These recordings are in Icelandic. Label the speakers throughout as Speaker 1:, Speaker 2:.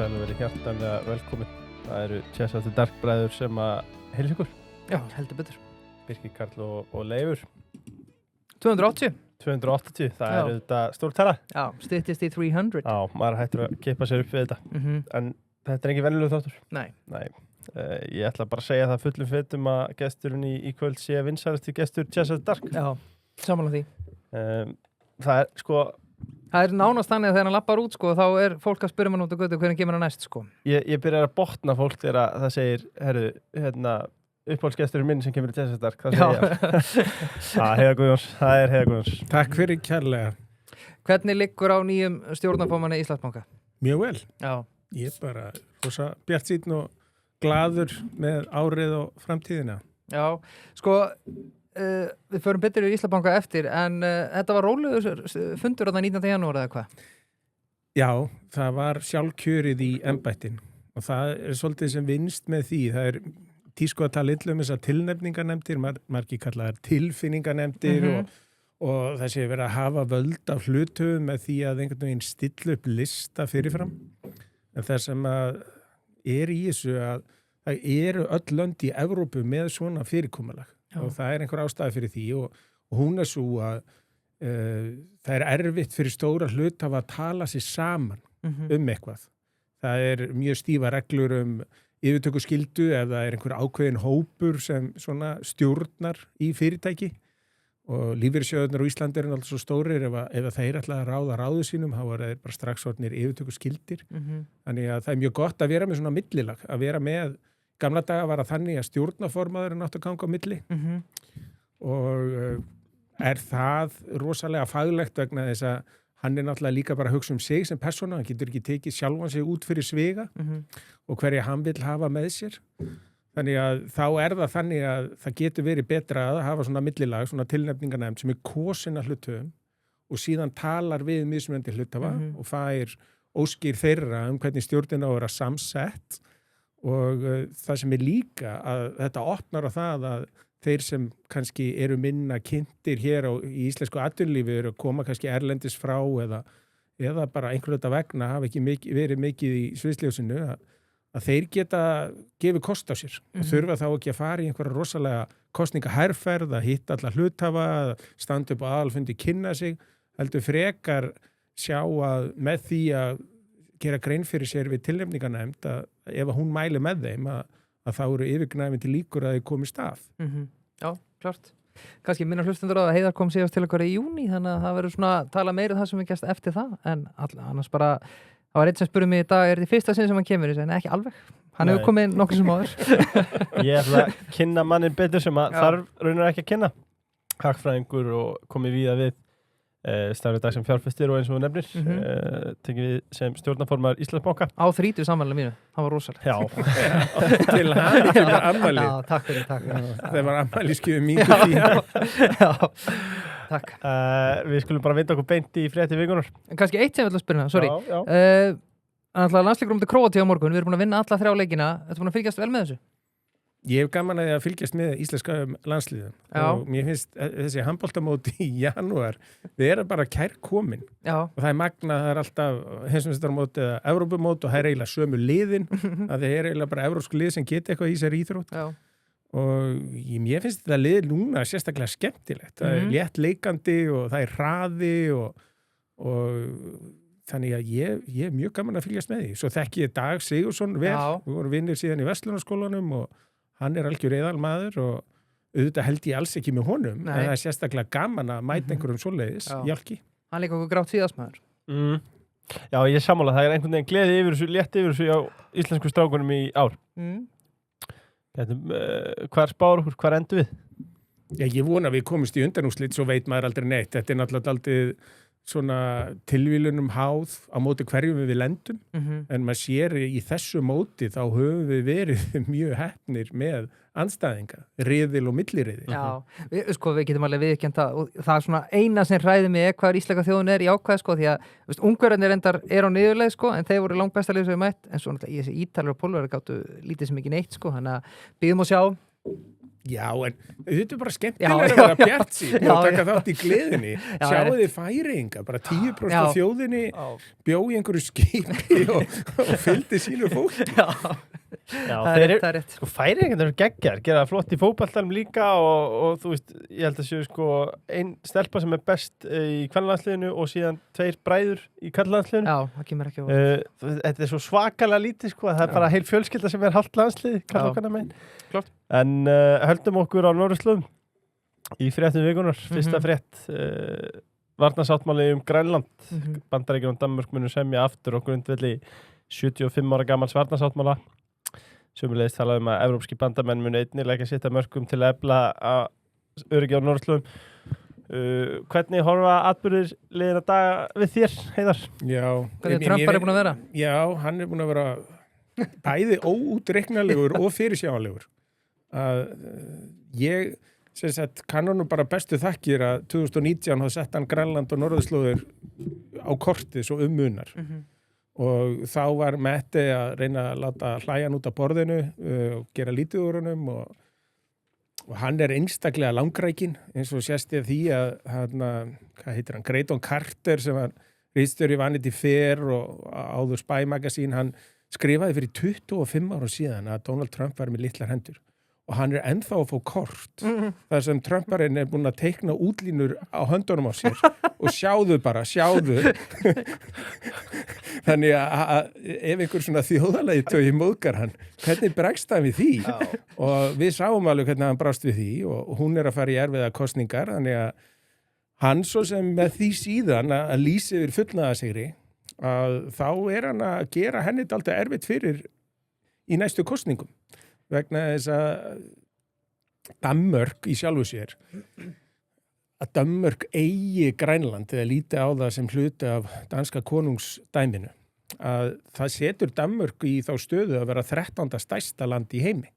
Speaker 1: sæl og verið hjartanlega velkomin. Það eru Chess After Dark bræður sem að heilsa ykkur.
Speaker 2: Já, heldur betur.
Speaker 1: Birkir Karl og Leifur.
Speaker 2: 280.
Speaker 1: 280, það
Speaker 2: Já.
Speaker 1: er þetta stór tala.
Speaker 2: Já, styttist í 300.
Speaker 1: Já, maður hættur að kippa sér upp við þetta. En þetta er ekki venjulegur þáttur.
Speaker 2: Nei.
Speaker 1: Ég ætla bara að segja það fullum fetum að gesturinn í kvöld sé vinsælasti gestur Chess After Dark.
Speaker 2: Já, samanlega því.
Speaker 1: Það er sko...
Speaker 2: Það er nánast þannig að þegar hann lappar út, sko, þá er fólk að spyrja mann út á götu hvernig kemur hann næst, sko.
Speaker 1: Ég byrjar að botna fólk þegar það segir, herru, uppáhaldsgesturinn minn sem kemur í Chess After Dark. Það segir ég. Heiða Guðjóns, það er Heiða Guðjóns.
Speaker 3: Takk fyrir kærlega.
Speaker 2: Hvernig liggur á nýjum stjórnarformanni Íslandsbanka?
Speaker 3: Mjög vel.
Speaker 2: Já.
Speaker 3: Ég er bara rosa bjartsýnn og glaður með árið og framtíðina.
Speaker 2: Já, sko... við förum betur í Íslandsbanka eftir en þetta var rólegur fundur á það 19. janúar eða hvað?
Speaker 3: Já, það var sjálfkjörið í embættin og það er svolítið sem vinst með því. Það er tísku að tala illa þessar tilnefningarnefndir, margir kallaðar tilfinningarnefndir og það sé verið að hafa völd af hluthöfum með því að einhvern veginn stilla upp lista fyrirfram. En það sem að er í þessu að það eru öll lönd í Evrópu með svona fyrirkomulag. Já. Og það er einhver ástæði fyrir því og hún er svo að það er erfitt fyrir stóra hluthafa að tala sér saman um eitthvað. Það er mjög stífa reglur yfirtökuskyldu ef það er einhver ákveðin hópur sem svona stjórnar í fyrirtæki og lífeyrissjóðirnir á Íslandi eru alltaf svo stórir ef þeir ætla að ráða ráðu sínum þá er bara strax orðnir yfirtökuskyldir. Þannig að það er mjög gott að vera með svona millilag, að vera með gamla daga var að þannig að stjórnarformaður átt að ganga á milli og er það rosalega faglegt vegna þess að hann er náttúrulega líka bara að hugsa um sig sem persóna, hann getur ekki tekið sjálfan sig út fyrir sviga og hverja hann vill hafa með sér. Þannig að þá er það þannig að það getur verið betra að hafa svona millilag, svona tilnefningarnefnd sem er kosin að hluthöfum og síðan talar við mismunandi hluthafa og fær óskir þeirra hvernig stjórnin á að vera samsett. Og það sem er líka að þetta opnar á það að þeir sem kannski eru minna kynntir hér í íslensku atvinnulífi eru að koma kannski erlendis frá eða bara einhverju þetta vegna hafa ekki verið mikið í sviðsljósinu að þeir geta gefið kost á sér og þurfa þá ekki að fara í einhverja rosalega kosningaherferð að hitta alla hluthafa, standa upp á aðalfundi, kynna sig, heldur frekar sjá að með því að gera grein fyrir sér við tilnefningarnefnd að ef hún mæli með þeim að þá eru yfirgnæfin til líkur að þeir komi stað.
Speaker 2: Já, klart. Kannski minna hlustundur að Heiðar kom síðast til okkar í júní þannig að það verður svona að tala meira það sem við gæst eftir það en annars bara, það var einn sem spurði mig í dag, er þetta fyrsta sinn sem hann kemur? Ég segi, ekki alveg. Hann hefur komið nokkur sem áður.
Speaker 1: Ég ætla að kynna mannin betur sem að þarf raunar ekki að kynna. Hagfræðingur og komið víða við. Starfið dag sem fjárfestir og eins og nefnir tekið við sem stjórnarformaður Íslandsbanka
Speaker 2: á 30 samanlega mínu, það var rosalega
Speaker 3: til hann fyrir ammæli
Speaker 2: takk fyrir
Speaker 3: það var ammæliskeiðið mín
Speaker 2: já, takk
Speaker 1: við skulum bara vinda okkur beint í frétti vikunar
Speaker 2: en kannski eitt sem við ætlum að spyrja, sorry landsleikur til Króatíu á morgun, við erum búin að vinna alla 3 leikina, þetta er búin að fylgjast vel með þessu.
Speaker 3: Ég hef gaman að fylgjast með íslenska landsliðum og mér finnst þessi handboltamóti í janúar við erum bara kærkomin og það er magna, það er alltaf heimsmeistaramóti eða Evrópumót og það er eiginlega sömu liðin að það er eiginlega bara evrópsku lið sem geta eitthvað í sér íþrótt og mér finnst þetta lið núna sérstaklega skemmtilegt það er létt leikandi og það er hraði og þannig að ég er mjög gaman að fylgjast með því svo þekki ég Dag Sigurðsson vel við vorum vinnir síðan í Verslunarskólanum og hann er algjör eðalmaður og auðvitað held ég alls ekki með honum en það er sérstaklega gaman að mæta einhverjum svoleiðis Jálki.
Speaker 2: Hann líka okkur grátt síðastmaður.
Speaker 1: Já, ég sammála, það er einhvern veginn gleði yfir þessu, létt yfir þessu á íslensku strákunum í ár. Hvar spáir okkur, hvar endur við?
Speaker 3: Já, ég vona að við komumst í undanúrslit, svo veit maður aldrei neitt. Þetta er náttúrulega aldrei svona tilvílunum háð á móti hverjum við lendum en maður sér í þessu móti þá höfum við verið mjög heppnir með andstæðinga, riðil og milliriðil.
Speaker 2: Já, við getum alveg viðurkennt það og það er svona eina sem hræði mig hvað íslenska þjóðin er í ákvæð því að Ungverjarnir endar er á niðurleið en þeir voru langt besta lið sem við mætt en svo náttúrulega í þessi Ítalir og Pólverjar gátu lítið sem ekki neitt þannig að bíðum og sjá
Speaker 3: Já, en þetta bara skemmtilega að vera bjart sín og taka þátt í gleðinni. Sjáu þið Færeyinga, bara 10% af þjóðinni bjó í einhverju skipi og fylgdi sínu fólki.
Speaker 1: Já, það er rétt. Sko, Færeyingar eru geggjar, gera flott í fótboltanum líka og þú veist, ég held að séu sko ein stelpa sem best í kvennalandsliðinu og síðan 2 bræður í karlalandsliðinu.
Speaker 2: Já, það kemur ekki út.
Speaker 1: Þetta svo svakalega lítið sko, það bara heil fjölskylda sem halvt landslið, karlokkarna megin.
Speaker 2: Klart.
Speaker 1: En höldum okkur á Norðurslóðum í fréttum vikunar. Fyrsta frétt, varnarsáttmáli Grænland. Bandaríkjunum og Danmörk munu semja aftur og grundvelli 75 ára gamals varnarsáttmála. Sömulegis talaði að evrópski bandamenn munu einnig leggja sitt að mörkum til að efla öryggi á Norðurslóðum. Hvernig horfa atburðir liðina daga við þér, Heiðar?
Speaker 3: Já.
Speaker 2: Hvernig Trump búin að vera?
Speaker 3: Já, hann búin að vera bæði óútreiknanlegur og fyrirsjáanlegur. Ég kannu nú bara bestu þakkir að 2019 hafði sett hann Grænland og Norðurslóðir á kortið svo munar. Og þá var Mette að reyna að láta hlæjan út af borðinu og gera lítið úr honum og hann einstaklega langrækin eins og sést ég því að hvað heitir hann, Graydon Carter sem var ritstjóri Vanity Fair og áður Spy Magazine, hann skrifaði fyrir 25 árum síðan að Donald Trump var með litlar hendur og hann ennþá að fá kort þar sem Trumparinn búin að teikna útlínur á höndunum á sér og sjáðu þannig að ef einhver svona þjóðalegi tögi móðgar hann, hvernig bregst hann við því? Og við sáum alveg hvernig hann brást við því og hún að fara í erfiða kosningar, þannig að hann svo sem með því síðan að lýsi yfir fullnaðarsigri að þá hann að gera henni dálítið erfitt fyrir í næstu kosningum vegna þess að Danmörk í sjálfu sér að Danmörk eigi Grænland eða líti á það sem hluti af danska konungsdæminu að það setur Danmörk í þá stöðu að vera 13. stærsta land í heimi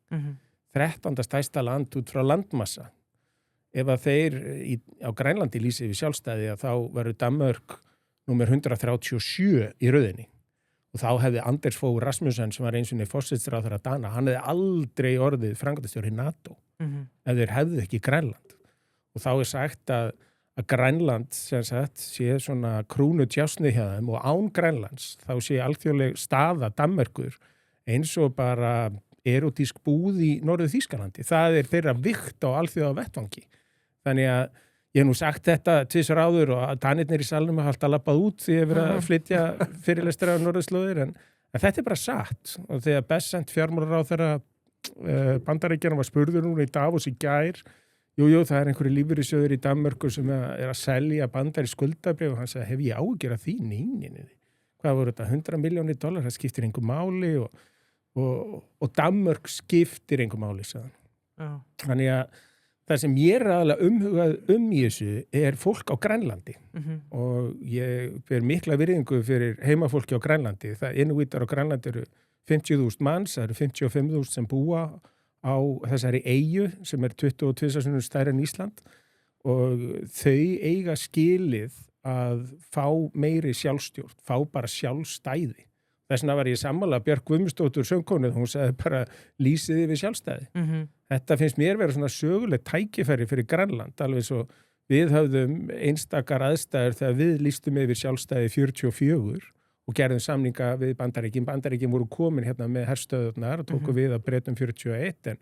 Speaker 3: 13. stærsta land út frá landmassa ef að þeir á Grænlandi lýsi við sjálfstæði að þá verður Danmörk númer 137 í röðinni og þá hefði Anders Fogh Rasmussen sem var eins og forsætisráðherra Dana, hann hefði aldrei orðið framkvæmdastjóri NATO ef þeir hefðu ekki Grænland og þá sagt að Grænland sem sagt sé svona krúnu djásni hjá þeim og án Grænlands þá sé alþjóðleg staða Danmerkur eins og bara erotísk búð í Norður Þýskalandi, það þeirra vikt á alþjóða vettvangi, þannig að ég hef nú sagt þetta tvisvar áður og að Danirnir í salnum hafa alltaf labbað út því að vera að flytja fyrirlestra á Norðurslóðir en þetta bara satt og þegar Bessent fjármálaráðherra Bandaríkjanna var spurður núna í Davos í gær það einhverju lífeyrissjóðir í Danmörku sem að selja bandarísk skuldabréf og hann sagði hef ég áhyggjur af því? Nei. Hvað voru þetta? $100 milljónir, það skiptir engu máli og Danmörk skiptir engu máli sagði hann. Þannig að það sem ég aðalega umhugað í þessu fólk á Grænlandi og ég ber mikla virðingu fyrir heimafólki á Grænlandi. Það Inuitar á Grænlandi eru 50.000 manns, það eru 55.000 sem búa á þessari eyju sem 22 sinnum stærri en Ísland og þau eiga skilið að fá meiri sjálfstjórn, fá bara sjálfstæði. Þess vegna var ég sammála Björk Guðmundsdóttur söngkonu, hún sagði bara lýsið yfir sjálfstæði. Þetta finnst mér vera svona sögulegt tækifæri fyrir Grænland, alveg svo við höfðum einstakar aðstæður þegar við lýstum yfir sjálfstæði 44 og gerðum samninga við Bandaríkin. Bandaríkin voru komin hérna með herstöðurnar og tóku við að Bretum 41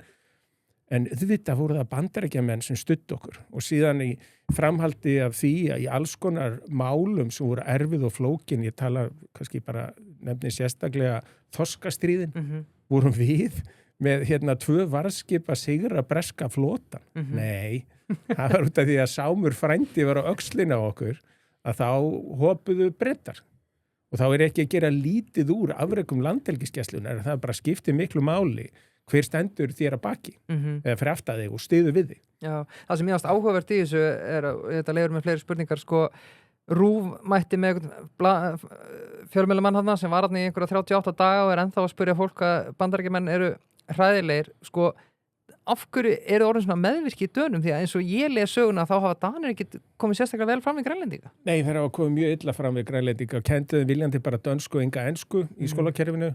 Speaker 3: en þetta voru það Bandaríkjamenn sem studdu okkur og síðan í framhaldi af því að í alls konar málum sem voru erfið og flókin, ég tala kannski bara nefni sérstaklega þorskastríðin, vorum við með 2 varðskip að sigra breska flotan. Nei, það var út af því að Sámur frændi var á öxlina á okkur að þá hopuðu Bretar og þá ekki að gera lítið úr afrekum landhelgisgæslunnar, það bara skipti miklu máli hver stendur þér að baki eða fyrir aftan þig og styður við þig. Já,
Speaker 2: það sem ég ást áhugavert í þessu þetta leiður með fleiri spurningar, sko RÚV mætti með fjölmiðlamann þarna sem var þarna í einhverja 38 daga og ennþá að spyrja fólk að Bandaríkjamenn eru hræðilegir, sko af hverju eru orðin svona meðvirki í Dönum því að eins og ég les söguna þá hafa Danir ekki komið sérstaklega vel fram við Grænlendinga? Nei, þeir hafa komið mjög illa fram við Grænlendinga og kentuðu viljandi bara dönsku og enga ensku í skólakerfinu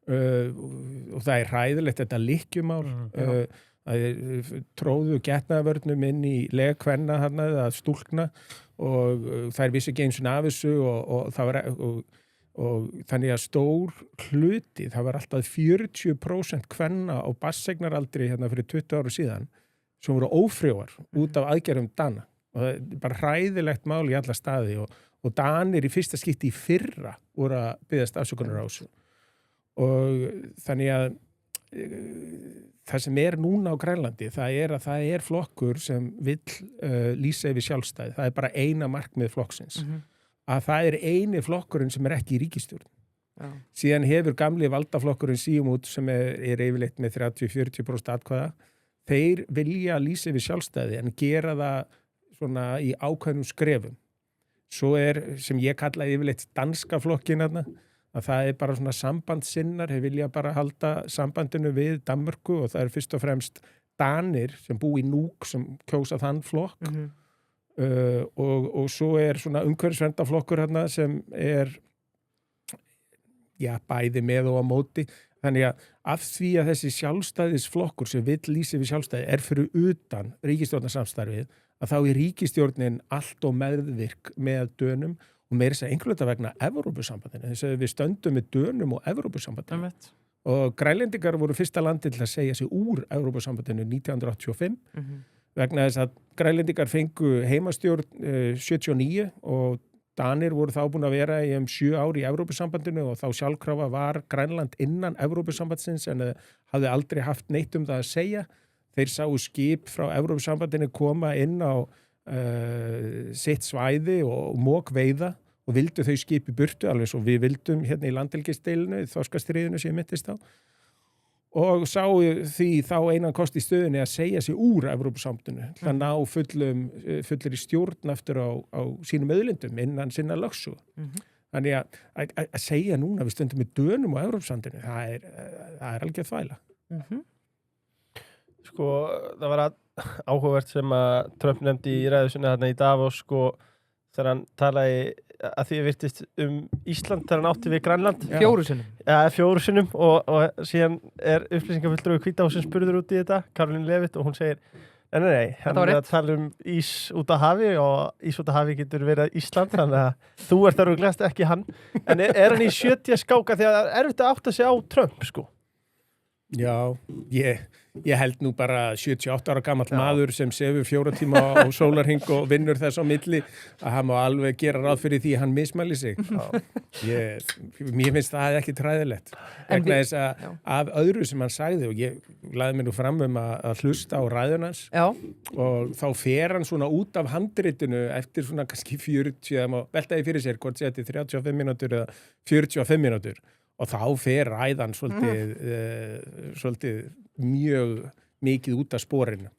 Speaker 2: og það hræðilegt þetta lykkjumál
Speaker 3: tróðu getnaðvörnum inn í legkvenna þarna eða stúlkna og þær vissi ekki eins og af þessu og það var og þannig að stór hluti, það var alltaf 40% kvenna á barneignaraldri hérna fyrir 20 ára síðan sem voru ófrjóar út af aðgerðum Dana og það er bara hræðilegt mál í alla staði og Danir í fyrsta skipti í fyrra voru að biðjast afsökunar á þessu og þannig að það sem er núna á Grænlandi það er flokkur sem vill lýsa yfir sjálfstæði, það er bara eina markmið flokksins að það er eini flokkurinn sem er ekki í ríkisstjórn.
Speaker 2: Já.
Speaker 3: Síðan hefur gamli valdaflokkurinn Síumút sem er yfirleitt með 30-40% atkvæða. Þeir vilja lýsa yfir sjálfstæði en gera það svona í ákveðnum skrefum. Svo er, sem ég kalla yfirleitt danska flokkin að það er bara svona sambandsinnar, þeir vilja bara halda sambandinu við Danmörku og það er fyrst og fremst Danir sem búi í Núk sem kjósa þann flokk. Og svo er svona umhverfisverndaflokkur hérna sem er bæði með og á móti þannig að af því að þessi sjálfstæðisflokkur sem vill lýsa við sjálfstæði er fyrir utan ríkisstjórnarsamstarfið að þá er ríkisstjórnin allt og meðvirk með Dönum og meira þess að einhverja vegna Evrópusambandinu þess að við stöndum með Dönum og Evrópusambandinu og Grænlendingar voru fyrsta landi til að segja sig úr Evrópusambandinu 1985 vegna þess að Grænlendingar fengu heimastjórn 79 og Danir voru þá búin að vera í 7 ár í Evrópusambandinu og þá sjálfkrafa var Grænland innan Evrópusambandsins en hafði aldrei haft neitt það að segja. Þeir sáu skip frá Evrópusambandinu koma inn á sitt svæði og mókveiða og vildu þau skip í burtu alveg svo við vildum hérna í landhelgisdeilinu, þorskastríðinu sem ég minnist á. Og sáu því þá einan kost í stöðunni að segja sig úr Evrópusambandinu til að ná fullir í stjórn eftir á sínum auðlindum innan sinna lögsögu. Þannig að segja núna við stöndum með Dönum á Evrópusambandinu, það er algjör þvæla.
Speaker 1: Sko, það var áhugavert sem að Trump nefndi í ræðu sinni þarna í Davos sko, þegar hann talaði að því virtist Ísland þegar hann átti við Grænland
Speaker 2: 4 sinnum.
Speaker 1: Ja, 4 sinnum og síðan er upplýsingafulltrúi Hvítahússins spurður út í þetta, Caroline Levitt og hún segir nei, hann er að tala ís út af hafi og ís út af hafi getur verið Ísland þannig að þú ert örugglegast ekki hann en er hann í 70 skáka því að það er erfitt að átta sig á Trump sko?
Speaker 3: Já, ég held nú bara 78 ára gamall maður sem sefur 4 tíma á sólarhring og vinnur þess á milli að hann má alveg gera ráð fyrir því að hann mismæli sig. Mér finnst það ekki træðilegt. Vegna þess að af öðru sem hann sagði og ég laði mér nú fram að hlusta á ræðunans og þá fer hann svona út af handritinu eftir svona kannski 40, það má veltaði fyrir sér hvort sé þetta 35 mínútur eða 45 mínútur. Og þá fer ræðan svolítið mjög mikið út af sporinu.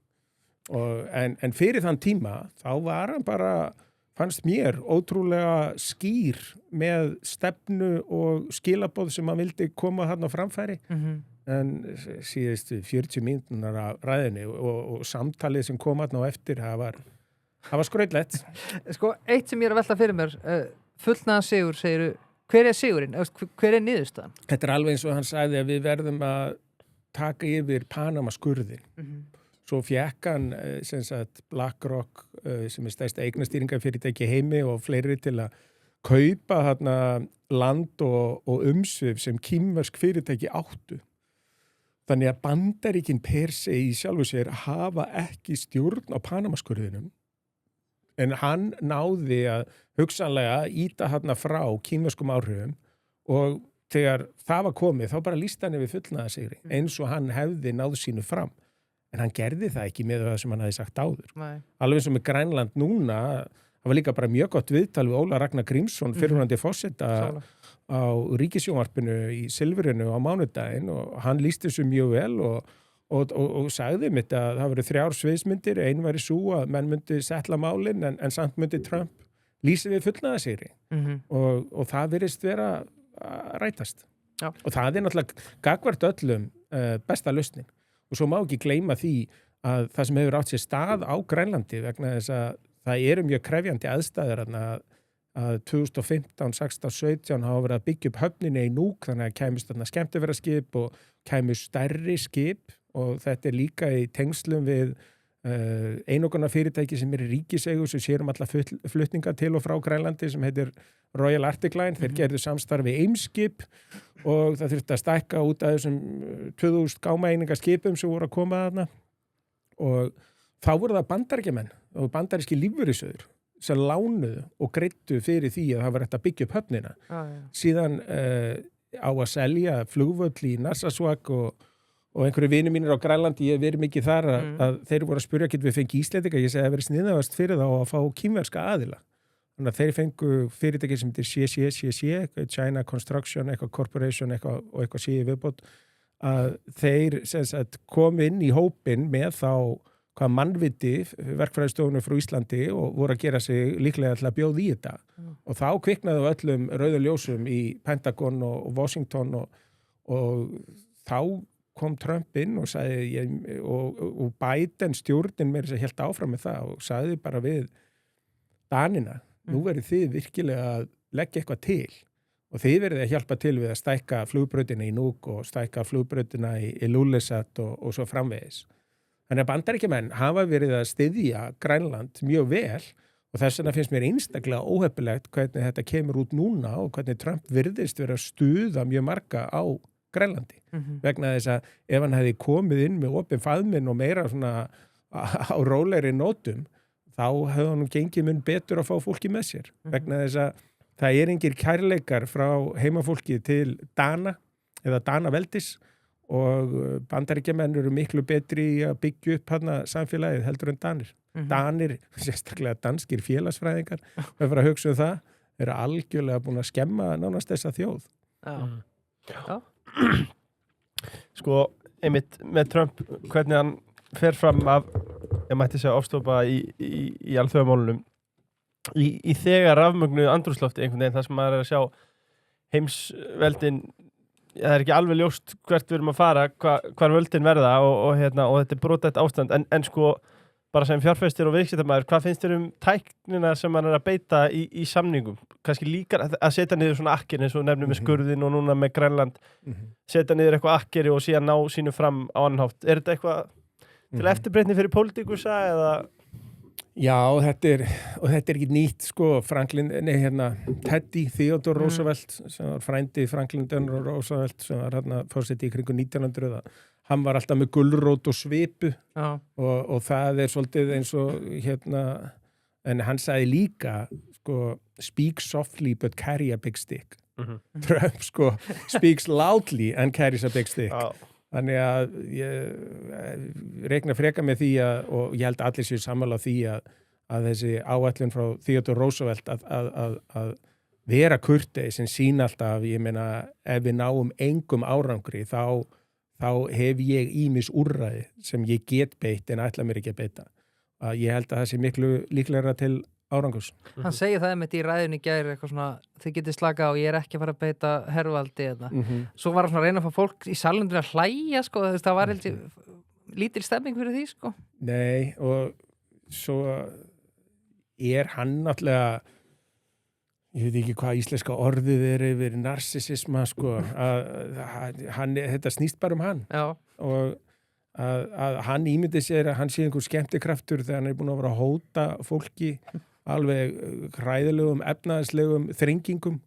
Speaker 3: En fyrir þann tíma, þá var hann bara, fannst mér, ótrúlega skýr með stefnu og skilaboð sem hann vildi koma þarna á framfæri. En síðustu 40 mínútur af ræðinni og samtalið sem kom þarna á eftir, það var skrautlegt.
Speaker 2: Sko, eitt sem ég er að velta fyrir mér, fullnaðan sigur, segiru, hver er sigurinn? Hver er niðurstaðan?
Speaker 3: Þetta er alveg eins og hann sagði að við verðum að taka yfir Panama-skurðin. Svo fékk hann sem sagt BlackRock sem er stærsta eignastýringafyrirtæki í heimi og fleiri til að kaupa þarna land og umsvif sem kínversk fyrirtæki áttu. Þannig að Bandaríkin per se í sjálfu sér hafa ekki stjórn á Panama-skurðinum. En hann náði að hugsanlega íta þarna frá kínverskum áhrifum og þegar það var komið þá bara lýsti hann yfir fullnaðarsigri eins og hann hefði náð sínu fram. En hann gerði það ekki með það sem hann hefði sagt áður. Alveg eins og með Grænland núna, það var líka bara mjög gott viðtal við Óla Ragnar Grímsson, fyrrverandi forseta á ríkissjónvarpinu í Silfrinu á mánudaginn og hann lýsti þessu mjög vel og sagði mitt að það voru 3 sviðsmyndir, ein væri sú að menn myndi setla málin en samt myndi Trump lýsi við fullnaðarsigri og það virðist vera að rætast. Og það er náttúrulega gagnvart öllum besta lausnin og svo má ekki gleyma því að það sem hefur átt sér stað á Grænlandi vegna þess að það eru mjög krefjandi aðstæður að að 2015, 16, 17 hafa verið að byggja upp höfninni í Núk þannig að kæmist þarna skemmtiferðaskip og kæmist stærri skip og þetta líka í tengslum við einokana fyrirtæki sem í ríkiseigu sem sér alla flutninga til og frá Grænlandi sem heitir Royal Arctic Line. Þeir gerðu samstarfi Eimskip og það þurfti að stækka út af þessum 2000 gámaeiningaskipum sem voru að koma þarna og þá voru það bandaríkjamenn og bandaríski lífeyrissjóðir sem lánuðu og greiddu fyrir því að það var hægt að byggja upp höfnina. Síðan á að selja flugvöll í Narsarsuaq og einhverju vinir mínir á Grænlandi, ég hef verið mikið þar að þeir voru að spyrja getur við fengið Íslendinga, ég segi að verið sniðavast fyrir þá að fá kínverska aðila. Þannig að þeir fengu fyrirtæki sem heitir CCCC, China Construction, eitthvað Corporation og eitthvað sé viðbót, að þeir kom inn í hópinn með þá hvað mannviti verkfræðistofunum frá Íslandi og voru að gera sig líklega til að bjóða í þetta. Og þá kviknaðu öllum rauðum ljósum í Pentagon og Washington og þá kom Trump inn og sagði og Biden stjórnin með þess að hélta áfram með það og sagði bara við Danina, nú verið þið virkilega að leggja eitthvað til og þið verið að hjálpa til við að stækka flugbrautina í Núk og stækka flugbrautina í Ilulissat og svo framvegis. Þannig að bandaríkjamenn hafa verið að styðja Grænland mjög vel og þess vegna finnst mér einstaklega óheppilegt hvernig þetta kemur út núna og hvernig Trump virðist vera að stuða mjög marga á Grænlandi. Vegna þess að ef hann hefði komið inn með opinn faðminn og meira svona á rólegri nótum, þá hefði hann gengið mun betur að fá fólki með sér. Vegna þess að það engir kærleikar frá heimafólki til Dana eða Danaveldis og bandaríkjamenn eru miklu betri í að byggja upp hana samfélagið heldur en Danir. Danir, sérstaklega danskir félagsfræðingar, við fyrir að hugsa það, eru algjörlega búin að skemma nánast þessa þjóð.
Speaker 2: Já.
Speaker 1: Sko, einmitt með Trump, hvernig hann fer fram af, ég mætti segja ofstopa í alþjóðamálunum í þegar rafmögnu andrúmslofti einhvern veginn, þar sem maður að sjá heimsveldin, það ekki alveg ljóst hvert við erum að fara, hvar völdin verða og þetta brotætt ástand, en sko bara sem fjárfestir og viðskiptamaður, hvað finnst þér tæknina sem hann að beita í samningum? Kannski líka að setja niður svona akkeri eins og nefnum með skurðin og núna með Grænland, setja niður eitthvað akkeri og síðan ná sínu fram á annan hátt. Er þetta eitthvað til eftirbreytni fyrir pólitíkusa eða?
Speaker 3: Já, þetta er ekki nýtt sko, Teddy Theodore Roosevelt sem var frændi Franklin Delano Roosevelt sem var fórseti í kringu 1900. Hann var alltaf með gulrót og svipu og það er svolítið eins og en hann sagði líka sko, speak softly but carry a big stick. Trump sko speaks loudly and carries a big stick. Þannig að ég reikna freka með því og ég held að allir séu sammála því að þessi áætlun frá Theodore Roosevelt að vera kurteis sem sína alltaf, ég meina ef við náum engum árangri þá hef ég ýmis úrræði sem ég get beitt en ætla mér ekki að beita. Ég held að það sé miklu líklegra til árangurs.
Speaker 2: Hann segir það með í ræðinu í gær eitthvað svona, þið getið slaka og ég er ekki að fara að beita hervaldi eða. Svo var hann svona að reyna að fá fólk í salundinu að hlæja sko, það var lítil stemming fyrir því sko.
Speaker 3: Nei, og svo hann náttúrulega ég veit ekki hvað íslenska orðið yfir narsisisma sko, þetta snýst bara hann.
Speaker 2: Já.
Speaker 3: Og að hann ímyndi sér að hann sé einhver skemmtikraftur þegar hann búin að vera að hóta fólki alveg hræðilegum, efnaðislegum þrengingum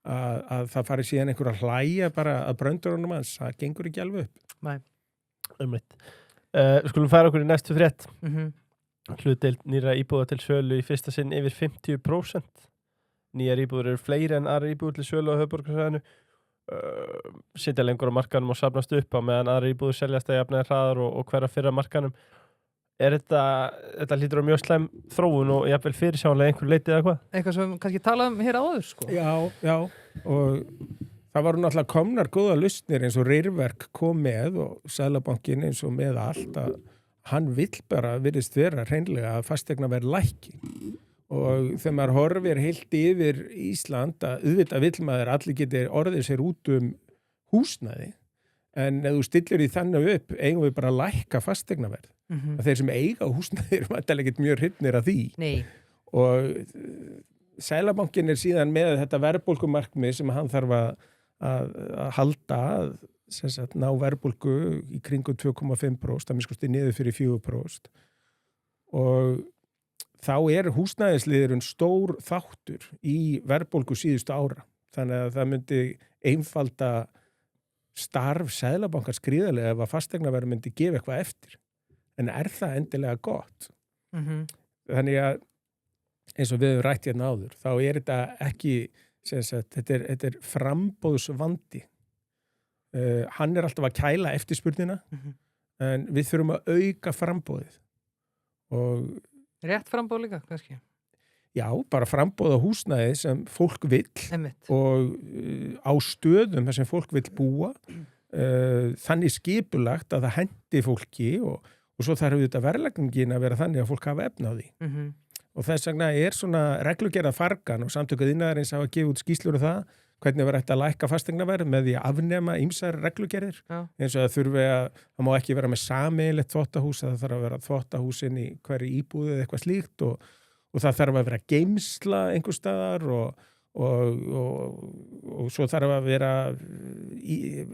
Speaker 3: að það fari síðan einhver að hlæja bara að bröndurunum hans, það gengur ekki alveg upp.
Speaker 2: Nei.
Speaker 1: Skulum færa okkur í næstu frétt. Hlutdeild nýrra íbúða til sölu í fyrsta sinn yfir 50%. Nýjar íbúður eru fleiri en aðra íbúður til sölu á höfuðborgarsvæðinu. Sitja lengur á markanum og safnast upp á meðan aðra íbúður seljast að jafnaði hraðar og hverja fyrra markanum. Þetta hlýtur á mjög slæm þróun og jafnvel fyrirsjáanlega einhver leiti eða hvað?
Speaker 2: Eitthvað sem kannski talaðum hér áður sko.
Speaker 3: Já, og það voru náttúrulega komnar góða lausnir eins og Reyrverk kom með og Seðlabankinn eins og með allt að hann vill bara virðist vera hreinlega að fasteignaverð lækki. Og þegar maður horfir heilt yfir Ísland að auðvitað vill maður allir geti orðið sér út húsnæði en ef þú stillir því þannig upp eigum við bara að lækka fasteignaverð. Að þeir sem eiga húsnæði eru ekkert mjög hrifnir af því.
Speaker 2: Nei.
Speaker 3: Og Seðlabankinn síðan með þetta verðbólgumarkmið sem hann þarf að halda, sem sagt, ná verðbólgu í kringum 2,5%, að miskusti niður fyrir 4%. Og þá húsnæðisliðurinn stór þáttur í verðbólgu síðustu ára. Þannig að það myndi einfalda starf Seðlabankans gríðarlega ef að fasteignaverð myndi gefa eitthvað eftir. En það endilega gott? Þannig að eins og við höfum rætt hérna áður, þá þetta ekki, sem sagt, þetta frambóðsvandi. Hann alltaf að kæla eftirspurnina, en við þurfum að auka frambóðið. Og
Speaker 2: rétt frambóð líka, kannski?
Speaker 3: Já, bara frambóð á húsnæði sem fólk vill og á stöðum þar sem fólk vill búa, þannig skipulagt að það hendi fólki og svo þarf þetta verðlagningin að vera þannig að fólk hafa efni á því. Og þess vegna svona reglugerða fargan og samtökuð iðnaðarins hafa gefið út skýrslur það, hvernig var hægt að lækka fasteignaverð með því að afnema ýmsar reglugerðir. Eins og það má ekki vera með sameiginlegt þvottahús, það þarf að vera þvottahúsin í hverju íbúðu eða eitthvað slíkt og það þarf að vera geymsla einhvers staðar og svo þarf að vera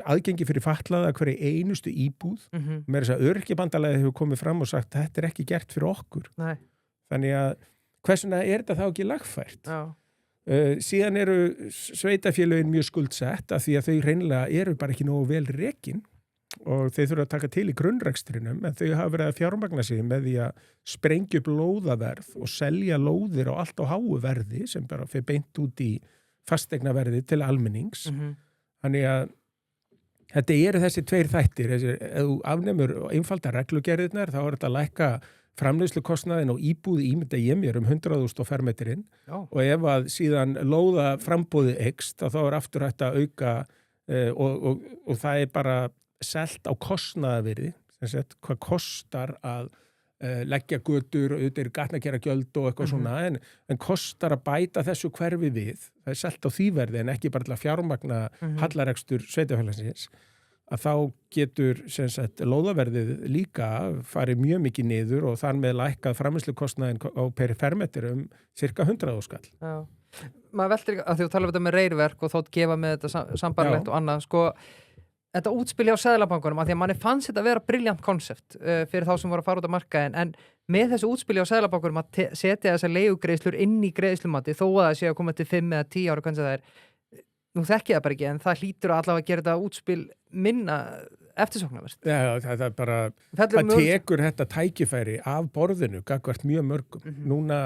Speaker 3: aðgengi fyrir fatlaða hverju einustu íbúð. Með þess að öryrkjabandalagið hefur komið fram og sagt þetta ekki gert fyrir okkur.
Speaker 2: Nei.
Speaker 3: Þannig að hversuna þetta þá ekki lagfært? Síðan sveitarfélögin mjög skuldsett af því að þau hreinlega bara ekki nógu vel rekin og þau þurfa að taka til í grunnrekstrinum en þau hafa verið að fjármagna sig með því að sprengja upp lóðaverð og selja lóðir á allt á háu verði sem bara fyrir beint út í fasteignaverði til almennings. Þannig að þetta þessi tveir þættir. Ef þú afnemur einfalda reglugerðirnar þá þetta að lækka framleiðslukostnaðinn og íbúði ímynda ég mér 100.000 á fermetrinn og ef að síðan lóða frambóði eykst þá aftur hægt að auka og það bara selt á kostnaðarvirði, sem sagt, hvað kostar að leggja götur og auðvitað gatnagerðargjöld og eitthvað svona en kostar að bæta þessu hverfi við, það selt á því verði en ekki bara til að fjármagna hallarekstur sveitarfélagsins. Að þá getur sem sagt, lóðaverðið líka farið mjög mikið niður og þar með lækkað framleiðslukostnaðinn á per fermetri cirka 100.000 skall.
Speaker 2: Já. Maður veltir að því að tala um þetta með reyrverk og þótt gefa með þetta sambarlegt og annað, sko, þetta útspili á Seðlabankunum, að því að manni fannst þetta að vera briljant konsept fyrir þá sem voru að fara út á markaðin, en með þessu útspili á Seðlabankunum að setja þessar leigugreiðslur inn í greiðslumati þó að það sé að koma til 5 eða 10 ára, hvernig það nú þekki það bara ekki, en það hlýtur að allavega gera þetta útspil minna eftirsóknarvert. Já, það bara, það tekur þetta tækifæri af borðinu gagnvart mjög mörgum. Núna,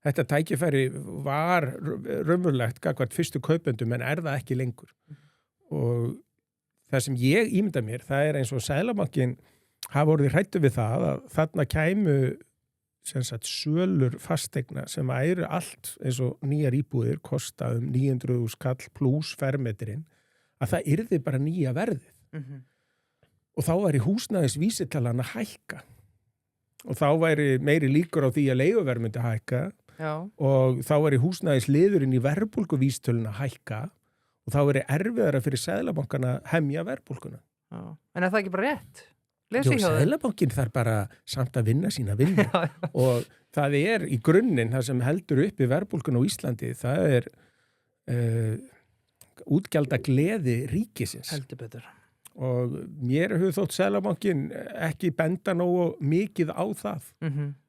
Speaker 2: þetta tækifæri var raunverulegt gagnvart fyrstu kaupendum, en það ekki lengur. Og það sem ég ímynda mér, það eins og Seðlabankinn hafa orðið hræddur við það að þarna kæmu sem sagt sölur fasteigna sem allt eins og nýjar íbúðir kosta 900.000 skall pluss fermetrinn, að það yrði bara nýja verðið. Og þá væri húsnæðisvísitalan að hækka og þá væri meiri líkur á því að leiguverð myndi hækka og þá væri húsnæðisliðurinn í verðbólguvísitöluna að hækka og þá væri erfiðara fyrir Seðlabankana að hemja verðbólguna. En það ekki bara rétt?
Speaker 3: Seðlabankinn þarf bara samt að vinna sína vinnu og það í grunninn það sem heldur upp í verðbólgun á Íslandi, það útgjalda gleði ríkisins.
Speaker 2: Heldur betur.
Speaker 3: Og mér hefur þótt Seðlabankinn ekki benda nógu mikið á það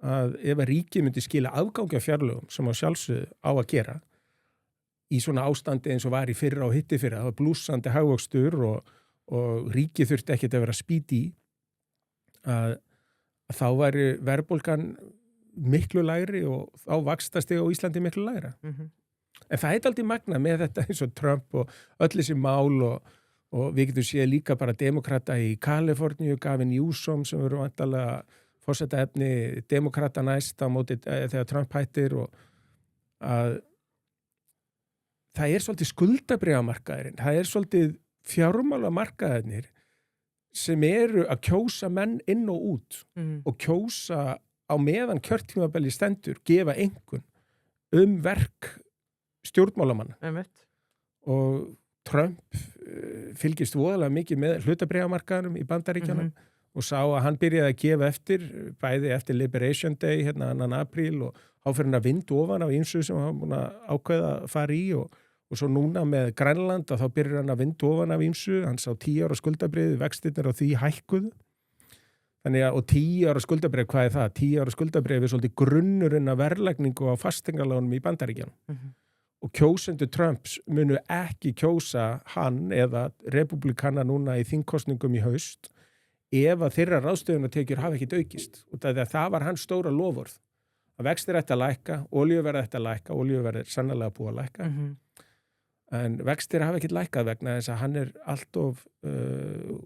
Speaker 3: að ef að ríkið myndi skila afgangi af fjárlögum sem á sjálfsögðu á að gera í svona ástandi eins og var í fyrra og hitti fyrra, það var blússandi hagvöxtur og ríkið þurfti ekkert að vera spýti í að þá væri verðbólgan miklu lægri og þá vaxtastig á Íslandi miklu lægra. En það aldrei magna með þetta eins og Trump og öll þessi mál og við getum séð líka bara demokrata í Kaliforníu, Gavin Newsom sem eru vantarlega forsetaefni demokrata næst á móti þegar Trump hættir og að það svolítið skuldabréfamarkaðurinn, það svolítið fjármálamarkaðirnir sem eru að kjósa menn inn og út og kjósa á meðan kjörtímabili stendur, gefa einhvern verk stjórnmálamanna. Og Trump fylgist voðalega mikið með hlutabréfamarkaðunum í Bandaríkjunum og sá að hann byrjaði að gefa eftir, bæði eftir Liberation Day, hérna 2. apríl og áfyrir hann að vind ofan af ýmsu sem hann búin að ákveða að fara í og svo núna með Grænland að þá byrjar hann að vind ofan af ýmsu, hann sá 10 ára skuldabriði, vextirnir á því hækkuðu. Þannig að, og 10 ára skuldabrif, hvað er það? 10 ára skuldabrif er svolítið grunnurinn af verðlagningu á fastegnalánum í Bandaríkjanum. Og kjósendur Trumps munu ekki kjósa hann eða republikana núna í þingkostningum í haust ef að þeirra ráðstöfunartekjur hafa ekkit aukist. Og það var hans stóra loforð. Að vextir ætti að lækka, olíuverð ætti að lækka, olíuverð er sannarlega búið að lækka. En vextir hafa ekkit lækkað vegna þess að hann er alltof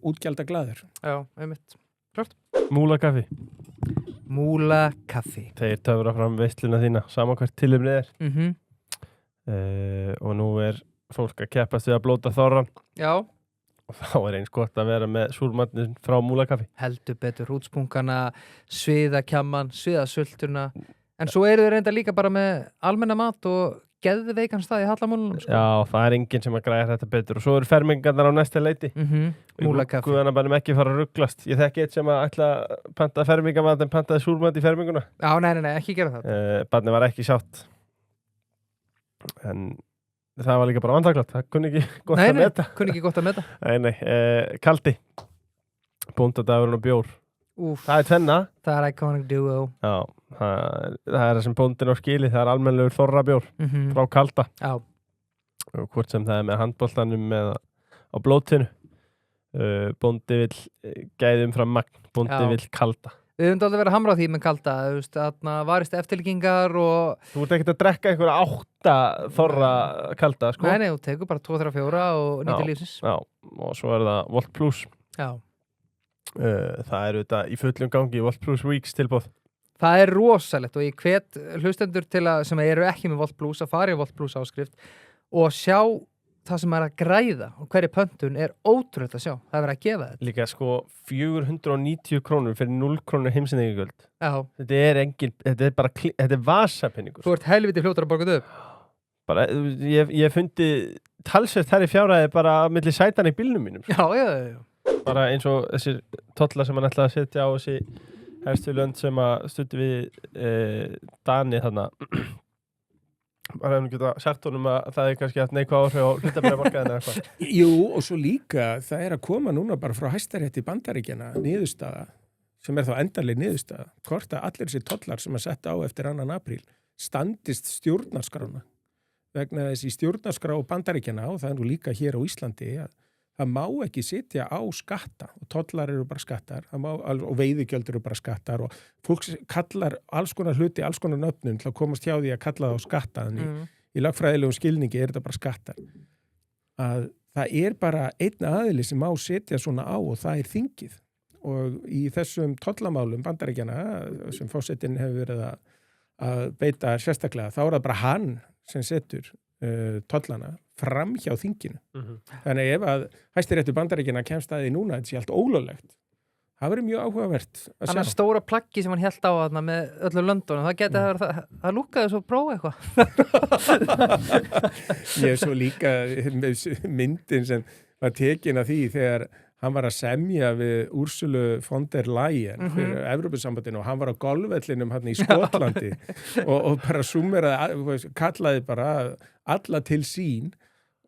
Speaker 3: útgjaldaglaður.
Speaker 2: Já, einmitt. Klart.
Speaker 1: Múlakaffi.
Speaker 2: Múlakaffi.
Speaker 1: Þeir töfra fram veisluna þína, sama hvert tilefnið er. Og nú er fólk að keppast við að blóta þorran.
Speaker 2: Já.
Speaker 1: Og þá er eins gott að vera með súrmatnin frá Múlakaffi.
Speaker 2: Heldur betur rútspunkana, sviðakjamman, sviðasöltuna. En svo eru þau reynda líka bara með almenna mat og geðveikan stað í Hallamúlunum. Sko.
Speaker 1: Já, það er enginn sem að græja þetta betur. Og svo eru fermingarnar á næsta leiti.
Speaker 2: Múlakaffi.
Speaker 1: Guðana bara ekki fara að rugglast. Ég þekki eitt sem að ætla að panta fermingamat en pantaði súrmat í ferminguna.
Speaker 2: Já, nei, ekki gera það.
Speaker 1: Barnið var ekki sátt. En það var líka bara vandaglagt. Það kunni ekki gott að meta.
Speaker 2: Kunni ekki gott að meta.
Speaker 1: Nei. Kaldi. Bóndadagurinn og bjór.
Speaker 2: Úf.
Speaker 1: Það er tvenna.
Speaker 2: Það er iconic duo.
Speaker 1: Já, það er það sem bóndin á skili. Það er almennlegur þorrabjór frá Kalda.
Speaker 2: Já.
Speaker 1: Og hvort sem það er með handboltanum eða á blótinu. Bóndi vill gæðum frá magn. Bóndi vill Kalda.
Speaker 2: Við höfum aldrei verið að hamra á því með Kalda. Þarna varist eftirlíkingar og...
Speaker 1: Þú ert ekkert að drekka einhverja 8 þorra Kalda, sko?
Speaker 2: Nei, þú tekur bara 2, 3, 4 og nýttir lífsins.
Speaker 1: Já, og svo er það Volt Plus.
Speaker 2: Já.
Speaker 1: Það er auðvitað í fullum gangi Volt Plus Weeks tilboð.
Speaker 2: Það er rosalegt og ég hvet hlustendur til að, sem eru ekki með Volt Plus, að fara í Volt Plus áskrift og sjá það sem er að græða og hverju pöntun er ótrúlega að sjá. Það er verið að gefa þetta. Líka
Speaker 1: sko 490 krónur fyrir 0 krónur heimsendingagjöld.
Speaker 2: Já.
Speaker 1: Þetta er bara, þetta er vasapenningur.
Speaker 2: Þú ert helviti fljótur að borga þetta upp.
Speaker 1: Bara, ég fundi talsvert þær í fjárhæði bara milli sætan í bílnum mínum.
Speaker 2: Já.
Speaker 1: Bara eins og þessir tollar sem hann ætlaði að setja á þessi helstu lönd sem að stundi við Dani þarna. Bara hefum geta sagt honum að það er kannski haft neikvæð áhrif á hlutabréfamarkaðina eða eitthvað.
Speaker 3: Jú, og svo líka það er að koma núna bara frá Hæstarétti Bandaríkjanna niðurstaða, sem er þá endanleg niðurstaða, hvort að allir þessi tollar sem að setja á eftir 2. apríl standist stjórnarskrána. Vegna þess í stjórnarskrá Bandaríkjanna, og það er nú líka hér á Íslandi, að það má ekki sitja á skatta og tollar eru bara skattar og veiðigjöld eru bara skattar og fólk kallar alls konar hluti, alls konar nöfnum til að komast hjá því að kalla það á skatta í lagfræðilegum skilningi er þetta bara skattar. Að það er bara einn aðili sem má sitja svona á og það er þingið og í þessum tollamálum Bandaríkjanna sem forsetinn hefur verið að beita sérstaklega þá er það bara hann sem setur tollana fram hjá þinginu. Þannig ef að Hæstiréttur Bandaríkjanna kemst að því núna þetta sé allt ólöglegt. Það verður mjög áhugavert að sjá.
Speaker 2: Þannig stóra plaggi sem hann hélt á þarna með öllu löndunum, það geti það lúkkaði svo prófa eitthvað.
Speaker 3: Ég er svo líka með myndin sem var tekin af því þegar hann var að semja við Ursulu von der Leyen fyrir Evrópusambandinu og hann var á golfvellinum hann í Skotlandi og bara súmeraði, kallaði bara alla til sín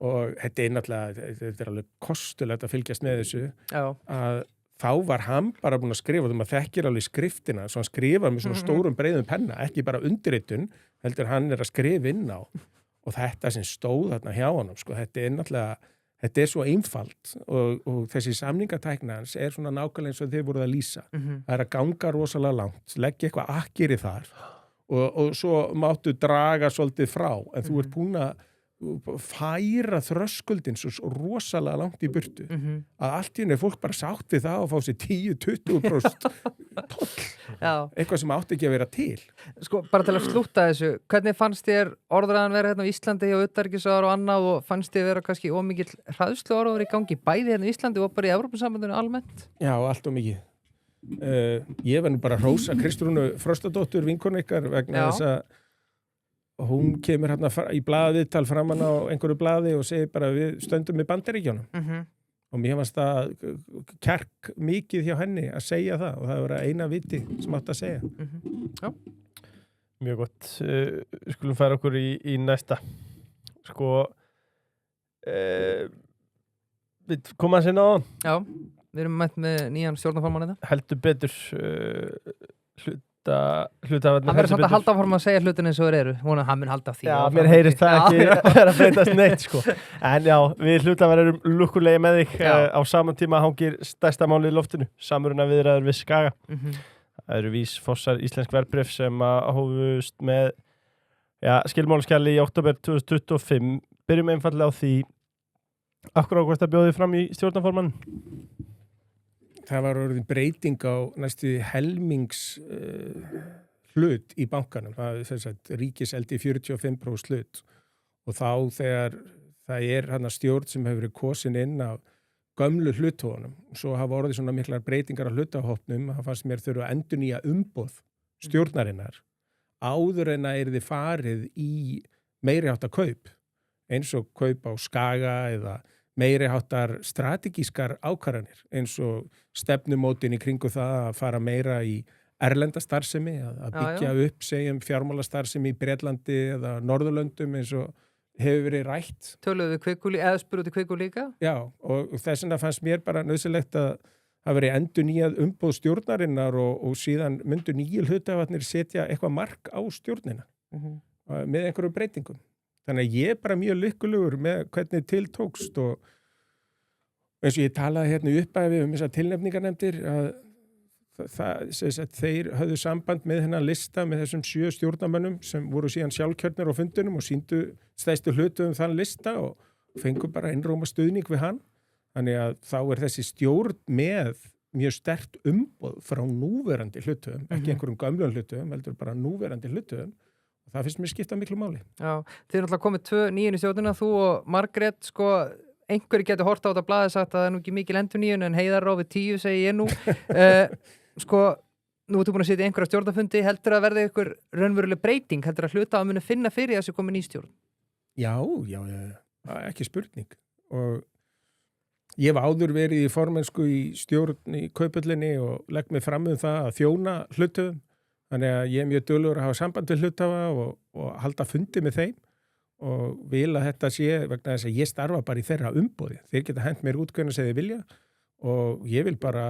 Speaker 3: og þetta er náttúrulega, þetta er alveg kostulegt að fylgjast með þessu að þá var hann bara búin að skrifa þegar maður þekkir alveg skriftina, svo hann skrifa með svona stórum breiðum penna, ekki bara undirritun heldur hann er að skrifa inn á og þetta sem stóð þarna hjá honum sko, þetta er náttúrulega þetta er svo einfalt og þessi samningatækna hans er svona nákvæmlega eins og þið voruð að lýsa. Það er að ganga rosalega langt, leggja eitthvað akkeri þar og svo máttu draga svolítið frá en þú ert búin að færa þröskuldin svo rosalega langt í burtu að allt í henni er fólk bara sátt við það og fá sér 10-20% toll. Eitthvað sem átti ekki að vera til.
Speaker 2: Sko, bara til að slúta þessu, hvernig fannst þér orðræðan vera hérna á Íslandi og utanríkisráðherra og annað og fannst þér vera kannski ómikill hræðsluorður í gangi bæði hérna á Íslandi og bara í Evrópusambandinu almennt? Já,
Speaker 3: allt og mikið. Ég var nú bara að hrósa Kristrúnu Frostadóttur vinkonu ykkar vegna þess að hún kemur hérna í blaðviðtal framan á einhverju blaði og segir bara við stöndum með Bandaríkjunum og mér fannst það kjark mikið hjá henni að segja það og það var eina viti sem átt að segja.
Speaker 2: Já.
Speaker 1: Mjög gott. Skulum færa okkur í næsta. Sko, við komum að sinna á hann.
Speaker 2: Já, við erum mætt með nýjan stjórnarformann þetta.
Speaker 1: Heldur betur hlutafarnir.
Speaker 2: Hann verður svolítið að halda áfram að segja hlutin eins og þeir eru. Vonandi hann mun halda af því.
Speaker 1: Já, mér heyrist það ekki að breytast neitt, sko. En já, við hlutafar erum lukkulegi með þig. Á saman tíma hangir stærsta málið í loftinu. Samruna viðræður við Skaga. Það eru vísfossar íslensk verðbréf sem hófust með skilmálaskjali í október 2025. Byrjum einfallega á því af hverju ákvæmst að bjóði fram í stjórnarformann?
Speaker 3: Það var orðin breyting á næstu helmings hlut í bankanum. Það er þess að ríkiseldi 45% hlut og þá þegar það er hann að stjórn sem hefur verið kosin inn af gömlu hluthóðunum og svo hafa orðið svona miklar breytingar á hlutahópnum það fannst mér þurfa að endurnýja umboð stjórnarinnar áður en að yrði farið í meiriháttar kaup eins og kaup á Skaga eða meiriháttar strategískar ákvarðanir eins og stefnumótin í kringu það að fara meira í erlenda starfsemi að byggja upp segjum fjármálastarfsemi í Bretlandi eða Norðurlöndum eins og hefur verið rætt.
Speaker 2: Töluðu við Kviku eða spurðu til Kviku líka?
Speaker 3: Já, og þess vegna fannst mér bara nauðsynlegt að það veri endurnýjað umboð stjórnarinnar og síðan myndu nýju hlutafarnir setja eitthvað mark á stjórnina með einhverju breytingum. Þannig að ég er bara mjög lykkulegur með hvernig til tókst og eins og ég talaði hérna uppæfi þessar tilnefningarnefndir að þeir höfðu samband með hennar lista með þessum 7 stjórnarmönnum sem voru síðan sjálfkjörnir á fundunum og sýndu stærstu hlutu þann lista og fengu bara einróma stuðning við hann. Þannig að þá er þessi stjórn með mjög sterkt umboð frá núverandi hlutum, ekki einhverjum gömlum hlutum, heldur bara núverandi hlutum og það finnst mér skipta miklu máli.
Speaker 2: Já, þið er alltaf komið 2 nýjun í stjórnina, þú og Margrét, sko, einhverju getur hort á þetta blaði sagt að það er nú ekki mikil endurnýjun en Heiðar ráfið 10 segi ég nú. Sko, nú ertu búin að sitja einhverja stjórnarfundi, heldur að verði einhver raunveruleg breyting, heldur að hluta að muni finna fyrir þessu komin í stjórn?
Speaker 3: Já, ekki spurning. Og ég hef áður verið í formennsku í stjórn í Kaupöllinni og legg mig fram það að þjóna hluthöfum. Þannig að ég er mjög duglegur að hafa samband við hluthafa og halda fundi með þeim og vil að þetta sé vegna þess að ég starfa bara í þeirra umboði. Þeir geta hent mér út hvernig sem þeir vilja og ég vil bara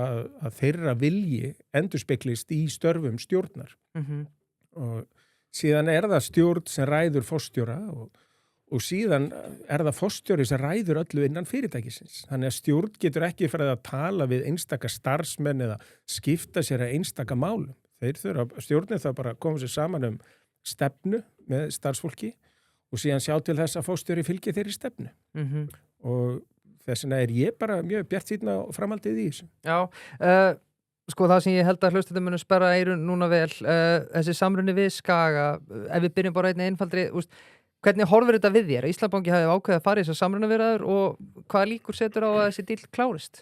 Speaker 3: að þeirra vilji endurspeglist í störfum stjórnar. Og síðan er það stjórn sem ræður forstjóra og síðan er það forstjóri sem ræður öllu innan fyrirtækisins. Þannig að stjórn getur ekki farið að tala við einstaka starfsmenn eða skipta sér að einstaka málum. Stjórnin það bara koma sér saman stefnu með starfsfólki og síðan sjá til þess að forstjóri fylgi þeirri stefnu. Og þess vegna er ég bara mjög bjartsýnn á framhaldið í þessu.
Speaker 2: Já, sko það sem ég held að hlustendum munu sperra eyrun núna vel, þessi samruni við Skaga, ef við byrjum bara einni einfaldri, hvernig horfir þetta við þér? Íslandsbanki hafi ákveðið að fara í þessar samruna viðræður og hvaða líkur setur á að þessi díll klárist?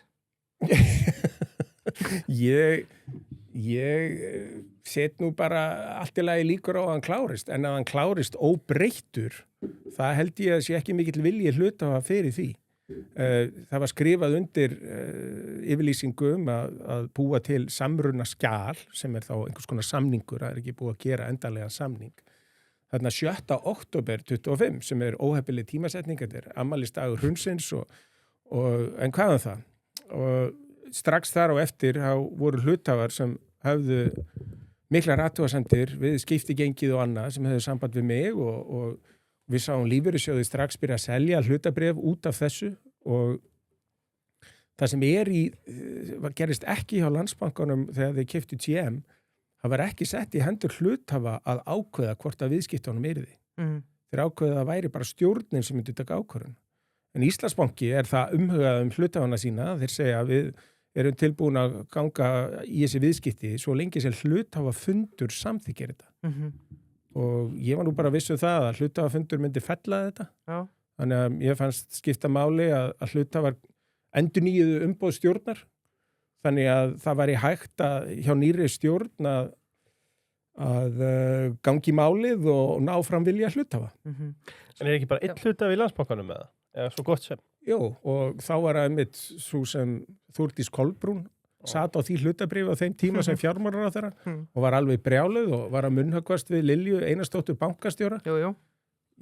Speaker 3: Ég set nú bara allt í lagi líkur á að hann klárist, en að hann klárist óbreyttur, það held ég að sé ekki mikill vilji hluthafa fyrir því. Það var skrifað undir yfirlýsingum að búa til samruna skjal sem er þá einhvers konar samningur, það er ekki búið að gera endanlega samning. Þarna 7. október 25 sem er óheppileg tímasetning, þetta er afmælisdagur hrunsins en hvað það? Og strax þar á eftir voru hluthafar sem höfðu miklar athugasemdir við skiptigengið og annað sem höfðu samband við mig og við sáum lífeyrissjóði strax byrja að selja hlutabréf út af þessu og það sem gerist ekki hjá Landsbankanum þegar þeir keyptu TM, það var ekki sett í hendur hluthafa að ákveða hvort að viðskiptunum yrði. Þeir ákveða að væri bara stjórnin sem myndi taka ákvörðun. En Íslandsbanki er það umhugað hluthafana sína, þeir segja að við erum tilbúin að ganga í þessi viðskipti svo lengi sem hluthafa fundur samþykkir þetta. Og ég var nú bara viss það að hluthafafundur myndi fella þetta. Já. Þannig að ég fannst skipta máli að hluthafar endurnýjuðu umboð stjórnar. Þannig að það væri hægt hjá nýrri stjórn að gangi málið og ná fram vilja hluthafa.
Speaker 1: En er ekki bara einn hluthafi í Landsbankanum með það? Eða svo gott sem?
Speaker 3: Jú, og þá var það mitt svo sem Þórdís Kolbrún sat á því hlutabrifi á þeim tíma sem fjármálaráðherra og var alveg brjáluð og var að munnhöggvast við Lilju Einarsdóttur bankastjóra.
Speaker 2: Jú.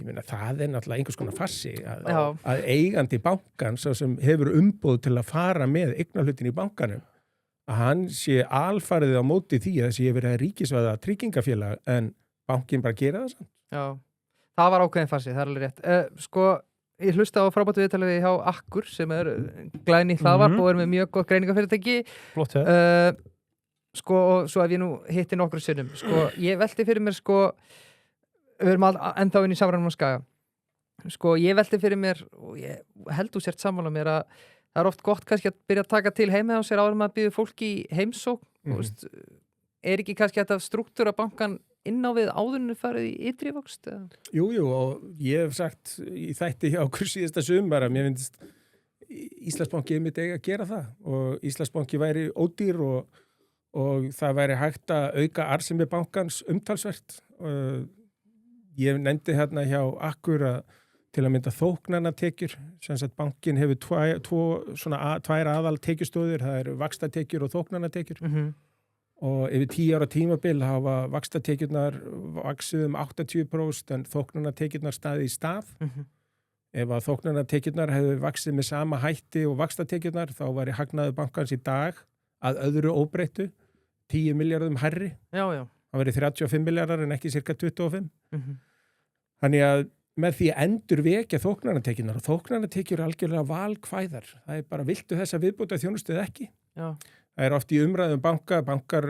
Speaker 3: Ég meina, það náttúrulega einhvers konar farsi að eigandi bankans sem hefur umboð til að fara með eignarhlutin í bankanum, að hann sé alfarið á móti því að þessi hefur verið ríkisvæða tryggingafélag en bankin bara gera það samt.
Speaker 2: Já, það var ákveðin farsi, það er alveg rétt. Sko, ég hlusta á frábætu viðtalið hjá Akkur sem glæni hlaðvarp og með mjög gott greiningafyrirtæki.
Speaker 1: Flott,
Speaker 2: sko, og svo ef ég nú hitti nokkru sinnum, sko, ég velti fyrir mér, sko, við erum ennþá inn í samræðum á Skaga. Sko, ég velti fyrir mér, og ég held þú sért sammála mér að það oft gott kannski að byrja að taka til heima á sér áður maður býður fólki í heimsókn. Ekki kannski þetta struktúra bankan inn á við áðurinu farið í ytri vöxt?
Speaker 3: Jú, og ég hef sagt í þætti hjá okkur síðasta sumar að mér finnst Íslandsbanki einmitt eiga að gera það og Íslandsbanki væri ódýr og það væri hægt að auka arðsemi bankans umtalsvert. Ég nefndi hérna hjá Akkur að til að mynda þóknanatekjur, sem sagt bankin hefur tvær aðal tekjustóðir, það eru vaxtatekjur og þóknanatekjur. Og yfir 10 ára tímabil hafa vaxtatekjurnar vaxið 80% en þóknanatekjurnar staðið í stað. Ef að þóknanatekjurnar hefur vaxið með sama hætti og vaxtatekjurnar þá væri hagnaður bankans í dag að öðru óbreyttu 10 milljörðum hærri.
Speaker 2: Já.
Speaker 3: Það væri 35 milljarðar en ekki cirka 25. Þannig að með því að endur vekja þóknanatekjurnar og þóknanatekjur er algjörlega valkvæðar. Það er bara viltu þessa viðbóta þjónustu eða ekki.
Speaker 2: Já.
Speaker 3: Það er oft í umræðum bankar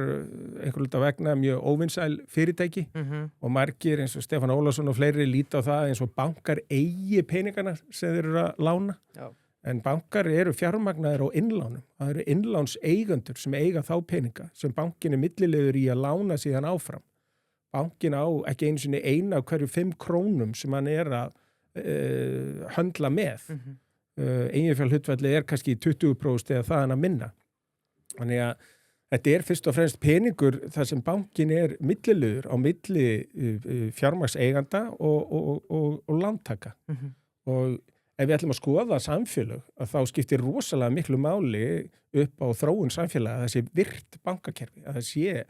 Speaker 3: einhverjum vegna mjög óvinsæl fyrirtæki og margir eins og Stefán Ólafsson og fleiri líta á það eins og bankar eigi peningana sem þeir eru að lána. Já. En bankar eru fjármagnaðir á innlánum. Það eru innlánseigendur sem eiga þá peninga sem bankin er millilegur í að lána síðan áfram. Bankin á ekki einu sinni eina af hverju 5 krónum sem hann er að höndla með. Eiginfjárhlutfalli er kannski 20% eða það hann að minna. Þannig að þetta er fyrst og fremst peningur þar sem bankin er millilegur á milli fjármagnseiganda og lántaka. Og ef við ætlum að skoða samfélög, að þá skiptir rosalega miklu máli upp á þróun samfélag að það sé virt bankakerfi, að það sé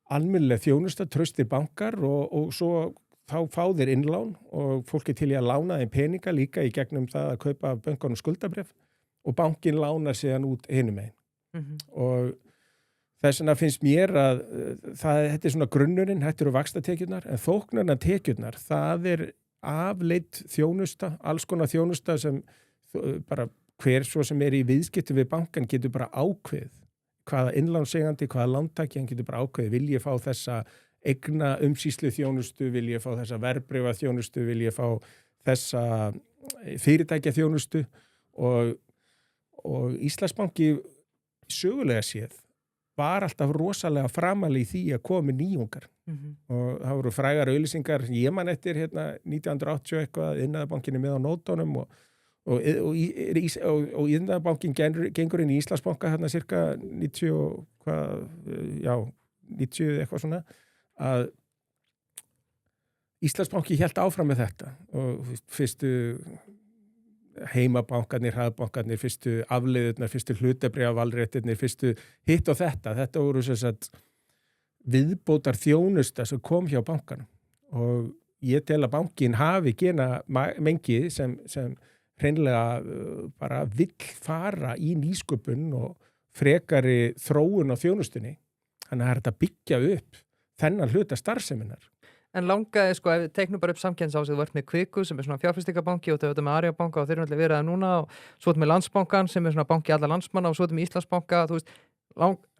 Speaker 3: almennileg þjónusta, traustir bankar og svo þá fá þeir innlán og fólk til í að lána þeim peninga líka í gegnum það að kaupa bönkunum skuldabréf og bankin lánar síðan út hinum megin. Og þess vegna finnst mér að þetta er svona grunnurinn, þetta eru vaxtatekjurnar, en þóknanatekjurnar, það er afleidd þjónusta, alls konar þjónusta sem bara hver svo sem er í viðskipti við bankan getur bara ákveð hvaða innlánseigandi, hvaða lántaki, hann getur bara ákveðið, vil ég fá þessa eigna umsýslu þjónustu, vil ég fá þessa verðbréfa þjónustu, vil ég fá þessa fyrirtækja þjónustu og Íslandsbanki sögulega séð var alltaf rosalega framalega í því að komi nýjungar og það voru frægar auglýsingar, ég man eftir 1980 eitthvað, Iðnaðarbankinni með á nótunum og Iðnaðarbankin gengur inn í Íslandsbanka hérna cirka 90 eitthvað svona að Íslandsbanki hélt áfram með þetta og fyrstu heimabankarnir, hraðbankarnir, fyrstu afleiðurnar, fyrstu hlutabréfavalréttirnir, fyrstu hitt og þetta voru sem sagt viðbótar þjónusta sem kom hjá bankanum og ég tel að bankin hafi gena mengi sem hreinlega bara vill fara í nýsköpun og frekari þróun á þjónustunni. Þannig að þetta byggja upp þennan hluta starfseminnar.
Speaker 2: En langaði, sko, ef við teiknum bara upp samkennsásið, þú ert með Kviku sem er svona fjárfestingabanki og þú ert með Ariabanka og þeir eru náttúrulega verið að núna og svo ert með Landsbankan sem er svona banki alla landsmanna og svo ert með Íslandsbanka, þú veist,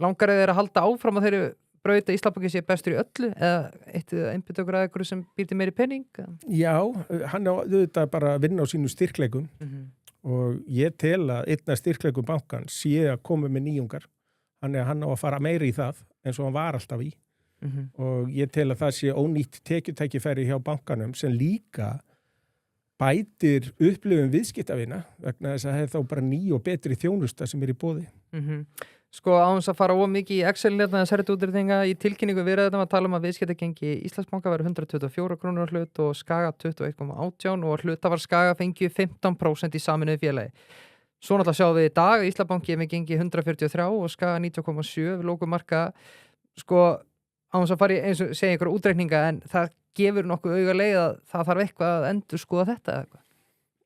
Speaker 2: langaði þeir að halda áfram að þeir brauta Íslandsbanki sé bestur í öllu eða eitt einbyttökur að ykkur sem býr til meiri penning?
Speaker 3: Já, hann á auðvitað bara að vinna á sínum styrkleikum og ég tel að einna styrkleikum bankan sé að koma með nýjungar. Þannig að hann á að fara meiri í það eins og hann var alltaf í. Og ég tel að það sé ónýtt tekjutækifæri hjá bankanum sem líka bætir upplifun viðskiptavina vegna þess að það er þá bara ný og betri þjónusta sem er í boði.
Speaker 2: Sko áns að fara mikið í Excel-netna að serta útreikninga í tilkynningu viðræðum að tala að viðskiptagengi Íslandsbanka verður 124 krónur á hlut og Skaga 21,18 og hlutafar Skaga fengju 15% í saminuðu félagi. Svo náttúrulega sjáum við í dag að Íslandsbanki er með gengi 143 og Skaga 90,7 við lókumarka. Sko áns að fara í eins og segja einhverja útreikninga en það gefur nokkuð auga leið að það þarf eitthvað að endur skoða þetta eða eitthvað.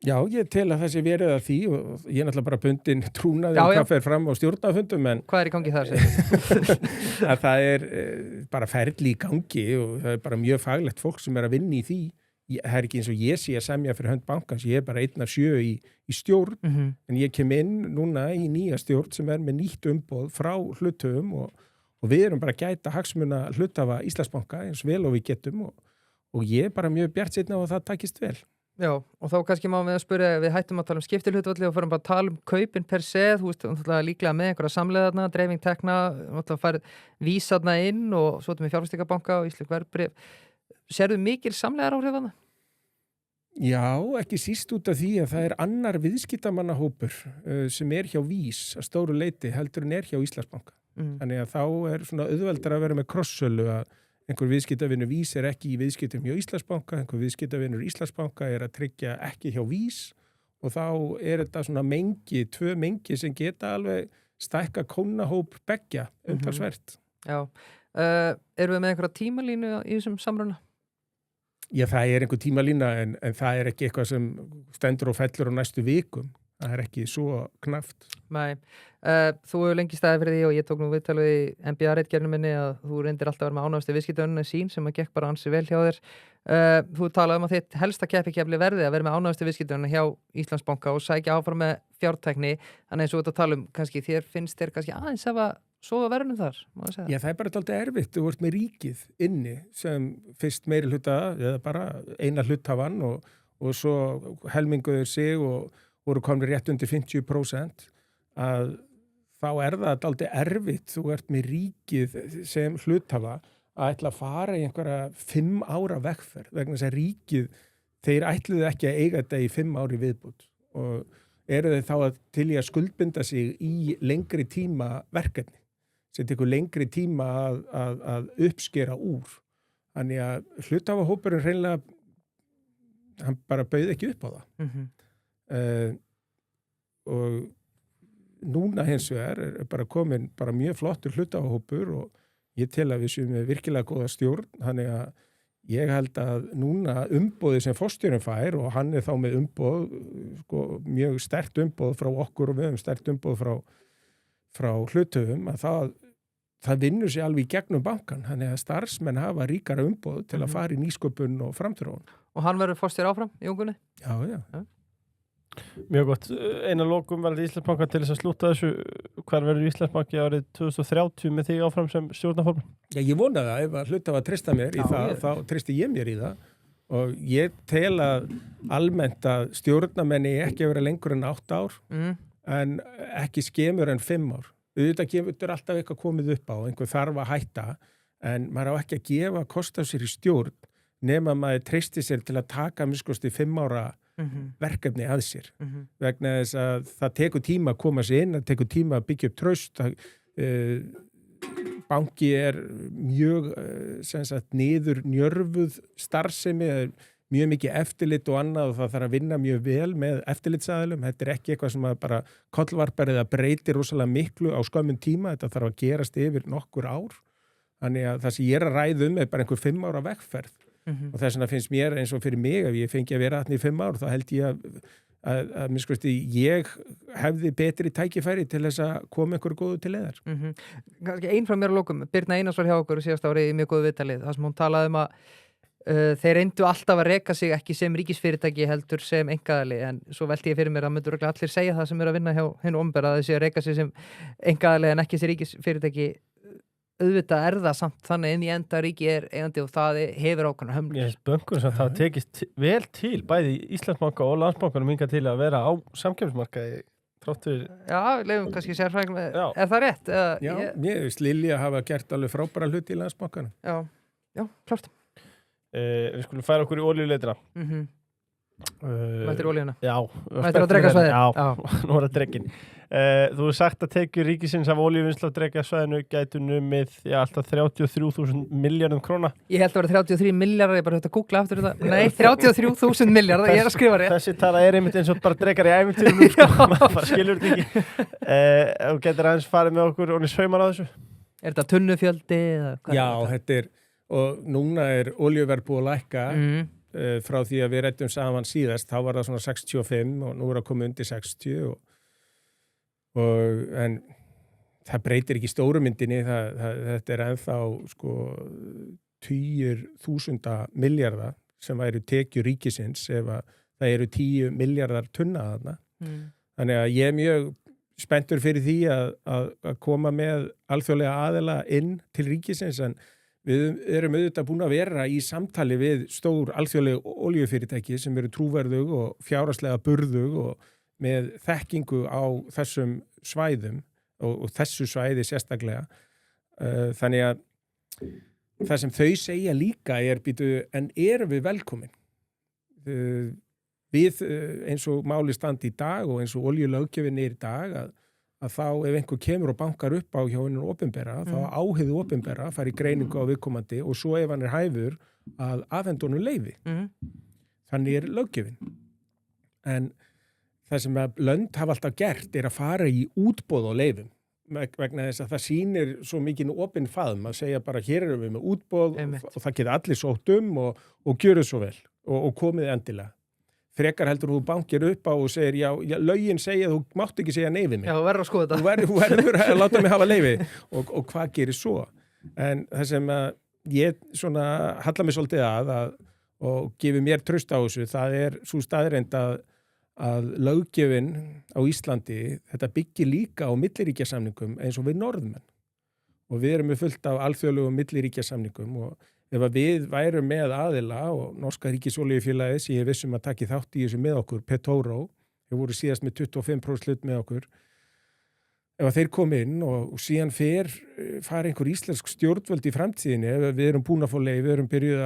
Speaker 3: Já, ég tel að það sé verið að því og ég er náttúrulega bara bundin trúnaði hvað fer fram á stjórnarfundum en
Speaker 2: hvað í gangi þar segir?
Speaker 3: að það bara ferli í gangi og það bara mjög faglegt fólk sem að vinna í því. Það ekki eins og ég sé að semja fyrir hönd bankans, ég bara 1 af 7 í stjórn en ég kem inn núna í nýja stjórn sem með nýtt umboð frá hluthöfum og við erum bara að gæta hagsmuna hluthafa Íslandsbanka eins vel og við getum og ég bara mjög bjartsýnn á að það takist vel.
Speaker 2: Já, og þá kannski má við að spyrja, við hættum að tala skiptihlutfalli og förum bara að tala kaupin per se, þú veist, líklega með einhverja samleiðarna, dreifing tekna, farið vísarna inn og svo erum við fjárfestingarbanka og íslensk verðbréf. Sérðu mikil samleiðar áhrif að það?
Speaker 3: Já, ekki síst út af því að það annar viðskiptamannahópur sem hjá Vís að stóru leiti heldur en hjá Íslandsbanka. Þannig að þá svona auðveldar að vera með krosssölu að einhver viðskiptavinur Vís ekki í viðskiptum hjá Íslandsbanka, einhver viðskiptavinur Íslandsbanka að tryggja ekki hjá Vís og þá þetta svona tvö mengi sem geta alveg stækka kónahóp beggja umtalsvert.
Speaker 2: Já, erum við með einhverja tímalínu í þessum samruna?
Speaker 3: Já, það einhver tímalína en það ekki eitthvað sem stendur og fellur á næstu vikum. Það ekki svo knaft.
Speaker 2: Nei, þú hefur lengi staðið fyrir því og ég tók nú viðtalið í NBA-reitgerðinu minni að þú reyndir alltaf að vera með ánægasti viðskiptavinnuna sín sem að gekk bara ansi vel hjá þér. Þú talaði að þitt helsta keppikefli verði að vera með ánægasti viðskiptavinnuna hjá Íslandsbanka og sækja áfram með fjártækni. Þannig eins og þú tala kannski finnst þér kannski aðeins að sofa verðunum þar, má ég segja.
Speaker 3: Já, það bara dálítið erfitt. Þú ert með ríkið inni sem fyrst meiri hluta eða bara eina hluthafan og svo helminguður sig og voru komnir rétt undir 50% að þá það dálítið erfitt, þú ert með ríkið sem hluthafa að ætla að fara í einhverja 5 ára vegferð vegna þess að ríkið, þeir ætluðu ekki að eiga þetta í 5 ári viðbútt og þeir þá til í að skuldbinda sig í lengri tíma verkefni sem tekur lengri tíma að uppskera úr. Þannig að hluthafahópurinn hreinlega, hann bara bauð ekki upp á það. Og núna hins vegar bara komin bara mjög flottur hlutafahópur og ég tel að við séum með virkilega góða stjórn, þannig að ég held að núna umboðið sem forstjórinn fær og hann þá með umboð, sko, mjög sterkt umboð frá okkur og við höfum sterkt umboð frá hluthöfum að það vinnur sig alveg í gegnum bankan, þannig að starfsmenn hafa ríkara umboð til að fara í nýsköpun og framþróun.
Speaker 2: Og hann verður forstjóri áfram í ungunni?
Speaker 3: Já.
Speaker 1: Mjög gott. Eina lokum verður Íslandsbanka til þess að slúta þessu. Hvar verður Íslandsbanki árið 2030 með þig áfram sem stjórnarformann?
Speaker 3: Já, ég vona það. Ef að hluta að treysta mér í það, þá treysti ég mér í það. Og ég tel að almennt að stjórnarmenni ekki að vera lengur en 8 ár, en ekki skemur en 5 ár. Auðvitað getur alltaf eitthvað komið upp á, einhver þarf að hætta, en maður á ekki að gefa kost á sér í stjórn nema maður treysti sér til að taka minnst 5 ára verkefni að sér vegna þess að það tekur tíma að koma sér inn, það tekur tíma að byggja upp traust. Banki mjög niður njörfuð starfsemi, mjög mikið eftirlit og annað og það þarf að vinna mjög vel með eftirlitsaðilum. Þetta ekki eitthvað sem að bara kollvarpar eða breytir rosalega miklu á skömmun tíma, þetta þarf að gerast yfir nokkur ár. Þannig að það sem ég að ræða bara einhver 5 ára vegferð. Og þess vegna finnst mér eins og fyrir mig ef ég fengi að vera þarna í 5 ár þá held ég að ég hefði betri tækifæri til þess að koma einhverju góðu til leiðar.
Speaker 2: Kannski ein frá mér að lokum, Birna Einars var hjá okkur síðast árið í mjög góðu viðtalið, þar sem hún talaði að þeir reyndu alltaf að reka sig ekki sem ríkisfyrirtæki heldur sem einkaaðili, en svo velti ég fyrir mér að myndu allir segja það sem að vinna hjá hinu opinbera að þessi að reka sig sem einkaaðili en ekki sem ríkisfyrirtæki. Auðvitað það samt þannig inn í enda ríki eigandi og það hefur ákveðna hömlur.
Speaker 1: Ég böngur sem það tekist vel til, bæði Íslandsbanka og Landsbankanum hingað til að vera á samkeppnismarkaði þráttur. Já,
Speaker 2: leifum kannski sérfræðingum, það rétt?
Speaker 3: Já, mér finnst Lilja hafa gert alveg frábæra hluti í Landsbankanum.
Speaker 2: Já, klart.
Speaker 1: Við skulum færa okkur í olíuleitina.
Speaker 2: Mættir olíuna.
Speaker 1: Já.
Speaker 2: Mættir á Drekasvæði.
Speaker 1: Já, nú er það Drekinn. Þú hefur sagt að tekjur ríkisins af olíuvinnslu á Drekasvæðinu gætu numið alltaf 33.000 miljardum króna.
Speaker 2: Ég held að vera 33 miljardar, ég bara höfði að googla aftur þetta. Nei, 33.000 miljardar, ég að skrifa rétt.
Speaker 1: Þessi tala einmitt eins og bara Drekar í ævintýrunum, sko. Maður bara skilur þetta ekki. Þú getur aðeins farið með okkur og sauman á þessu.
Speaker 2: Er þetta tunnufjöldi?
Speaker 3: Já, þetta og núna olíuverð búið að lækka. Frá því að við ræddum saman síðast, þá var það svona 65 og nú er það komið undir 60 en það breytir ekki stóru myndinni, þetta ennþá sko 10.000 miljardar sem væru tekjur ríkisins ef að það eru 10 miljardar tunna þarna. Þannig að ég mjög spenntur fyrir því að koma með alþjóðlega aðila inn til ríkisins en við erum auðvitað búin að vera í samtali við stór alþjóðleg oljufyrirtæki sem eru trúverðug og fjárhagslega burðug og með þekkingu á þessum svæðum og þessu svæði sérstaklega. Þannig að það sem þau segja líka en erum við velkomin? Við eins og máli standi í dag og eins og oljulöggjöfin í dag að þá ef einhver kemur og bankar upp á hjá hennur opinbera, þá áhefðu opinbera að fara í greiningu á viðkomandi og svo ef hann hæfur að afhenda honum leyfi. Þannig löggjöfin. En það sem að lönd hafa alltaf gert að fara í útboð á leyfum vegna þess að það sýnir svo mikinn opinn faðm að segja bara hér erum við með útboð og það geta allir sótt og gjöru svo vel og komið endilega. Frekar heldur þú bankir upp á og segir já lögin segja þú mátt ekki segja nei við mig.
Speaker 2: Já, þú verður að skoða þetta.
Speaker 3: Þú verður að láta mig hafa leyfi og hvað gerir svo? En það sem að ég svona halla mig svolítið og gefi mér traust á þessu, það svo staðreynd að löggjöfin á Íslandi, þetta byggir líka á milliríkjasamningum eins og við norðmenn. Og við erum með fullt af alþjóðlegum milliríkjasamningum og ef að við værum með aðila og Norska ríkisolíufélagið sem ég vissum að taki þátt í þessu með okkur, Petoro, þeir voru síðast með 25% hlut með okkur, ef að þeir kom inn og síðan fara einhver íslensk stjórnvöld í framtíðinni, ef við erum búin að fá leyfi, við erum byrjuð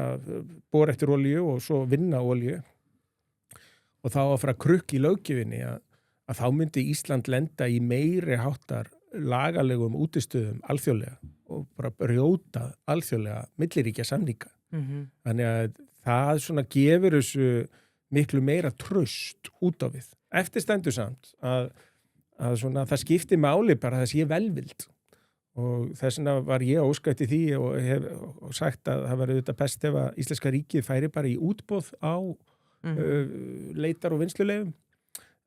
Speaker 3: að bora eftir olíu og svo vinna olíu og þá að fara krukk í löggjöfinni að þá myndi Ísland lenda í meiri háttar lagalegum útistöðum alþjóðlega og bara brjóta alþjóðlega milliríkja samninga. Þannig að það svona gefur þessu miklu meira traust út á við. Eftir stendur samt að svona það skipti máli bara að það sé velvild og þess vegna var ég óskætt í því og hef sagt að það var auðvitað best ef að Íslenska ríkið færi bara í útboð á leitar- og vinnsluleyfum.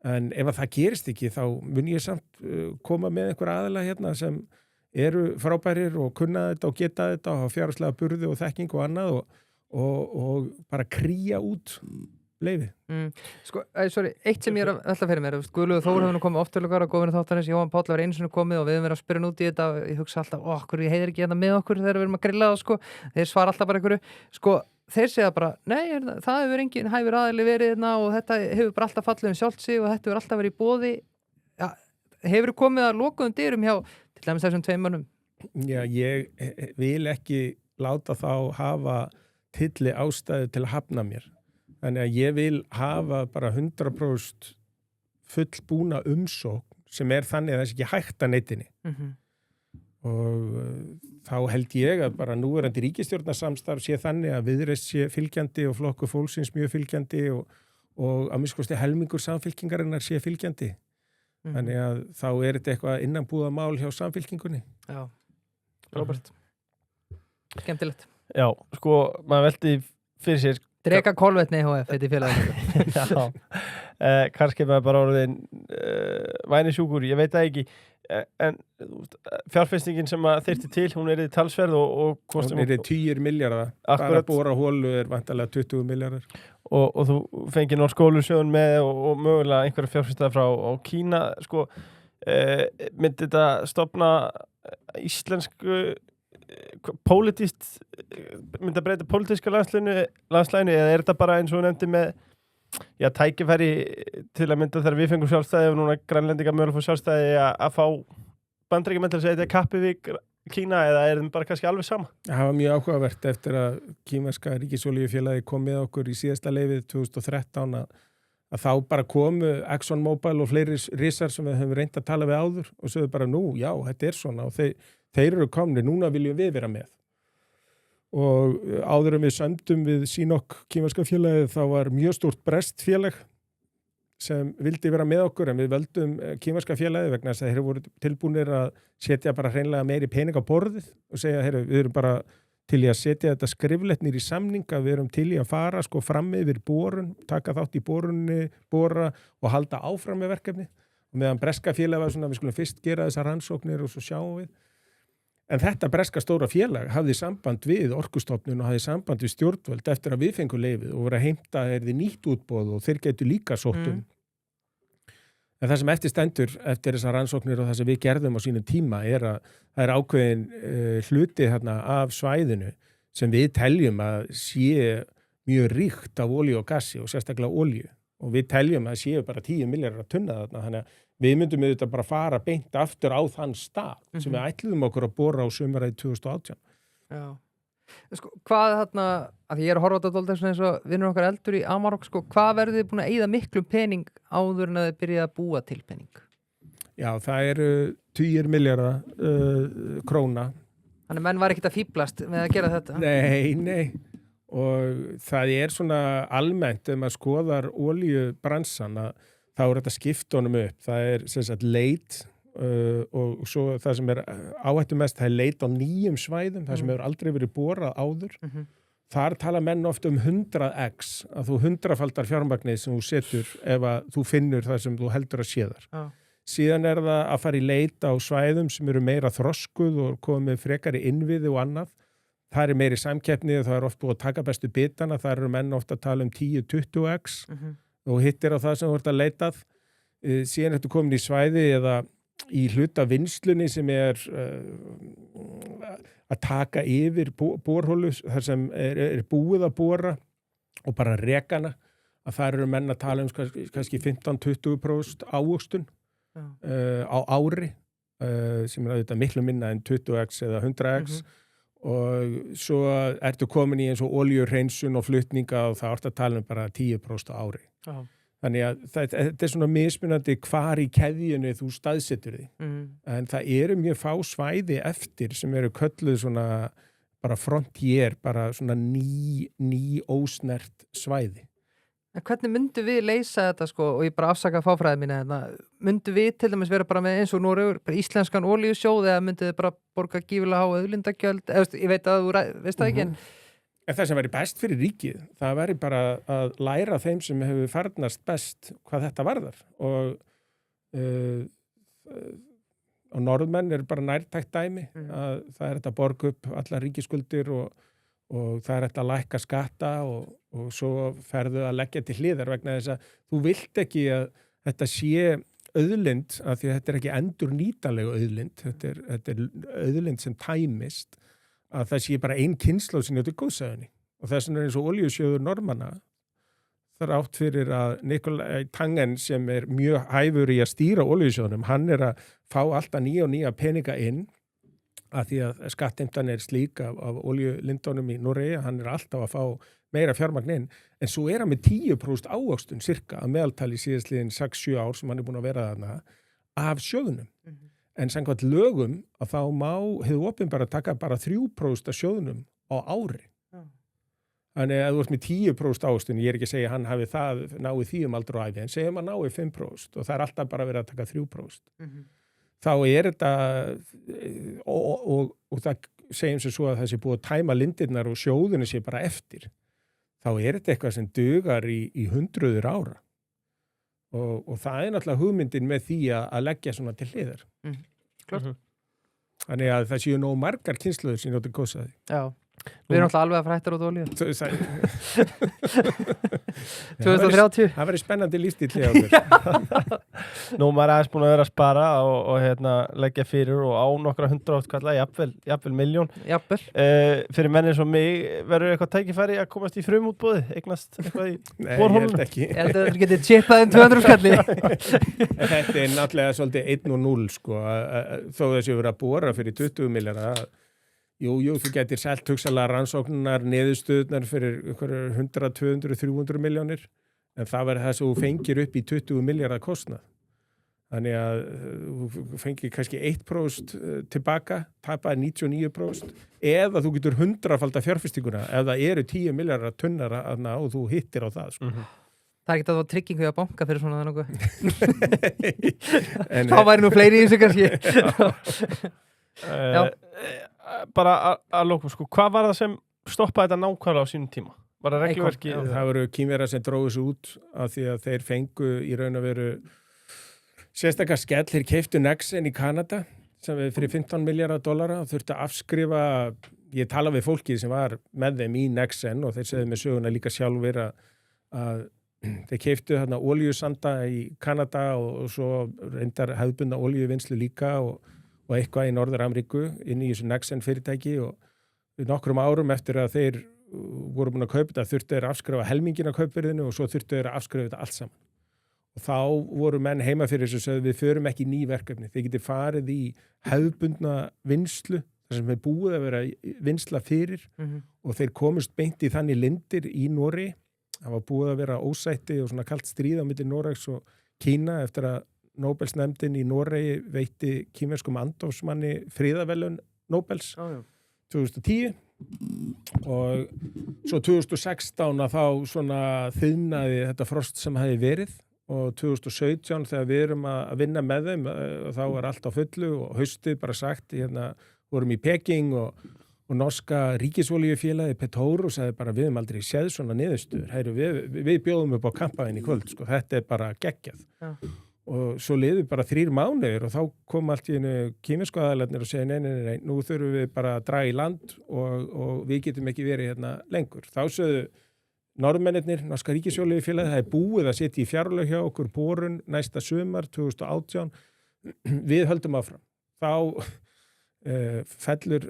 Speaker 3: En ef að það gerist ekki þá mun ég samt koma með einhver aðila hérna sem eru frábærir og kunna þetta og geta þetta og hafa fjárhagslega burði og þekking og annað og bara kría út leyfi.
Speaker 2: Sko, sorry, eitt sem ég er alltaf fyrir mér, Guðlaugur Þór hefur nú komið oftölugar á góðinu þáttarins, Jóhann Páll var einu sinni komið og við höfum verið að spyrja út í þetta og ég hugsa alltaf, okkur ég heiðir ekki hérna með okkur þegar við erum að grilla það, sko, þeir svara alltaf bara einhverju, sko, þeir segja bara, nei, það hefur enginn hæfur aðili verið hérna og þetta hefur bara alltaf fallið sjálft sig og þetta hefur alltaf verið í boði. Ja, hefur komið að lokuðum dyrum hjá til dæmis þessum 2 mönnum?
Speaker 3: Já, ég vil ekki láta þá hafa tilli ástæðu til að hafna mér. Þannig að ég vil hafa bara 100% fullbúna umsókn sem þannig að það ekki hægt að neytinni. Og þá held ég að bara núverandi ríkisstjórnarsamstarf sé þannig að Viðreisn sé fylgjandi og Flokkur fólksins mjög fylgjandi og að minnskosti helmingur samfylkingarinnar sé fylgjandi. Þannig að þá þetta eitthvað innanbúða mál hjá samfylkingunni.
Speaker 2: Já, Róbert. Skemmtilegt.
Speaker 1: Já, sko, maður veldi fyrir sér
Speaker 2: Dreka Kolvetni HF, þetta félaginu.
Speaker 1: Já, kannski maður bara orðin vænisjúkur, ég veit það ekki. En fjárfestingin sem að þyrfti til, hún þið talsverð og
Speaker 3: hún þið 10 milljarðar. Bara bóra hólu vantarlega 20 milljarðar.
Speaker 1: Og þú fengið Norsk Ólusjóðun með og mögulega einhverja fjárfestar frá Kína. Sko, myndi þetta stofna íslensku pólitískt, myndi að breyta pólitíska landslæginu eða þetta bara eins og nefndi með tækifæri til að mynda þegar við fengum sjálfstæði og núna grænlendingar mögulega fá sjálfstæði að fá Bandaríkjamenn til að segja þetta kappi við Kína eða er þeim bara kannski alveg sama?
Speaker 3: Það var mjög áhugavert eftir að kínverska ríkisolíufélagi kom með okkur í síðasta leifið 2013 að þá bara komu ExxonMobil og fleiri risar sem við höfum reynt að tala við áður og sögðu bara nú, já, þetta svona og þeir eru komni, núna viljum við vera með. Og áður við sömdum við Sinok kínverska félagið þá var mjög stórt breskt félag sem vildi vera með okkur en við völdum kínverska félagið vegna þess að þeir voru tilbúnir að setja bara hreinlega meiri pening á borðið og segja, við erum bara til í að setja þetta skrifletnir í samninga, við erum til í að fara fram yfir borun, taka þátt í borunni, bora og halda áfram með verkefni. Og meðan breska félag var svona, við skulum fyrst gera þessar rannsóknir og svo sjáum við. En þetta breska stóra félag hafði samband við Orkustofnun og hafði samband við stjórnvöld eftir að við fengum leyfið og voru að heimta nýtt útboð og þeir getur líka sóttum. En það sem eftir stendur eftir þessar rannsóknir og það sem við gerðum á sínum tíma að það er ákveðin hluti þarna af svæðinu sem við teljum að sé mjög ríkt af olíu og gassi og sérstaklega olíu. Og við teljum að séu bara 10 milljarðar að tunna þarna, þannig að við myndum auðvitað bara fara beint aftur á þann stað sem við ætluðum okkur að bora á sumarið 2018.
Speaker 2: Já. Sko, hvað þarna, að ég að horfa á þetta dálítið eins og vinnur okkar eldur í Amarok, sko, hvað verður þið búin að eyða miklu pening áður en að þið byrja að búa til pening? Já,
Speaker 3: það eru 10 milljarða króna.
Speaker 2: Þannig menn var ekkert að fíblast með að gera þetta?
Speaker 3: Nei. Og það er svona almennt maður skoðar olíubransan að þá er þetta skipta honum upp. Það er sem sagt leit og svo það sem er áhættumest, það er leit á nýjum svæðum, það sem hefur aldrei verið borað áður. Þar tala menn oft 100x, að þú 100-faldar fjármagnið sem þú setur ef að þú finnur það sem þú heldur að sé þar. Síðan er það að fara í leit á svæðum sem eru meira þroskuð og komið frekari innviði og annað. Það er meiri samkeppni og það er oft búið að taka bestu bitana, það eru menn oft að tala 10-20x og hittir á það sem þú ert að leitað. Síðan ertu komin í svæði eða í hluta vinnslunni sem er að taka yfir borhólu þar sem er búið að bora og bara rekana, að það eru menn að tala kannski 15-20% ávöxtun á ári sem er auðvitað miklu minna en 20x eða 100x. Og svo ertu komin í eins og olíuhreinsun og flutninga og það ert að tala bara 10% á ári. Þannig að þetta er svona mismunandi hvar í keðjunni þú staðsetur þig. En það eru mjög fá svæði eftir sem eru kölluð svona bara frontier, bara svona ný ósnert svæði.
Speaker 2: En hvernig myndu við leysa þetta, sko, og ég bara afsaka fáfræði mína hérna, myndu við til dæmis vera bara með eins og Noregur, bara íslenskan olíusjóð eða myndu þið bara borga gífurlega há auðlindagjöld, ég veit að þú veist það ekki en...
Speaker 3: En það sem væri best fyrir ríkið, það væri bara að læra þeim sem hefur farnast best hvað þetta varðar og norðmenn er bara nærtækt dæmi að það er þetta að borga upp alla ríkisskuldir og það er þetta að lækka skatta og svo ferðu að leggja til hliðar vegna þess að þú vilt ekki að þetta sé auðlind af því að þetta er ekki endurnýtanlega auðlind, þetta er auðlind sem tæmist, að það sé bara ein kynslóð sem njóti góðsæðunni og þess vegna er eins og olíusjóður Normanna þrátt fyrir að Nikolai Tangen sem er mjög hæfur í að stýra olíusjóðunum, hann er að fá alltaf nýja peninga inn að því að skattheimtan er slík af olíulindunum í Noregi, hann er alltaf að fá meira fjármagn inn, en svo er hann með 10% ávöxtun cirka að meðaltali síðastliðin 6-7 ár sem hann er búin að vera þarna af sjóðunum. En samkvæmt lögum að þá má hefur opinbera taka bara 3% af sjóðunum á ári. Þannig að þú ert með 10% ávöxtun, ég er ekki að segja að hann hafi það náið því aldur og æfi, en segjum að náið 5% og það er alltaf bara verið að taka 3%. Þá er þetta og það segjum sem svo að það sé búið að tæma lindirnar og sjóðunni sé bara eftir. Þá er þetta eitthvað sem dugar í hundruður ára. Og það er náttúrulega hugmyndin með því að leggja svona til hliðar.
Speaker 2: Klart.
Speaker 3: Þannig að það séu nóg margar kynslóðir sem njóta góðsæði.
Speaker 2: Já. Við erum alltaf alveg að frættar út olíu. 2030.
Speaker 3: Það verður spennandi lífstíll hjá okkur.
Speaker 1: Nú maður aðeins búin að vera að spara og leggja fyrir og á nokkra 100 kalla, jafnvel miljón.
Speaker 2: Jafnvel.
Speaker 1: Fyrir menni svo mig, verður eitthvað tækifæri að komast í frumútboði, eignast eitthvað í borholunum?
Speaker 3: Nei, ég held ekki.
Speaker 2: Ég held að þú getið chippað 200 skalli.
Speaker 3: Þetta náttúrulega svolítið 1 og 0, sko, þó þessi verið að bora fyrir 20 milljarða. Jú, þú getur selt hugsanlega rannsóknar, niðurstöðnar fyrir 100, 200, 300 milljónir, en það verður það sem þú fengir upp í 20 milljarða kostnað. Þannig að þú fengir kannski 1% tilbaka, tapaði 99%, eða þú getur 100-falda fjárfestinguna ef það eru 10 milljarðar tunnara og þú hittir á það. Sko.
Speaker 2: Það er ekki að það var tryggingu að banka fyrir svona það nokkuð. Þá væri nú fleiri í þessu kannski. Já.
Speaker 1: Bara að lókum, sko, hvað var það sem stoppaði þetta nákvæmlega á sínum tíma? Var það regluverki?
Speaker 3: Það voru Kínverjar sem dróðu sig út af því að þeir fengu í raun og veru sérstaklega skell. Þeir keyptu Nexen í Kanada sem við fyrir $15 milljarðar og þurftu að afskrifa, ég tala við fólkið sem var með þeim í Nexen og þeir segðu með söguna líka sjálfur að þeir keyptu þarna olíusanda í Kanada og svo reyndar hefðbundna olíuvinnslu líka og eitthvað í Norður-Ameríku inn í þessu Nexen fyrirtæki og nokkrum árum eftir að þeir voru búin að kaupa þetta þurftu þeir að afskrifa helmingina kaupverðinu og svo þurftu þeir að afskrifa þetta allt saman. Og þá voru menn heima fyrir þessu og sagði við förum ekki í ný verkefni. Þeir geti farið í hefðbundna vinnslu, þar sem er búið að vera vinsla fyrir og þeir komust beint í þannig lindir í Noregi. Það var búið að vera ósætti og svona kalt stríð á milli Noregs og Kína eftir að Nóbelsnefndin í Noregi veitti kínverskum andófsmanni friðarverðlaun Nóbels 2010 og svo 2016 að þá svona þiðnaði þetta frost sem hefði verið og 2017 þegar við erum að vinna með þeim þá var allt á fullu og haustið bara sagt vorum í Peking og norska ríkisolíufélagi Petoro sagði bara við höfum aldrei séð svona niðurstöður. Við bjóðum upp á kampavín í kvöld, sko, þetta er bara geggjað. Já. Og svo liðu bara 3 mánuðir og þá kom allt í einu kínversku aðalarnir og segja nei, nú þurfum við bara að draga í land og við getum ekki verið hérna lengur. Þá sögðu Norðmennirnir, norska ríkisolíufélagi, það er búið að setja í fjárlög hjá okkur borun næsta sumar 2018. Við höldum áfram. Þá fellur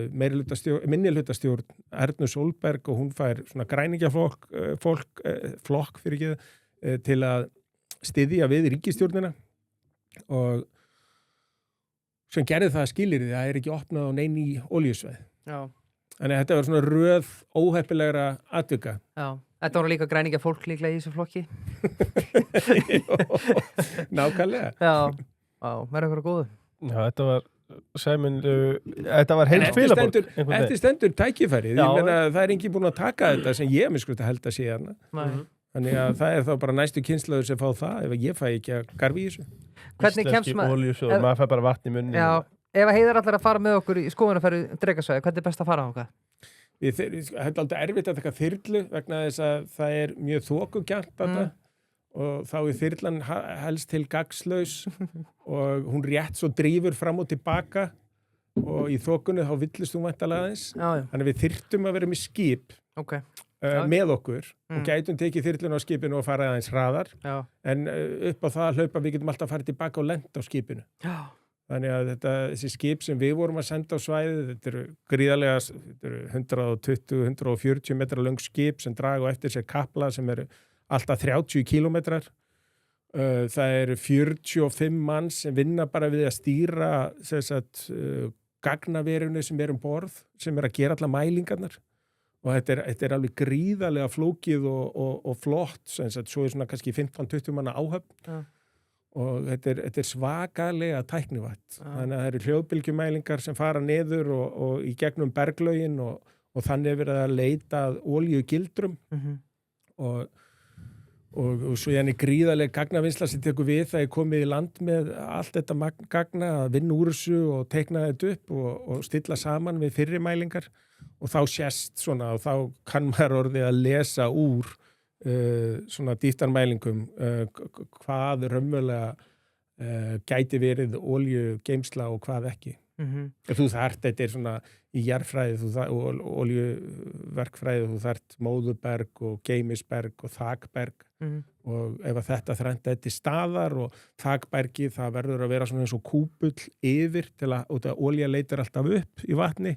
Speaker 3: minnihlutastjórn Ernu Solberg og hún fær svona græningjaflokk til að styðja við ríkisstjórnina og sem gerði það skilyrði það er ekki opnað á neinn í olíusveið. Já. Þannig að þetta var svona röð óheppilegra atvika.
Speaker 2: Já, þetta voru líka græningjafólk líklega í þessu flokki.
Speaker 3: Nákvæmlega.
Speaker 2: Já, verður eitthvað góðu.
Speaker 1: Já, þetta var heilt spilabók.
Speaker 3: Eftir stendur tækifærið. Ég meina, það er enginn búin að taka þetta sem ég miskusti held að sé hérna. Þannig að það er þá bara næstu kynslaður sem fá það ef ég fæ ekki að garfi í þessu.
Speaker 2: Hvernig kemst
Speaker 1: maður fær bara vatn í munni.
Speaker 2: Já, ef Heiðar allar að fara með okkur í skoðunarferð Drekasvæði, hvernig er best að fara á okkar?
Speaker 3: Það er aldrei erfitt að taka þyrlu vegna þess að það er mjög þokugjarnt þetta og þá er þyrlan helst til gagnslaus og hún rétt svo drífur fram og tilbaka og í þokunni þá villist hún væntanlega aðeins. Þannig við þyrftum að vera með skip. Með okkur og gætum tekið þyrlun á skipinu og fara aðeins hraðar en upp á það hlaupa við getum alltaf farið tilbaka og lent á skipinu. Þannig að þessi skip sem við vorum að senda á svæðið, þetta eru gríðarlega 120-140 metra löng skip sem draga eftir sér kapla sem eru alltaf 30 kílómetrar. Það eru 45 mann sem vinna bara við að stýra gagnaverunni sem er borð, sem að gera alla mælingarnar. Og þetta er alveg gríðarlega flókið og flott, svo er svona kannski 15-20 manna áhöfn og þetta er svakalega tæknivætt. Þannig að það eru hljóðbylgjumælingar sem fara niður og í gegnum berglögin og þannig verið að leita að olíugildrum og svo er gríðarlega gagnavinnsla sem tekur við það er komið í land með allt þetta gagna að vinna úr þessu og teikna þetta upp og stilla saman við fyrri mælingar. Og þá sést svona og þá kann maður orðið að lesa úr svona dýftarmælingum hvað raunverulega gæti verið olíugeymsla og hvað ekki. Þú þarft, þetta svona í jarðfræði og olíuverkfræði, þú þarft móðuberg og geymisberg og þakberg og ef að þetta þrenda til staðar og þakbergi það verður að vera svona eins og kúpull yfir til að olía leitar alltaf upp í vatni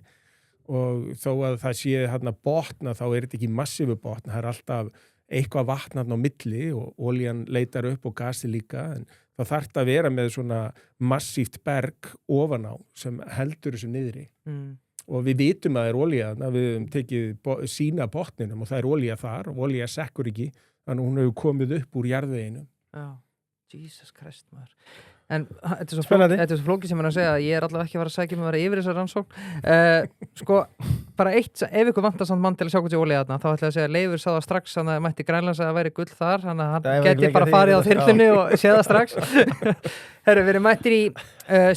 Speaker 3: og þó að það sé hérna botna þá þetta ekki massífu botna, það alltaf eitthvað vatn á milli og olían leitar upp og gasi líka en það þarf að vera með svona massíft berg ofan á sem heldur þessu niðri og við vitum að það olía, við höfum tekið sína botninum og það olía þar og olía sekkur ekki, þannig hún hefur komið upp úr jarðveginum.
Speaker 2: Já, Jesus Christ maður. En þetta er svo flókið sem hann að segja að ég allavega ekki að fara að sækja mig að vera yfir þessar rannsókn. Sko, bara eitt, ef ykkur vantar samt mann til að sjá hvað sé olía þarna, þá ætla ég að segja að Leifur sá það strax, þannig að mætti Grænlands að það væri gull þar, þannig að hann geti bara farið á þyrlunni og séð það strax. Herru, við erum mættir í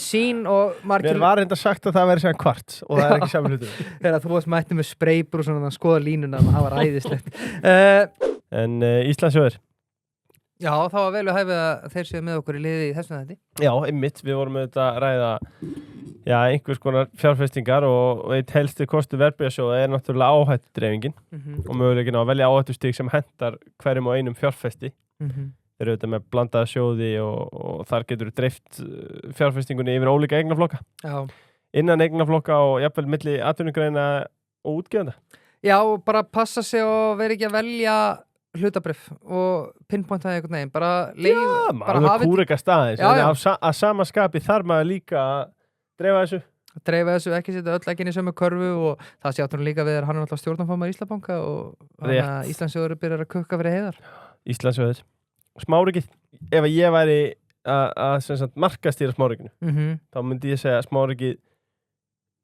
Speaker 2: sín og margir...
Speaker 1: Mér var enda sagt að það væri sem kvarts og það er ekki saman hlutur.
Speaker 2: Þegar þú varst mættir með spreybrú og svona að skoða línuna, það var æðislegt.
Speaker 1: En Íslandsjóður?
Speaker 2: Já, þá var vel við hæfið að þeir séu með okkur í liði í þessum þetta.
Speaker 1: Já, einmitt, við vorum auðvitað að ræða einhvers konar fjárfestingar og eitt helsti kostu verðbréfasjóða er náttúrulega áhættudreifingin og möguleikin á að velja áhættustig sem hentar hverjum og einum fjárfesti. Þeir eru auðvitað með blandaða sjóði og þar getur dreift fjárfestingunni yfir ólíka eignaflokka.
Speaker 2: Já. Innan
Speaker 1: eignaflokka og jafnvel milli atvinnugreina og útgefanda.
Speaker 2: Já, bara passa sig og vera ekki að velja hlutabrif og pinpointaði einhvern veginn, bara leið, bara
Speaker 1: hafið kúrika staðins, en að sama skapi þarf maður líka að dreifa þessu, ekki setja öll ekki inn í sömu körfu og það sé áttunum líka við hann er alltaf stjórnarformaður Íslandsbanka og Íslandsjóður byrjar að kukka fyrir heiðar. Íslandsjóður. Smárikið, ef ég væri að markastýra smárikinu, þá myndi ég segja að smárikið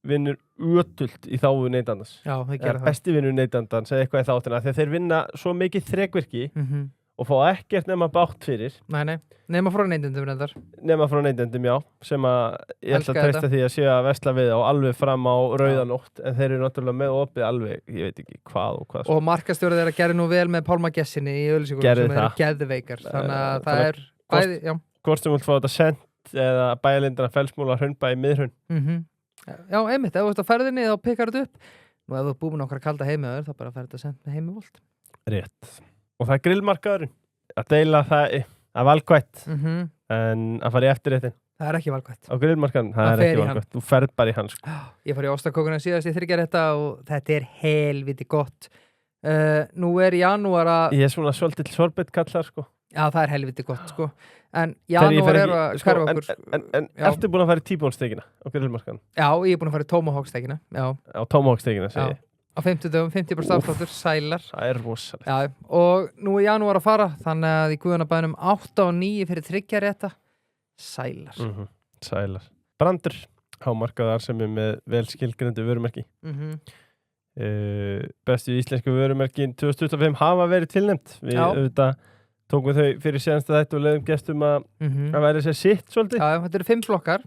Speaker 1: vinnur ötult í þáu neytandans. Já, það gerir það. Besti vinnur neytandans eða eitthvað í þáttina þegar þeir vinna svo mikið þrekvirki og fá ekkert nema bátt fyrir. Nei, nema frá neytendum reyndar. Nema frá neytendum, já, sem að ég ætla að treysta því að sé að versla við á alveg fram á rauðanótt en þeir eru náttúrulega með opið alveg, ég veit ekki hvað og hvað. Og markastjórið er að gera nú vel með Pálma Gessinni í auglýsingunum sem eru geðveikar. Þannig að það er bæði, já. Hvort sem vilt fá þetta sent eða bæjalindana Fellsmúla Hraunbæ í Miðhraun. Já, einmitt, ef þú ert á ferðinni þá pikkar þetta upp. Nú ef þú ert búin okkar að kalda heimiðaður þá bara fer þetta sent með heimivolt. Rétt. Og það er grillmarkaðurinn. Að deila það er valkvætt en að fara í eftirréttin. Það er ekki valkvætt. Á grillmarkaðurinn, það er ekki valkvætt. Þú ferð bara í hans. Ég fór í ostakókuna síðast í þriggjarétta og þetta er helviti gott. Nú er janúar að... Ég er svona svolítill sorbetkallar, sko. Já, það er helviti gott, sko. En janúar er að hverfa okkur. En ertu búin að fara í T-bone-stekina á grillmarkaðan? Já, ég er búin að fara í Tomahawk-stekina. Já. Á Tomahawk-stekina, segi ég. Á 50 dögum, 50% afsláttur, sælar. Það er rosalegt. Já, og nú er janúar að fara, þannig að í Guðanabænum 8 og 9 fyrir þriggjarétta. Sælar. Sælar. Brandur, hámarkaðar sem er með vel skilgreindu vörumerki. Bestu íslensku vörumerkin 2025 hafa verið tilnefnt. Við auðvitað tókum þau fyrir síðansta þetta og leiðum gestum að væri sér sitt svolítið. Já, þetta eru 5 flokkar.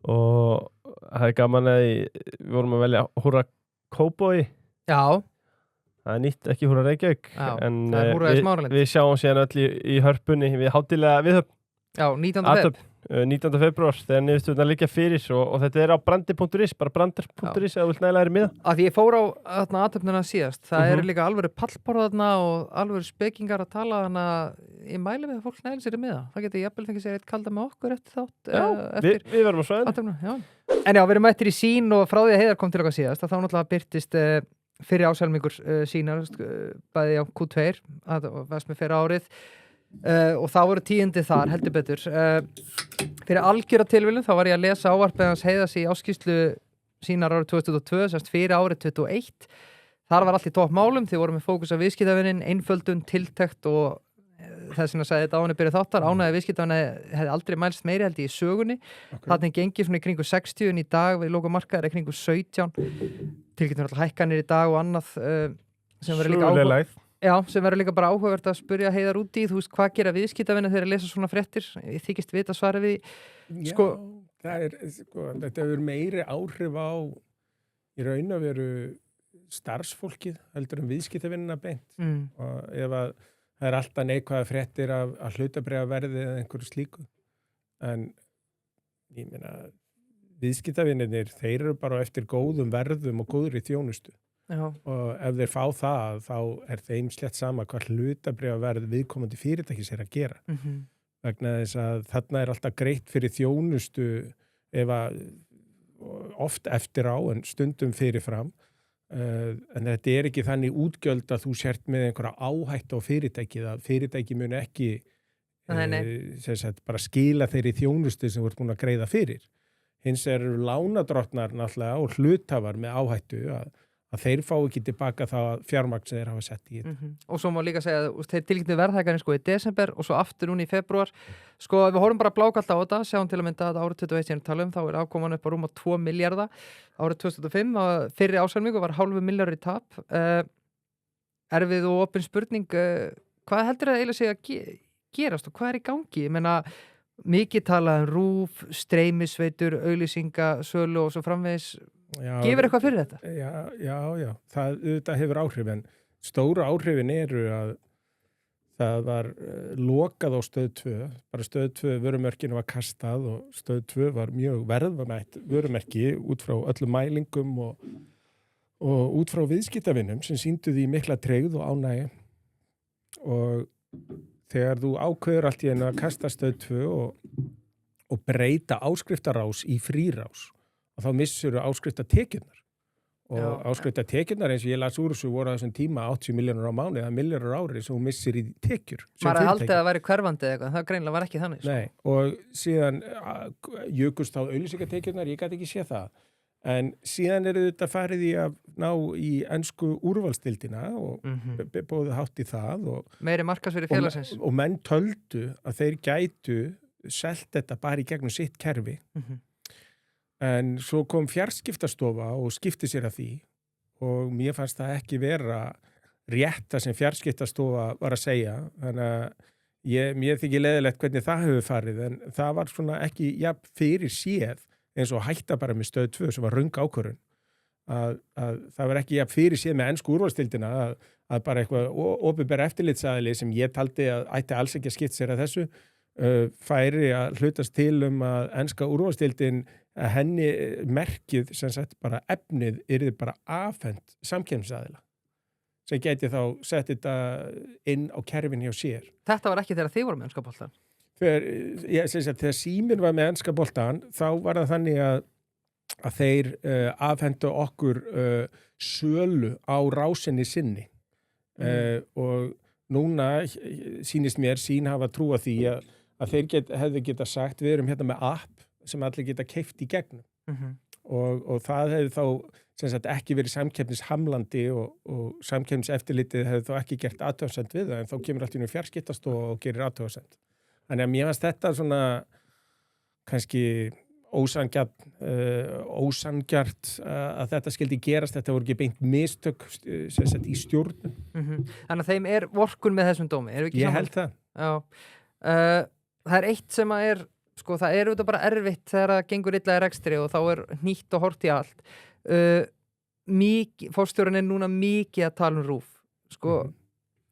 Speaker 1: Og það er gaman að við vorum að velja Húra Kópói. Já. Það er nýtt, ekki Húra Reykjavík. Já, en það er Húra í Smáralind. Við sjáum síðan öll í hörpunni við hátíðlega viðhöfn. Já, 19. februar þegar niðurstöðurnar liggja fyrir og þetta er á brandi.is, bara brandir.is eða vilt nægilega er í miða. Af því ég fór á aðtöfnuna síðast, það eru líka alvöru pallborð þarna og alvöru spekingar að tala, þannig að ég mæli við að fólk nægilega sér í miða. Það getur jafnvel fengið sér eitt kalda með okkur eftir þátt. Já, við verðum á svæðinu. En já, við erum mættir í sín og frá því að Heiðar kom til okkar síðast, þá náttúrulega byrtist fyrir ásælmingur sínar, bæði á Q2, það varst með fyrir árið. Og þá voru tíundi þar, heldur betur. Fyrir algjöra tilviljun þá var ég að lesa ávarpið hans Heiðars í áskýrslu sínar árið 2022, sérst fyrir árið 2021. Þar var allt í topp málum, þið voru með fókus á viðskiptavininn, einföldun, tiltekt og þess vegna sagði þetta á henni byrjuð þáttar, ánægði viðskiptavinni hefði aldrei mælst meiri held í sögunni. Þannig gengið svona í kringu 60 í dag, við lokamarkaðir í kringu 17. Tilgjöndum alltaf hækkanir í dag og annað sem verður líka Já, sem verður líka bara áhugavert að spyrja Heiðar út í, þú veist, hvað gera viðskiptavinna þegar að lesa svona fréttir? Ég þykist vita svarið við, sko... Já, þetta hefur meiri áhrif á í raun að veru starfsfólkið, heldur viðskiptavinnina beint. Og ef að það er alltaf neikvæða fréttir af hlutabréfaverði eða einhverju slíku. En, ég meina,
Speaker 3: viðskiptavinirnir, þeir eru bara eftir góðum verðum og góðri þjónustu.
Speaker 2: Já.
Speaker 3: Og ef þeir fá það, þá þeim slett sama hvað hlutabréfaverð viðkomandi fyrirtækis að gera. Vegna þess að þarna alltaf greitt fyrir þjónustu ef að oft eftir á en stundum fyrirfram. En þetta ekki þannig útgjöld að þú sért með einhverja áhættu á fyrirtækið að fyrirtæki mun ekki bara skila þeirri þjónustu sem þú ert búin að greiða fyrir. Hins lánadrottnar náttúrulega og hluthafar með áhættu að þeir fá ekki tilbaka það fjármagn sem þeir hafa sett í þetta.
Speaker 2: Og svo má líka segja að þeir tilkynntu verðhækkanir sko í desember og svo aftur núna í febrúar. Sko ef við horfum bara blákalt á þetta, sjáum til að mynda að árið 2021 sem við talum, þá afkoman upp á rúma 2 milljarða. Árið 2005, fyrri ásalmingu var 0,5 milljarður í tap. Erfið og opin spurning, hvað heldur það eiginlega sé að gerast og hvað í gangi? Ég meina, mikið talað RÚV, streymisveitur, auglýsinga, sölu og svo framvegis. Gefur eitthvað fyrir þetta?
Speaker 3: Já. Það hefur áhrif, en stóru áhrifin eru að það var lokað á stöð 2. Bara stöð 2 vörumörkinu var kastað og stöð 2 var mjög verðmætt vörumerki út frá öllum mælingum og út frá viðskiptavinum sem sýndu því mikla tregð og ánægi. Og þegar þú ákveður allt í einu að kasta stöð 2 og breyta áskriftarás í frírás, og þá missur þú áskriftatekjurnar. Og áskriftatekjurnar eins og ég las úr þessu voru á þessum tíma 80 milljónur á mánuði, það milljónur á ári sem þú missir í tekjur.
Speaker 2: Maður haldið að það væri hverfandi eða eitthvað, það greinilega var ekki þannig.
Speaker 3: Nei, og síðan jukust á auglýsingatekjurnar, ég gat ekki sé það. En síðan þetta farið í að ná í ensku úrvalsdeildina og bóðu hátt í það.
Speaker 2: Meiri markaðsvirði félagsins.
Speaker 3: Og menn töldu að þeir gætu selt þetta bara í gegnum sitt kerfi. En svo kom fjarskiptastofa og skipti sér að því og mér fannst það ekki vera rétta sem fjarskiptastofa var að segja. Þannig að mér þykir leiðilegt hvernig það hefur farið, en það var svona ekki fyrir séð eins og hætta bara með stöð 2 sem var röng ákvörðun. Að það var ekki fyrir séð með ensku úrvalsdeildina að bara eitthvað opinbera eftirlitsaðili sem ég taldi að ætti alls ekki að skipta sér að þessu færi að hlutast til að enska úrvalsdeildin að henni merkið sem sagt bara efnið yrði bara afhent samkeppnisaðila sem geti þá sett þetta inn á kerfin hjá sér.
Speaker 2: Þetta var ekki þegar þið voru með enska boltan?
Speaker 3: Þegar Síminn var með enska boltan þá var það þannig að þeir afhentu okkur sölu á rásinni sinni og núna sýnist mér hafa trú að því að þeir hefðu geta sagt við erum hérna með app sem allir geta keypt í gegnum og það hefði þá sem sagt ekki verið samkeppnishamlandi og samkeppniseftirlitið hefði þá ekki gert athugasemd við það, en þá kemur allt í einu fjarskiptastofa og gerir athugasemd. Þannig að mér fannst þetta svona kannski ósanngjarnt að þetta skildi gerast, þetta voru ekki beint mistök sem sagt í stjórnum.
Speaker 2: Þannig að þeim vorkun með þessum dómi, erum við ekki
Speaker 3: saman? Ég
Speaker 2: held
Speaker 3: það.
Speaker 2: Já. Það eitt sem að sko það auðvitað bara erfitt þegar það gengur illa í rekstri og þá nýtt og hort í allt. Forstjórinn núna mikið að tala RÚV. Sko,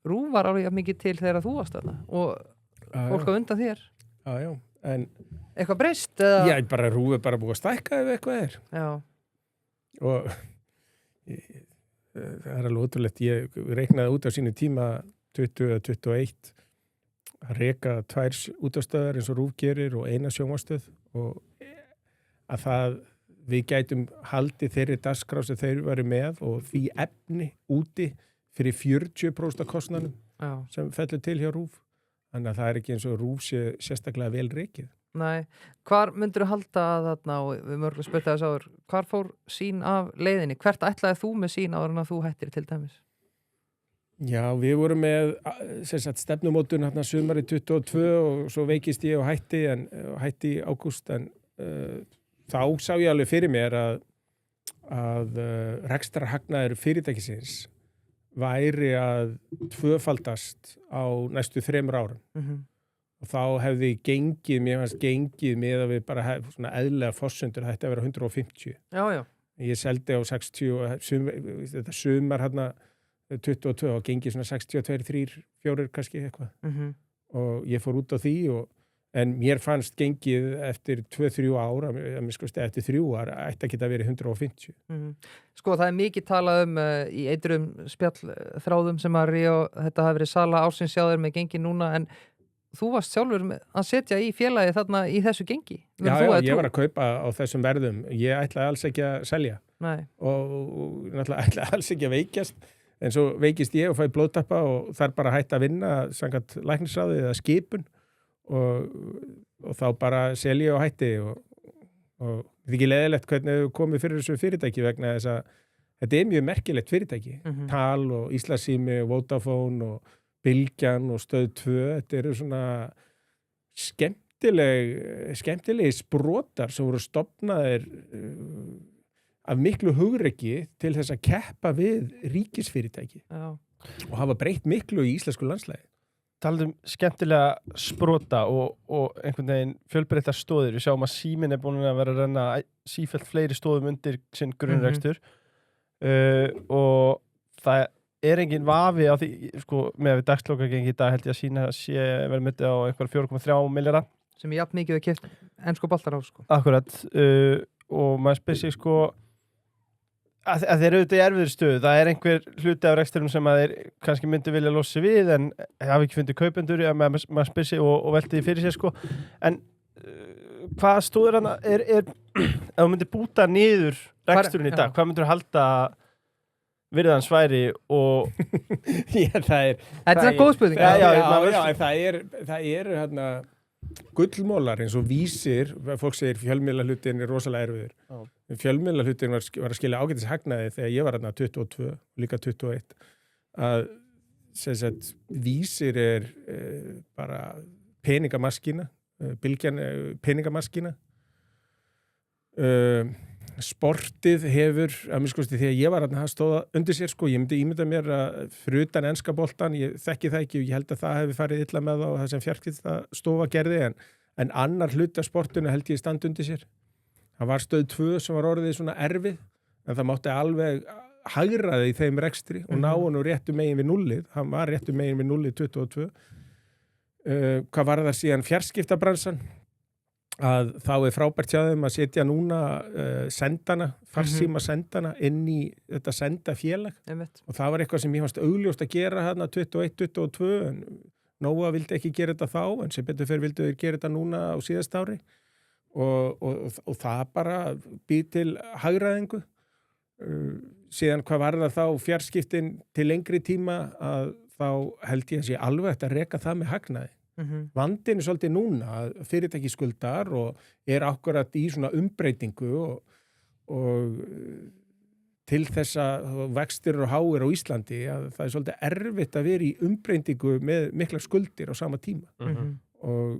Speaker 2: RÚV var alveg mikið til þegar þú varst þarna og fólk á undan þér.
Speaker 3: Já, en
Speaker 2: eitthvað breyst? Eða?
Speaker 3: Já, bara RÚV bara búið að stækka ef eitthvað
Speaker 2: Já.
Speaker 3: Og það alveg ótrúlegt. Ég reiknaði út á sínu tíma 2021 að reka 2 útvarpsstöðvar eins og RÚV gerir og 1 sjónvarpsstöð og að við gætum haldið þeirri dagskrá sem þeir væru með og því efni úti fyrir 40% af kostnaðinum sem fellur til hjá RÚV. Þannig að það ekki eins og RÚV sé sérstaklega vel rekið.
Speaker 2: Nei. Hvar myndirðu halda þarna og við mörgulega spurta þess áður, hvar fór Sýn af leiðinni? Hvert ætlaði þú með Sýn áður en að þú hættir til dæmis?
Speaker 3: Já, við vorum með stefnumótun sumari 22 og svo veikist ég og hætti í ágúst, en þá sá ég alveg fyrir mér að rekstrarhagnaður fyrirtækisins væri að tvöfaldast á næstu 3 árum. Og þá hefði mér fannst gengið með að við bara svona eðlilega forsendur hætti að vera 150.
Speaker 2: Já.
Speaker 3: Ég seldi á 60 þetta sumar 22 og gengið svona 62, 3, 4 kannski eitthvað. Og ég fór út á því En mér fannst gengið eftir 2-3 ár, eftir 3 ár, ætti að geta verið 150.
Speaker 2: Sko, það mikið talað í eitrum spjallþráðum sem að þetta hafi verið sala ársins hjá þér með gengi núna, en þú varst sjálfur að setja í félagi þarna í þessu gengi.
Speaker 3: Já, ég var að kaupa á þessum verðum. Ég ætlaði alls ekki að selja.
Speaker 2: Nei.
Speaker 3: Og náttúrulega ætlaði alls ekki að veikjast. En svo veikist ég og fæ blóðtappa og þarf bara að hætta að vinna samkvæmt læknisráði eða skipun. Og þá bara selja og hætti og þetta er ekki leiðilegt hvernig við komum fyrir þessu fyrirtæki vegna þess að þetta er mjög merkilegt fyrirtæki. Tal og Íslandssími og Vodafone og Bylgjan og Stöð 2, þetta eru svona skemmtilegi sprotar sem voru stofnaðir af miklu hugrekki til þess að keppa við ríkisfyrirtæki.
Speaker 2: Já.
Speaker 3: Og hafa breytt miklu í íslensku landslægi.
Speaker 1: Talað skemmtilega sprota og einhvern veginn fjölbreyttar stóðir. Við sjáum að Síminn er búin að vera að renna sífellt fleiri stóðum undir sinn grunnrekstur og það er engin vafi á því, sko, með við dagslokagengi í dag held ég að sína sé verið myndið á einhver 4,3 milljarða.
Speaker 2: Sem er jafn mikið við keypt ensku boltar á, sko.
Speaker 1: Akkurat, og maður spyr sig, sko, að þeir eru auðvitað í erfiður stöðu. Það er einhver hluti af reksturnum sem að þeir kannski myndi vilja losa við en hafi ekki fundið kaupendur, maður spyr sig og velti því fyrir sér, sko. En hvað stóður hann ef þú myndir búta niður reksturinn í dag, hvað myndir þú halda virðans væri og
Speaker 3: Þetta
Speaker 2: er góð spurning.
Speaker 3: Já, en það eru hérna gullmólar eins og Vísir, fólk segir fjölmiðlahlutin er rosalega erfiður. Fjölmiðlahlutin var að skilja ágætis hagnaði þegar ég var hérna 22, líka 21, að Vísir er bara peningamaskína, Bylgjan peningamaskína. Sportið hefur, að mér skoðast þegar ég var að stóða undir sér, sko, ég myndi ímynda mér að fyrir utan enska boltan, ég þekki það ekki og ég held að það hefði farið illa með á það sem fjarskiptastofa gerði, en annar hluti af sportinu held ég standa undir sér. Það var Stöð 2 sem var orðið svona erfið, en það mátti alveg hagraði í þeim rekstri og ná hann réttu megin við nullið, hann var réttu megin við nullið 22. Hvað var það síðan fjarskiptabransan? Að þá er frábært hjá þeim að setja núna sendana, farsíma sendana inn í þetta sendafélag og það var eitthvað sem ég fannst augljóst að gera hérna 21-22 en Nóa vildi ekki gera þetta þá en sem betur fyrir vildu þeir gera þetta núna á síðast ári og það bara býr til hagræðingu. Síðan hvað var það þá fjarskiptin til lengri tíma að þá held ég að sé alveg eftir að reka það með hagnaði. Vandinn er svolítið núna að fyrirtæki skuldar og er akkurat í svona umbreytingu og til þess að vextir og háir á Íslandi að það er svolítið erfitt að vera í umbreytingu með miklar skuldir á sama tíma og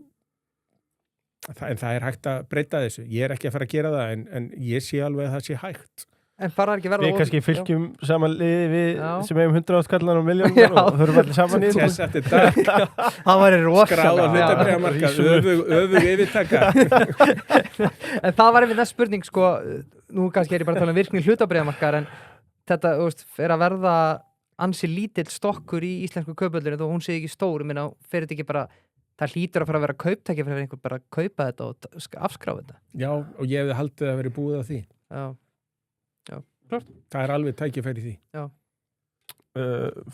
Speaker 3: en það er hægt að breyta þessu. Ég er ekki að fara að gera það en ég sé alveg að það sé hægt.
Speaker 2: En fara ekki verða
Speaker 1: við kannski fylgjum saman liði við sem hefum 100 skallar á miljónir og þurfum allir saman í
Speaker 2: það væri rosalega
Speaker 3: skráða hlutabréfamarkað, öfug yfirtaka.
Speaker 2: En það var einmitt þess spurning, sko, nú kannski er ég bara að tala um virkni hlutabréfamarkaðar en þetta er að verða ansi lítill stokkur í íslensku kaupöldunni þó hún sé ekki stór, ég meina fyrir þetta ekki bara það hlýtur að fara að vera kauptæki fyrir einhver bara að kaupa þetta og afskráfa þetta. Já,
Speaker 3: og ég hefði haldið að vera búið að því.
Speaker 2: Já, klart.
Speaker 3: Það er alveg tækifæri því.
Speaker 2: Já.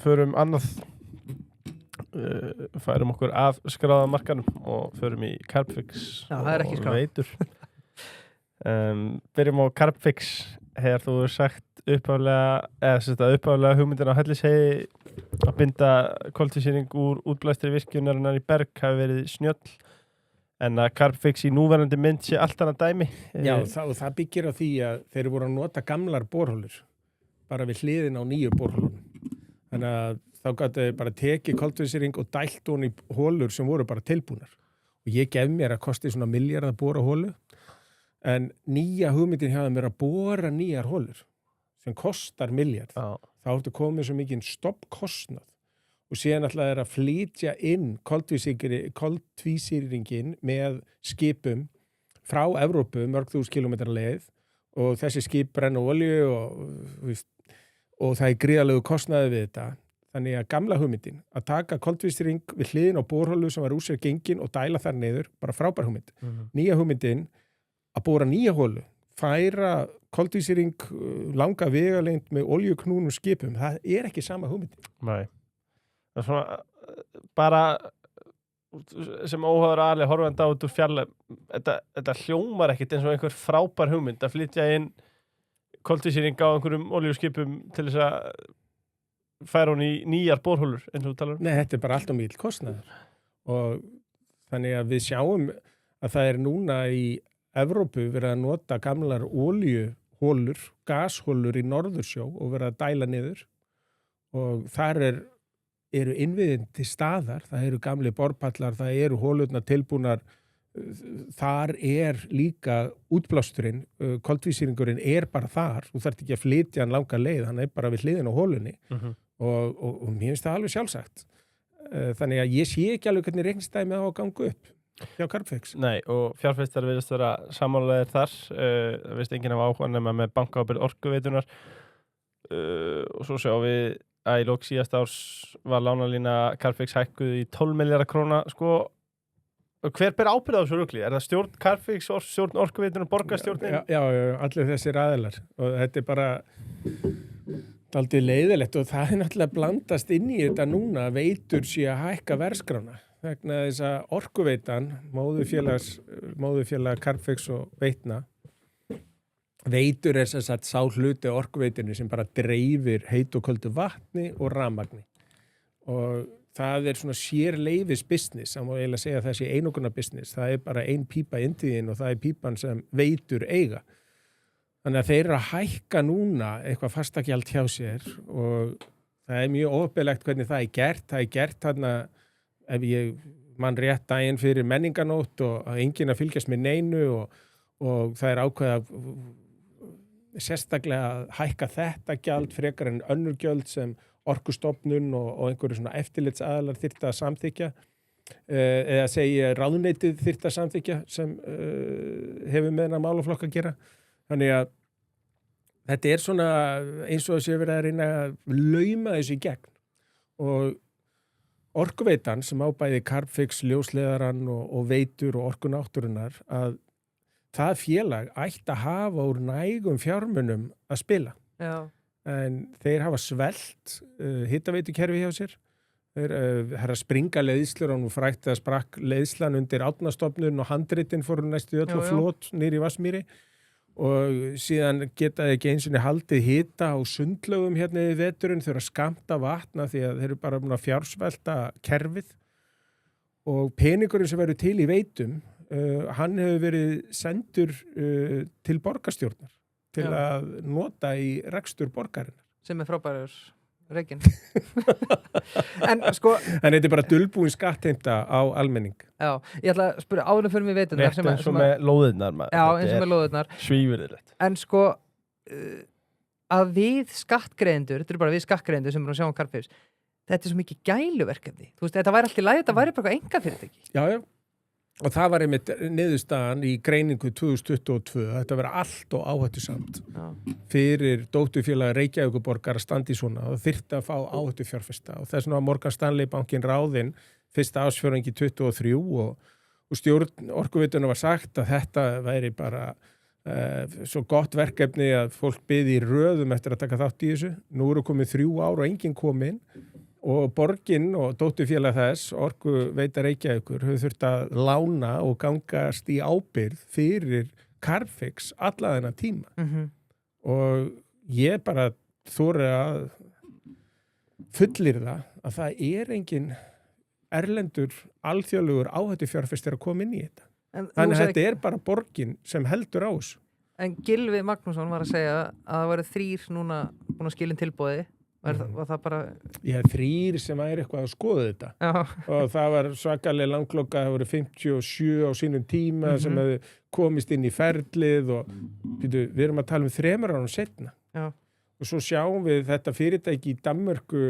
Speaker 1: Förum annað, færum okkur af skráðamarkanum og förum í Carbfix.
Speaker 2: Já, það er ekki skráð.
Speaker 1: Og veitur. Byrjum á Carbfix. Þegar þú hefur sagt upphaflega hugmyndin á Hellisheiði að binda koltvísýring úr útblæstri virkjunarinnar í Berg hafi verið snjöll. En að Carbfix í núverandi mynd sé allt annað dæmi.
Speaker 3: Já, það byggir á því að þeir voru að nota gamlar borholur bara við hliðin á nýju borholunum. Þannig að þá gátu þeir bara tekið koltvísýring og dælt hún í holur sem voru bara tilbúnar. Og ég gef mér að kosti svona milljarð að bora holu. En nýja hugmyndin hjá þeim er að bora nýjar holur sem kostar milljarð. Þá ertu komið svo mikið stoppkostnað. Og síðan ætlaði þeir að flytja inn koltvísýringin með skipum frá Evrópu, mörg þúsund kílómetra leið og þessi skip brenna olíu og það er gríðarlegu kostnaði við þetta. Þannig að gamla hugmyndin að taka koltvísýring við hliðin á borholu sem var úr sér gengin og dæla þar niður, bara frábær hugmynd. Nýja hugmyndin að bóra nýja holu, færa koltvísýring langa vegalengd með oljuknúnum skipum, það er ekki sama hugmyndin.
Speaker 1: Nei. Það er svona bara sem óháður aðli horfandi á út úr fjarlæg þetta hljómar ekkit eins og einhver frábær hugmynd að flytja inn koltvísýring á einhverjum oljuskipum til þess að færa hún í nýjar borholur eins og þú talar um.
Speaker 3: Nei, þetta er bara allt mikill kostnaður og þannig að við sjáum að það er núna í Evrópu verið að nota gamlar oljuholur, gasholur í Norðursjó og verið að dæla niður og þar eru innviðin til staðar, það eru gamli borpallar, það eru holurnar tilbúnar, þar er líka útblásturinn, koltvísýringurinn er bara þar, þú þarft ekki að flytja hann langa leið, hann er bara við hliðin á holunni og mér finnst það alveg sjálfsagt. Þannig að ég sé ekki alveg hvernig reiknistæmi á að ganga upp hjá Carbfix.
Speaker 1: Nei, og fjárfestar virðast vera sammálaðir þar, það veist enginn af áhuga nema með bankaábyrgð Orkuveitunar og svo sjáum við að í lok síðasta árs var lánalína Carbfix hækkuð í 12 milljarða króna, sko. Hver ber ábyrgð á þessu rugli? Er það stjórn Carbfix, stjórn Orkuveitunnar, borgarstjórnin?
Speaker 3: Já, allir þessir aðilar og þetta er bara dálítið leiðilegt og það er náttúrulega blandast inn í þetta núna, Veitur sé að hækka verðskrána vegna þess að Orkuveitan, móðurfélag Carbfix og Veitna, Veitur er sem sagt sá hluti Orkuveitinu sem bara dreifir heit og köldu vatni og rafmagni og það er svona sér leifis business, það má eiginlega segja að það sé einokuna business, það er bara ein pípa inn til þín og það er pípan sem Veitur eiga. Þannig að þeir eru að hækka núna eitthvað fastagjald hjá sér og það er mjög óbelegt hvernig það er gert þarna ef ég mann rétt daginn fyrir menninganótt og enginn að fylgjast með neinu og það er ákveða sérstaklega að hækka þetta gjald frekar en önnur gjöld sem Orkustofnun og einhverju svona eftirlitsaðalar þyrfti að samþykja eða segja ráðuneytið þyrfti að samþykja sem hefur með þennan málaflokk að gera. Þannig að þetta er svona eins og þessi verið að reyna að lauma þessu í gegn og Orkuveitan sem á bæði Carbfix, ljósleiðarann og Veitur og Orkunáttúrunnar að það félag ætti að hafa úr nægum fjármunum að spila.
Speaker 2: Já.
Speaker 3: En þeir hafa svelt hitaveitukerfi hjá sér. Þeir að springa leiðslur og nú frækt að sprakk leiðslan undir Árnastofnun og handritin fóru næstu öll og flot niður í Vatnsmýri og síðan geta þeir ekki eins og haldið hita á sundlaugum hérna í veturinn þeir að skamta vatna því að þeir eru bara búin að fjársvelta kerfið og peningurinn sem verður til í Veitum hann hefur verið sendur til borgarstjórnar til að nota í rekstur borgarinnar.
Speaker 2: Sem er frábærur reikinn. En
Speaker 3: þetta er bara dulbúin skattheimta á almenning.
Speaker 2: Já, ég ætla að spyrja áður fyrir mig Veiturnar.
Speaker 1: Rétt eins og með lóðirnar.
Speaker 2: Já, eins og með lóðirnar.
Speaker 1: Svífurðilegt.
Speaker 2: En að við skattgreiðendur, þetta eru bara við skattgreiðendur sem erum að sjá Carbfix, þetta er svo mikið gæluverkefni. Þú veist, þetta væri allt í lagi, þetta væri bara einkafyrirtæki.
Speaker 3: Já. Og það var einmitt niðurstaðan í greiningu 2022, þetta verið allt og áhættusamt fyrir dótturfélag Reykjavíkurborgar að standa í svona og þyrfti að fá áhættufjárfesta og þess vegna var Morgan Stanley bankin ráðinn fyrsta ársfjórðungi 23 og stjórn Orkuveitunnar var sagt að þetta væri bara svo gott verkefni að fólk biði í röðum eftir að taka þátt í þessu. Nú eru komið 3 ár og enginn kominn og borgin og dótturfélag þess, Orkuveita Reykjavíkur, hefur þurft að lána og gangast í ábyrgð fyrir Carbfix alla þennan tíma. Og ég bara þori að fullyrða að það er engin erlendur alþjóðlegur áhættufjárfestir að koma inn í þetta. Þannig að þetta er bara borgin sem heldur á þessu.
Speaker 2: En Gylfi Magnússon var að segja að það væru 3 núna búin að skilin tilboði. Var það bara...
Speaker 3: Já, 3 sem væri eitthvað að skoða þetta. Já. Og það var svakalega langloka, það voru 57 á sínum tíma sem hefði komist inn í ferlið og við erum að tala um 3 árum setna. Já. Og svo sjáum við þetta fyrirtæki í Danmörku,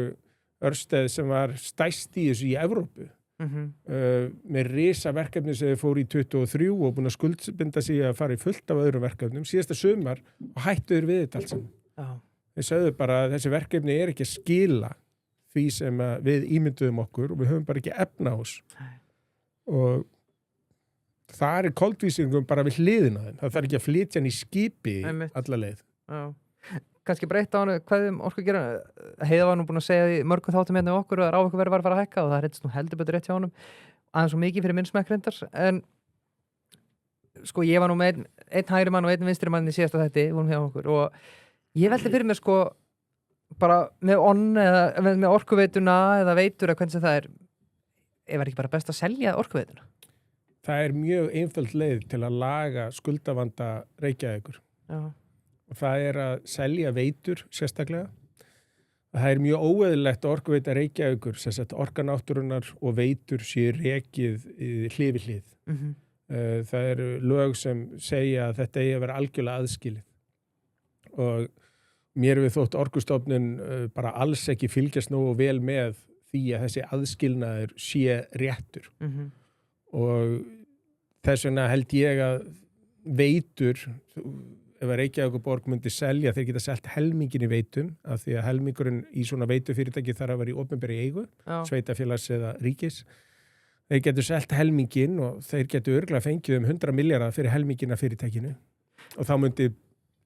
Speaker 3: Ørsted, sem var stærst í þessu í Evrópu. Með risaverkefni sem þau fóru í 23 og búin að skuldbinda sig að fara í fullt af öðrum verkefnum síðasta sumar og hættuður við þetta allt saman. Já. Þeir sögðu bara að þessi verkefni er ekki að skila því sem við ímynduðum okkur og við höfum bara ekki efna á oss. Og það koltvísýringum bara við hliðina þeim. Það þarf ekki að flytja hann í skipi alla leið.
Speaker 2: Já. Kannski breyta á hann hvað orku gera. Heiða var nú búin að segja því mörgum þáttum hérna okkur og raforkuverð var að fara að hækka og það reyndist nú heldur betur rétt hjá honum. Aðeins svo mikið fyrir minn smekk reyndar. En sko ég var nú með einn hægri mann og einn vinstri mann í síðasta þætti vorum hjá okkur og ég veldi fyrir mér sko bara með eða með orkuveituna eða veitur eða hvernig það er ekki bara best að selja orkuveituna?
Speaker 3: Það er mjög einföld leið til að laga skuldavanda Reykjavíkur.
Speaker 2: Já.
Speaker 3: Og það er að selja veitur sérstaklega. Það er mjög óeðlilegt að orkuveita Reykjavíkur, sem sagt orkanáttúrunnar og veitur séu rekið hlið við hlið.
Speaker 2: Mhm.
Speaker 3: Það eru lög sem segja að þetta eigi að vera algjörlega aðskilið og mér við þótt Orkustofnun bara alls ekki fylgjast nógu vel með því að þessi aðskilnaður sé réttur og þess vegna held ég að veitur, ef að Reykjavíkurborg myndi selja, þeir geta selt helmingin í veitum af því að helmingurinn í svona veitufyrirtæki þarf að vera í opinberri eigu, sveitafélags eða ríkis. Þeir getur selt helmingin og þeir getur örugglega fengið 100 milljarða fyrir helmingina fyrirtækinu og þá myndi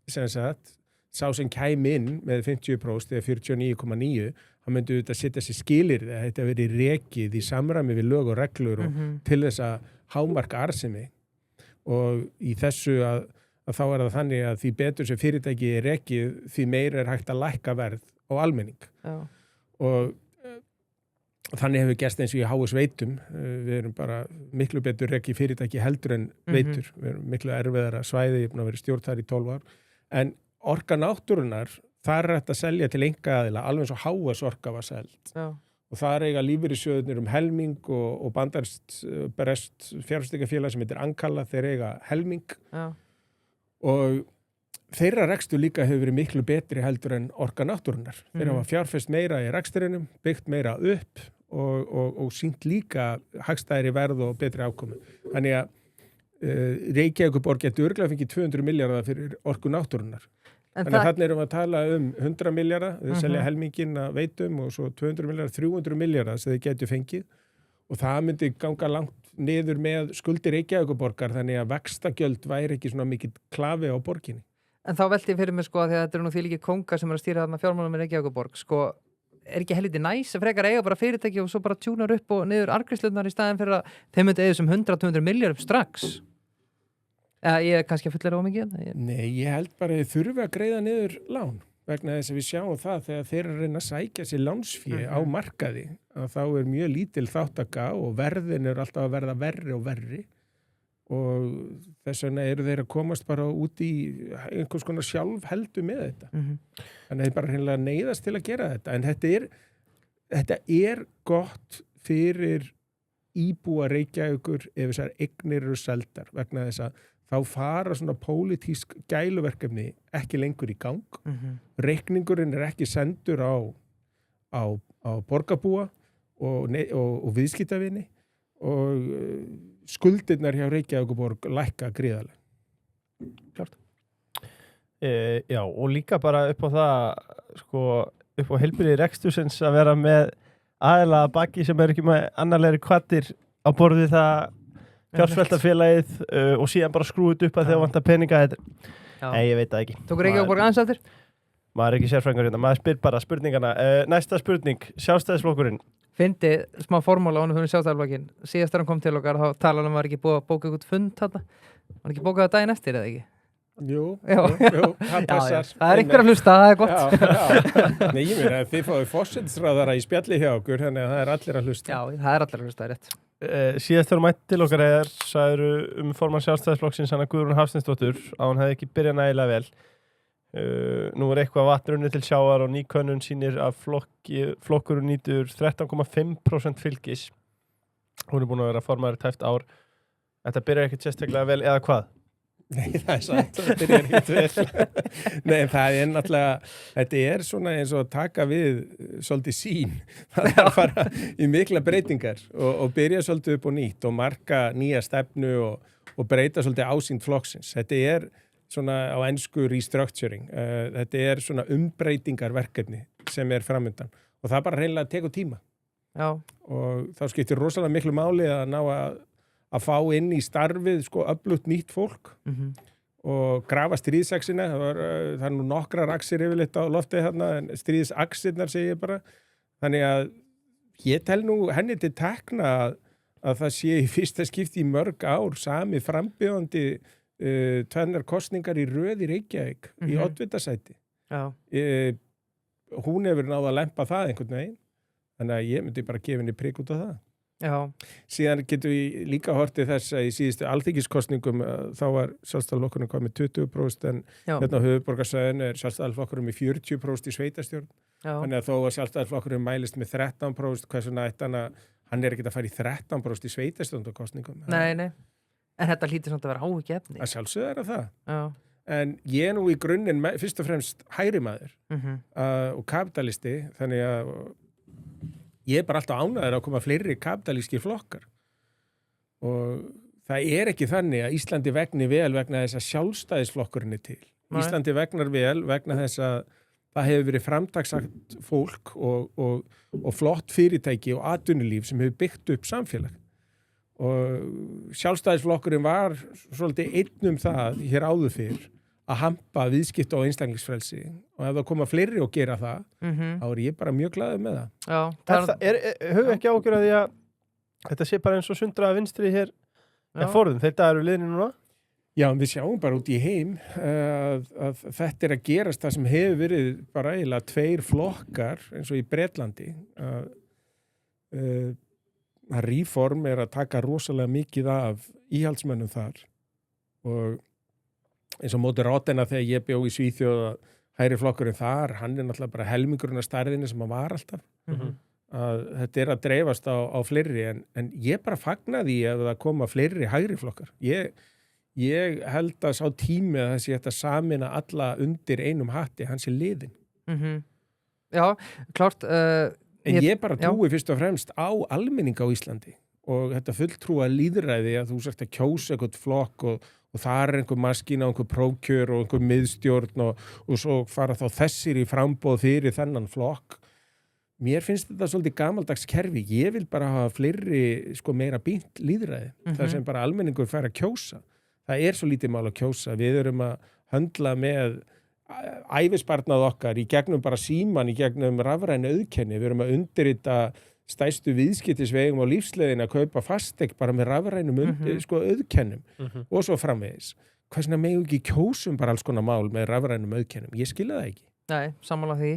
Speaker 3: sá sem kæmi inn með 50% eða 49,9 hann myndi auðvitað setja sér skilyrði að þetta veri rekið í samræmi við lög og reglur og til þess að hámarka arðsemi og í þessu að þá er það þannig að því betur sem fyrirtæki er rekið því meira er hægt að lækka verð á almenning. Já. Og þannig hefur gerst eins og í HS veitum. Við erum bara miklu betur rekið fyrirtæki heldur en veitur. Við erum miklu erfiðara svæði, ég er búin að vera stjórn þar í 12 ár. En orka náttúrunnar, það er hægt að selja til einkaaðila, alveg eins og HS orka var seld. Já. Og það eiga lífeyrissjóðirnir helming og bandarskt fjárfestingafélag sem heitir Ankalla, þeir eiga helming. Já. Og þeirra rekstur líka hefur verið miklu betri heldur en orka náttúrunnar. Þeir hafa fjárfest meira í reksturinnum, byggt meira upp og sýnt líka hagstæðri verð og betri afkomu. Þannig að Reykjavíkurborg getur örugglega fengið 200 milljarða fyrir orku náttúrunnar. Þannig að þarna erum við að tala 100 milljarða, þeir selja helminginn að veitum og svo 200 milljarða, 300 milljarða sem þeir getur fengið og það myndi ganga langt niður með skuldir Reykjavíkurborgar þannig að vaxtagjöld væri ekki svona mikið klafi á borginni.
Speaker 2: En þá velti ég fyrir mig sko að þetta eru nú því líki kongar sem eru að stýra þarna fjármálum með Reykjavíkurborg sko, er ekki helviti næs að frekar eiga bara fyrirtæki og svo bara tjúnar upp og niður argrislunar í staðin fyrir að þeim myndi eiga sem 100-200 milljarð strax? Ég er kannski að fullera ómikið?
Speaker 3: Nei, ég held bara að þið þurfi að greiða niður lán vegna þess að við sjáum það þegar þeir eru að reyna að sækja sér lánsfé á markaði að þá er mjög lítil þátttaka og verðin eru alltaf að verða verri og verri og þess vegna eru þeir að komast bara út í einhvers konar sjálfheldu með þetta. Þannig að þeir bara hreinlega neyðast til að gera þetta. En þetta er gott fyrir íbúa Reykjavíkur ef þessar eignir eru seldar vegna þess að þá fara svona pólitísk gæluverkefni ekki lengur í gang. Reikningurinn er ekki sendur á borgarbúa og viðskiptavini og skuldirnar hjá Reykjavíkurborg lækka gríðarlega.
Speaker 2: Klart.
Speaker 1: Já, og líka bara upp á það, sko, upp á heilbrigði rekstusins að vera með aðila að baki sem er ekki með annarlegri hvatir á borði það fjársveltafélagið og síðan bara skrúið upp að þegar vantar peninga. Nei, ég veit það ekki.
Speaker 2: Tókur Reykjavíkurborg aðeins eftir?
Speaker 1: Maður er ekki sérfræðingur hérna, maður spyr bara spurningana. Næsta spurning, Sjálfstæðisflokkurinn.
Speaker 2: Fyndi smá formúla á honum fyrir Sjálfstæðisflokkinn. Síðast þegar hann kom til okkar, þá talaði hann var ekki búið að bóka eitthvað fund þarna. Var ekki bókað daginn eftir, eða ekki?
Speaker 3: Jú, það passar.
Speaker 2: Það er einhver að hlusta, það er gott.
Speaker 3: Já. Nei, ég meina að þið fáið forsætisráðara í spjalli hjá okkur, þannig að það er allir að hlusta.
Speaker 2: Já, það er allir að hlusta, það er rétt.
Speaker 1: Síðast þegar mætt til okkar sagður formann Sjálfstæðisflokksins Hanna Guðrún Hafsteinsdóttir að hún hefði ekki byrjað nægilega vel. Nú er eitthvað vatn runnið til sjávar og ný könnun sýnir að flokkurinn nýtur 13,5% fylgis. Hún er búin að vera formaður í tæpt ár. Þetta byrjar ekkert sérstaklega vel eða hvað?
Speaker 3: Nei, það er satt, það byrjar ekkert vel. Nei, það er náttúrulega, þetta er svona eins og að taka við svolítið sín. Það er að fara í mikla breytingar og byrja svolítið upp og nýtt og marka nýja stefnu og breyta svolítið ásýnd flokksins. Þetta er svona á ensku restructuring. Þetta er svona umbreytingarverkefni sem er framundan og það bara hreinlega tekur tíma
Speaker 2: Já.
Speaker 3: og þá skiptir rosalega miklu máli að ná að fá inn í starfið sko öflugt nýtt fólk og grafa stríðsaxina það er nú nokkrar axir yfirleitt á loftið þarna en stríðsaxirnar segi ég bara þannig að ég tel nú henni til tekna að það sé í fyrsta skipti í mörg ár sami frambjóðandi tvennar kosningar í röð í Reykjavík í oddvitasæti hún hefur náð að lempa það einhvern veginn þannig að ég myndi bara gefa henni prik út af það
Speaker 2: Já.
Speaker 3: Síðan getum við líka hortið þess að í síðustu alþingiskosningum þá var Sjálfstæðisflokkurinn komið 20% en hérna á höfuðborgarsvæðinu er Sjálfstæðisflokkurinn með 40% í sveitastjórn þannig að þó að Sjálfstæðisflokkurinn mælist með 13% hversuna hann er ekki að fara í 13% í sveitastjórnarkosningum
Speaker 2: Nei, en þetta hlýtur samt að vera áhyggjuefni
Speaker 3: Að sjálfsögðu er það
Speaker 2: Já.
Speaker 3: En ég er nú í grunninn fyrst og fremst hægri maður og kapitalisti þannig að ég er bara alltaf ánægður að koma fleiri kapitalískir flokkar og það er ekki þannig að Íslandi vegni vel vegna þess að sjálfstæðisflokkurinn er til. Nei. Íslandi vegnar vel vegna þess að það hefur verið framtaksagt fólk og flott fyrirtæki og atvinnulíf sem hefur byggt upp samfélag. Og sjálfstæðisflokkurinn var svolítið einn það hér áður fyrr að hampa viðskipta og einstaklingsfrelsi og ef það koma fleiri og gera það þá er ég bara mjög glaður með það.
Speaker 2: Já,
Speaker 1: höfum ekki ágjör að því að þetta sé bara eins og sundraða vinstri hér forðum, þetta eru liðni núna?
Speaker 3: Já, við sjáum bara út í heim að þetta er að gerast það sem hefur verið bara eiginlega 2 flokkar eins og í Bretlandi að Reform er að taka rosalega mikið af íhaldsmönnum þar og eins og móti Rótena þegar ég bjó í Svíþjóð að hægri flokkurinn þar, hann er náttúrulega bara helmingurinn af stærðinni sem hann var alltaf. Að þetta er að dreifast á fleiri en ég bara fagna því að það koma fleiri hægri flokkar. Ég held að sá tími að þessi þetta samina alla undir einum hatti, hans er liðin.
Speaker 2: Já, klárt.
Speaker 3: En ég bara trúi fyrst og fremst á almenning á Íslandi og þetta fulltrúa lýðræði að þú sért að kjósa eitthvað flokk og það er einhver maskína og einhver prókjör og einhver miðstjórn og svo fara þá þessir í frambóð fyrir þennan flokk. Mér finnst þetta svolítið gamaldags kerfi. Ég vil bara hafa fleiri meira bínt lýðræði. Það sem bara almenningur fær að kjósa. Það er svo lítið mál að kjósa. Við erum að höndla með ævisparnað okkar í gegnum bara síman, í gegnum rafrænu auðkenni. Við erum að undirrita stærstu viðskiptisvegum á lífsleiðin að kaupa fasteign bara með rafrænum auðkennum og svo framvegis. Hversna megum ekki kjósum bara alls konar mál með rafrænum auðkennum? Ég skilja það ekki.
Speaker 2: Nei, sammála því.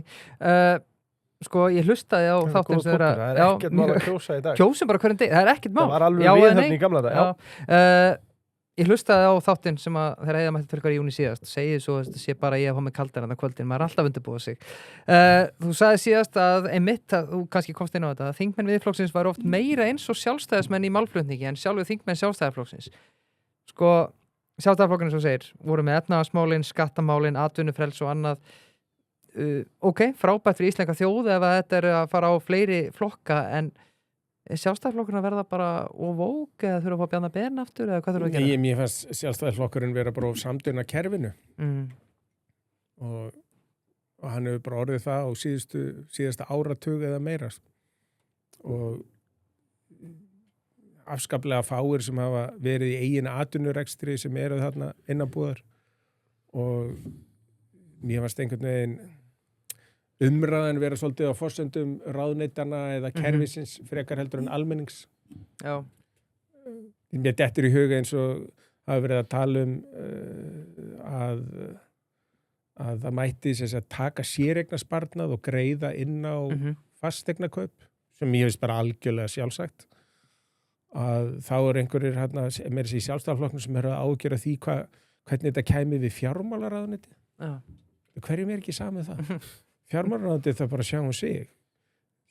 Speaker 2: Ég hlustaði á þáttinn sem
Speaker 1: það er ekkert mál að kjósa í dag.
Speaker 2: Kjósum bara hverjum degi, það er ekkert mál.
Speaker 1: Það var alveg viðhöfn í gamla dag.
Speaker 2: Ég hlustaði á þáttinn sem að þegar Heiða mætti fyrir í júni síðast segið svo að þetta sé bara ég að fá mig kaldan að kvöldin, maður er alltaf undirbúið sig. Þú sagði síðast að einmitt, þú kannski komst inn á þetta, að þingmenn Miðflokksins var oft meira eins og sjálfstæðismenn í málflutningi en sjálfur þingmenn Sjálfstæðisflokksins. Sjálfstæðisflokkurinn svo segir, voru með efnahagsmálin, skattamálin, atvinnufrelsi og annað. Frábært fyrir íslenska þjóð ef að þetta er að fara á fleiri flokka en Sjálfstæðisflokkurinn að verða bara of vók eða þurfa að fá Bjarna Ben aftur eða hvað þurfa að gera?
Speaker 3: Mér fannst Sjálfstæðisflokkurinn vera bara of samduna kerfinu og hann hefur bara orðið það á síðasta áratug eða meira og afskaplega fáir sem hafa verið í eigin atvinnurekstri sem eru þarna innanbúðar og mér fannst einhvern veginn umræðan vera svolítið á forsendum ráðuneytanna eða kerfisins frekar heldur en almennings.
Speaker 2: Já.
Speaker 3: Mér dettur í huga eins og hafa verið að tala að það mætti að taka séreignarsparnað og greiða inn á fasteignakaup sem ég veist bara algjörlega sjálfsagt. Að þá einhverjir meira sér í Sjálfstæðisflokknum sem eru að ágjöra því hvernig þetta kæmi við fjármálaráðuneyti. Hverjum er ekki samið það? Fjármálaráðuneytið það bara sjá sig.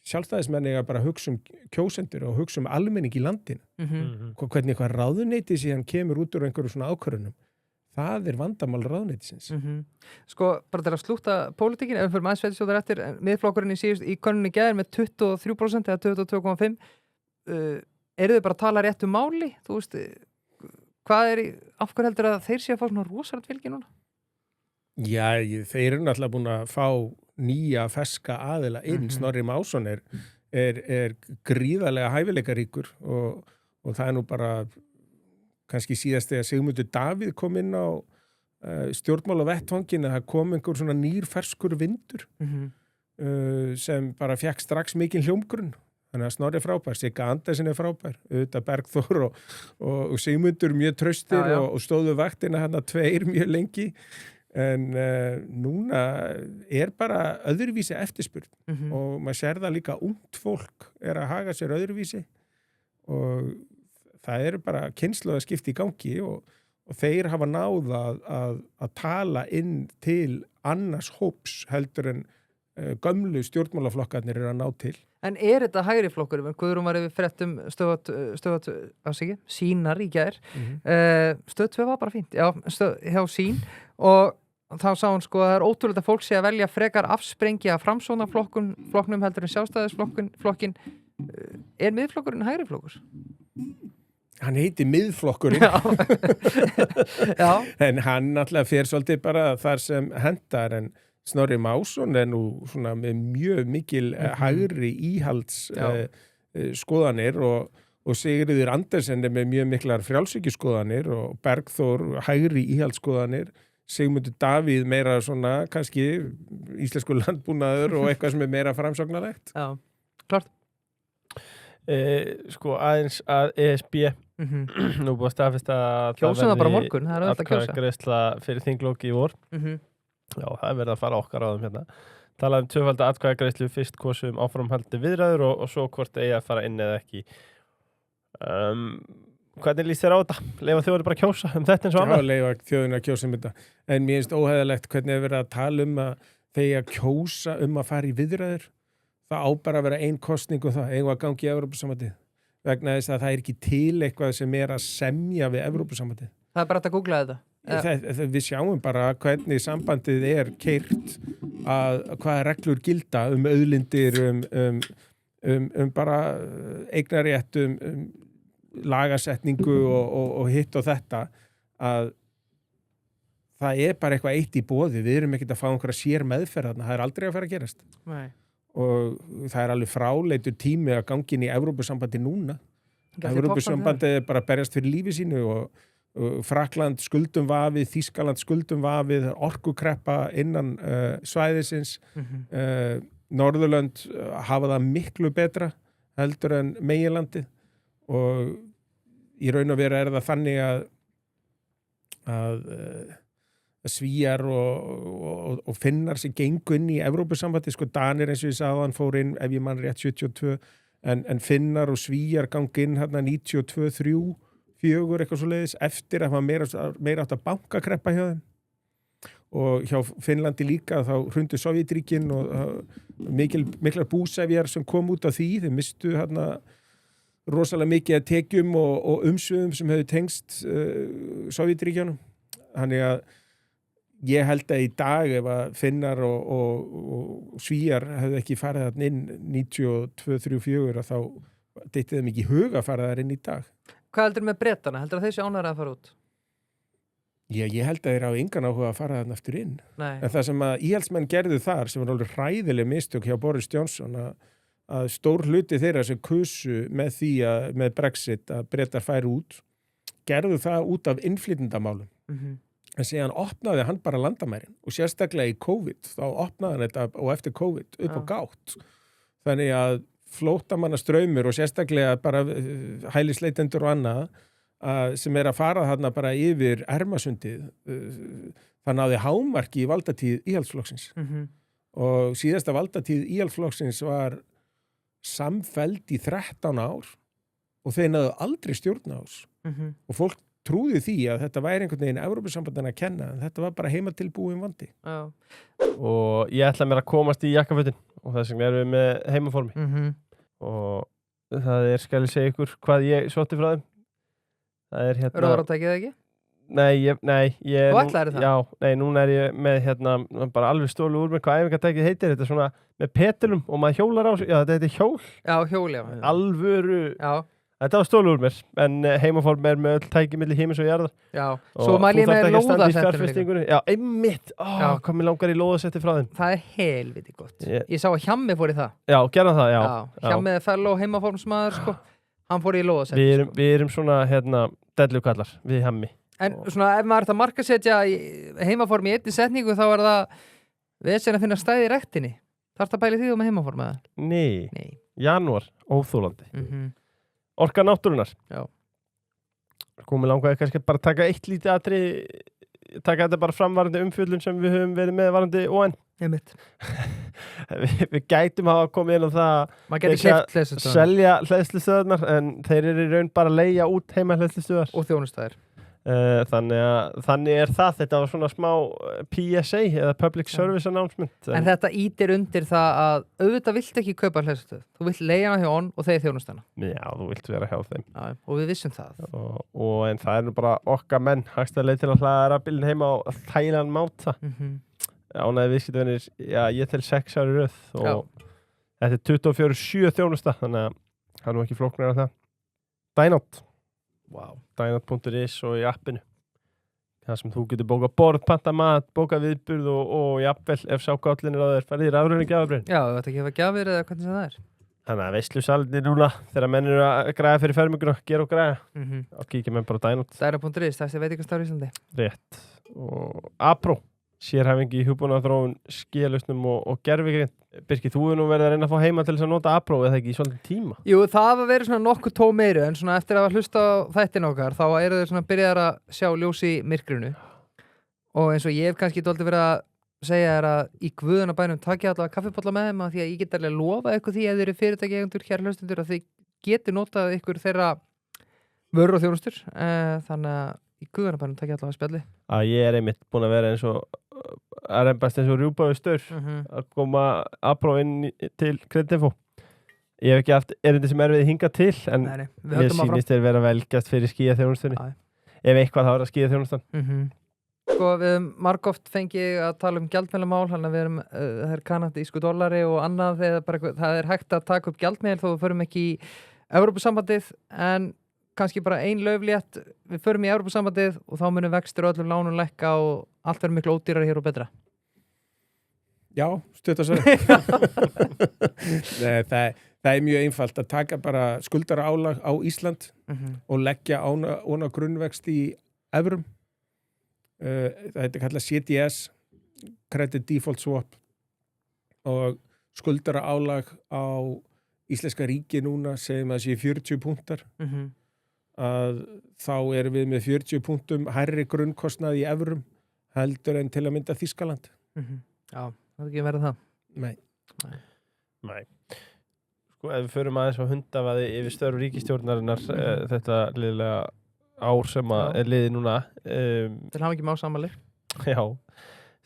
Speaker 3: Sjálfstæðismenn eiga bara að hugsa kjósendur og hugsa almenning í landinu. Hvernig eitthvað ráðuneyti síðan kemur út úr einhverju svona ákvörðunum. Það er vandamál ráðuneytisins.
Speaker 2: Bara til að slúta pólitíkin, ef við fyrir maður sveitisjóðar eftir, Miðflokkurinn í könnunni gær með 23% eða 22,5%. Eru þið bara að tala réttu máli? Þú veist, af hverju heldur að þeir séu að fá svona rosalegt fylgi núna?
Speaker 3: Já, þeir eru náttúrulega búin að fá nýja ferska aðila inn. Snorri Másson er gríðarlega hæfileikaríkur og það nú bara kannski síðast þegar Sigmundur Davíð kom inn á stjórnmála vettvangin að það kom einhver svona nýr ferskur vindur sem bara fekk strax mikinn hljómgrunn. Þannig að Snorri frábær, Sigga Andersen frábær, auðvitað Bergþór og Sigmundur mjög traustir og stóðu vaktina hérna 2 mjög lengi. En núna bara öðruvísi eftirspurn og maður sér það líka ungt fólk að haga sér öðruvísi og það bara kynslóðaskipti í gangi og þeir hafa náð að tala inn til annars hóps heldur en gömlu stjórnmálaflokkarnir að ná til. En
Speaker 2: þetta hægri flokkur? Guðrún var yfir fréttum stöðvat Sínar í gær. Stöð 2 var bara fínt. Já, hjá Sín og þá sá hún sko að það ótrúlegt að fólk sé að velja frekar afsprengi af framsóknarflokknum heldur en sjálfstæðisflokkin. Miðflokkurinn hægri flokkur?
Speaker 3: Hann heitir Miðflokkurinn. Já. En hann náttúrulega fer svolítið bara þar sem hendar en Snorri Másson nú svona með mjög mikil hægri íhalds skoðanir og Sigríður Andersen með mjög miklar frjálshyggjuskoðanir og Bergþór hægri íhaldsskoðanir, Sigmundur Davíð meira svona kannski íslensku landbúnaður og eitthvað sem meira framsóknarlegt.
Speaker 2: Já, klart.
Speaker 1: Sko aðeins að ESB nú búið að staðfesta að
Speaker 2: það verði
Speaker 1: atkvæðagreiðsla fyrir þinglóki í vor. Já, það verði að fara okkar á þeim hérna. Talað tvöfalda atkvæðagreiðslu, fyrst kosum áframhaldi viðræður og svo hvort eigi að fara inn eða ekki. Hvernig líst þér á þetta? Leyfa þjóðir bara að kjósa þetta eins og annað?
Speaker 3: Já, leyfa þjóðin að kjósa þetta. En mér finnst óhæðilegt hvernig verið að tala að þeir að kjósa að fara í viðræður. Það á bara að vera ein kosning og það, eigum að gangi í Evrópusambandið. Vegna þess að það ekki til eitthvað sem að semja við Evrópusambandið.
Speaker 2: Það bara að googla þetta.
Speaker 3: Við sjáum bara hvernig sambandið keyrt hvaða reglur gilda auðlindir, bara eignarrétt, lagasetningu og hitt og þetta að það bara eitthvað eitt í boði. Við erum ekkert að fá einhverja sér meðferð þarna, það aldrei að fara að gerast.
Speaker 2: Nei.
Speaker 3: Og það alveg fráleitur tími að gangi inn í Evrópusambandi núna. Evrópusambandi bara að berjast fyrir lífi sínu og Frakkland skuldum vafið, Þýskaland skuldum vafið, orkukreppa innan svæðisins. Norðurlönd hafa það miklu betra heldur en meginlandið og í raun og veru það þannig að Svíar og Finnar sem gengu inn í Evrópusambandi, sko Danir eins og ég sagði hann fór inn ef ég man rétt 72 en Finnar og Svíar gangi inn hérna 92, 3 4 eitthvað svo leiðis eftir að hafa meira átt að bankakreppa hjá þeim og hjá Finnlandi líka þá hrundu Sovétríkin og miklar búsefjar sem kom út af því, þeir mistu hérna rosalega mikið að tekjum og umsviðum sem hefur tengst Sovétríkjunum. Þannig að ég held að í dag ef að Finnar og Svíar hefðu ekki farið þarna inn 92, 3, 4 þá dytti þeim ekki í hug að fara þar inn í dag.
Speaker 2: Hvað heldur með Bretana? Heldur að þeir sé ánægðir að fara út?
Speaker 3: Já, ég held að þeir hafa engan áhuga að fara þarna aftur inn.
Speaker 2: Nei.
Speaker 3: En það sem að íhaldsmenn gerðu þar, sem var alveg hræðileg mistök hjá Boris Johnson, að stór hluti þeirra sem kusu með því með Brexit að Bretar færi út, gerðu það út af innflytjendamálum. En síðan opnaði hann bara landamærin og sérstaklega í COVID, þá opnaði hann þetta og eftir COVID upp á gátt. Þannig að flóttamannastraumur og sérstaklega bara hælisleitendur og annað sem að fara þarna bara yfir Ermasundið það náði hámarki í valdatíð íhaldsflokksins og síðasta valdatíð íhaldsflokksins var samfelld í 13 ár og þeir náðu aldrei stjórn á þess og fólk trúði því að þetta væri einhvern veginn Evrópusambandinu að kenna en þetta var bara heimatilbúin vandi.
Speaker 2: Já.
Speaker 1: Og ég ætla mér að komast í jakkafötin og þess vegna erum við með heimaformi og það skal ég segja ykkur hvað ég sótti frá þeim. Það hérna
Speaker 2: Róðratækið ekki?
Speaker 1: Nei, ég
Speaker 2: Þú ætlaðir það?
Speaker 1: Já, nei, núna ég með hérna bara alveg stólu úr með hvað æfingatækið heitir þetta svona með petilum og maður hjólar á sig. Já, þetta heitir hjól.
Speaker 2: Já, hjól, já.
Speaker 1: Alvöru.
Speaker 2: Já.
Speaker 1: Þetta var stólu úr mér, en heimaform er með öll tæki milli heimis og jarðar.
Speaker 2: Já,
Speaker 1: Og
Speaker 2: svo mæli ég
Speaker 1: þú þarft
Speaker 2: með
Speaker 1: ekki að standa í
Speaker 2: lóðasettinu líka.
Speaker 1: fjárfestingunni. Já, einmitt.
Speaker 2: Já.
Speaker 1: Hvað mér langar í lóðasetti frá þeim.
Speaker 2: Það er helviti gott.
Speaker 1: Ég-
Speaker 2: Ég sá að Hjammi fór í það.
Speaker 1: Já, gerðan það, já.
Speaker 2: Hjammi er fellow heimaformsmaður, sko. Hann fór í lóðasetti,
Speaker 1: Við
Speaker 2: sko.
Speaker 1: erum svona, dellukallar, við hemmi.
Speaker 2: En svona, ef maður ert að markasetja heimaform í einni setningu, þá er það vesen að finna stæði í rektinni. Þarftu að pæla í því með heimaform, eða?
Speaker 1: Nei, janúar, óþólandi. Orka náttúrunar.
Speaker 2: Já.
Speaker 1: Mér langaði kannski bara að taka eitt lítið atriði, taka þetta bara framvarandi umfjöllun sem við höfum verið með varandi ON.
Speaker 2: Einmitt.
Speaker 1: Við gætum hafa komið inn á það
Speaker 2: Maður getur
Speaker 1: Þeir
Speaker 2: keypt hleðslustöðvar
Speaker 1: selja hleðslustöðarnar, en þeir eru í raun bara að leigja út heima hleðslustöðar.
Speaker 2: og þjónustæðir.
Speaker 1: Þannig er það. Þetta var svona smá PSA eða Public Service Announcement.
Speaker 2: En þetta ítir undir það að auðvitað vilt ekki kaupa hleðslustöð. Þú vilt leigja hana hjá honum og þeir þjónustæðna.
Speaker 1: Já, þú vilt vera hjá þeim.
Speaker 2: Já, og við vissum það.
Speaker 1: En það er nú bara okkar menn hagstæðleið til að hlaða bílinn heima á þægilegan máta. Ánægði viðskiptavinir, já, ég tel 6 ári röð og þetta er 24/7 þjónusta, þannig að það er nú ekki flóknar af það. Dynot.
Speaker 2: Wow.
Speaker 1: Dynot.is og í appinu. Það sem þú getur bókað borð, panta mat, bókað viðburð og jafnvel ef sákállin er á þér, farið í rafrunni gjafabrinn.
Speaker 2: Já, þú ætti ekki að hafa gjafir eða hvernig sem það er.
Speaker 1: Þannig að veislusalni núna, þegar menn eru að græða fyrir ferminguna, gera og græða, og kíkja menn bara á Dynot.
Speaker 2: Dæra.is, þessi veitingastafur í Íslandi.
Speaker 1: Rétt. Og Apro, sérhæfingi í hugbúnaðarþróun, skíðalausnum og gervigrind. Birkir, þú hefur nú verið að reyna að fá heima til þess að nota Apro eða ekki í svolítið tíma?
Speaker 2: Jú, það hafa verið svona nokkuð tómeiru, en svona eftir að hafa hlusta á þættin okkar, þá eru þau svona byrjar að sjá ljós í myrkrinu. Og eins og ég hef kannski dálítið verið að segja er að í guðunabænum takja allavega kaffibolla með þeim, að því að ég get alveg lofa ykkur því ef þið eru fyrirtækjaeigendur hér hlustundur að þið getur notað ykkur þeirra vörur og þjónustur. Þannig að í guðunabænum takja allavega spjalli.
Speaker 1: Ég er einmitt búin að vera eins og að reymbast eins og rjúpa við staur að koma Apro inn til Kreditinfo. Ég hef ekki haft erindi sem er við hingað til, en mér sýnist þeir vera velgjast fyrir skíðaþjónustunni. Ef eitthvað þá er það skíðaþjónustan.
Speaker 2: Sko, við höfum margóft fengið að tala gjaldmiðlamál, þannig að við erum, það er kanadísku dollari og annað, það er hægt að taka upp gjaldmiðl þó við förum ekki í Evrópusambandið, en kannski bara ein lauflétt, við förum í Evrópusambandið og þá munum vextir og öllum lánum lækka og allt verður miklu ódýrari hér og betra.
Speaker 3: Já, stutt að segja. Nei, það er mjög einfalt að taka bara skuldara álag á Ísland og leggja ána grunnvext í evrum. Það er kallað CDS, Credit Default Swap, og skuldara álag á Íslenska ríki núna segjum að það sé 40 punktar. Að þá erum við með 40 punktum hærri grunnkostnað í evrum heldur en til að mynda Þýskaland.
Speaker 2: Já, það er ekki verið það.
Speaker 1: Nei. Sko, ef við förum aðeins á hundavaði yfir störf ríkisstjórnarinnar þetta liðlega ár sem er liðið núna.
Speaker 2: Til hafa ekki má samanli.
Speaker 1: Já,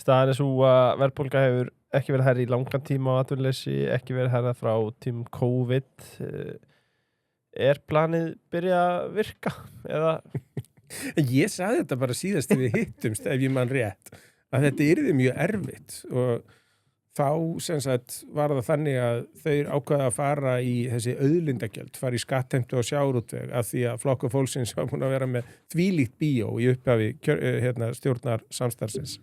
Speaker 1: staðan er svo að verðbólga hefur ekki verið herri í langan tíma á atvinnuleysi, ekki verið herra frá tímum COVID. Er planið byrja að virka? Eða?
Speaker 3: Ég sagði þetta bara síðast ef við hittumst, ef ég man rétt, að þetta yrði mjög erfitt og þá sem sagt var það þannig að þeir ákvaða að fara í þessi auðlindagjöld, fara í skattheimtu og sjávarútveg af því að Flokkur fólksins var búin að vera með þvílíkt bíó í upphafi stjórnar samstarfsins.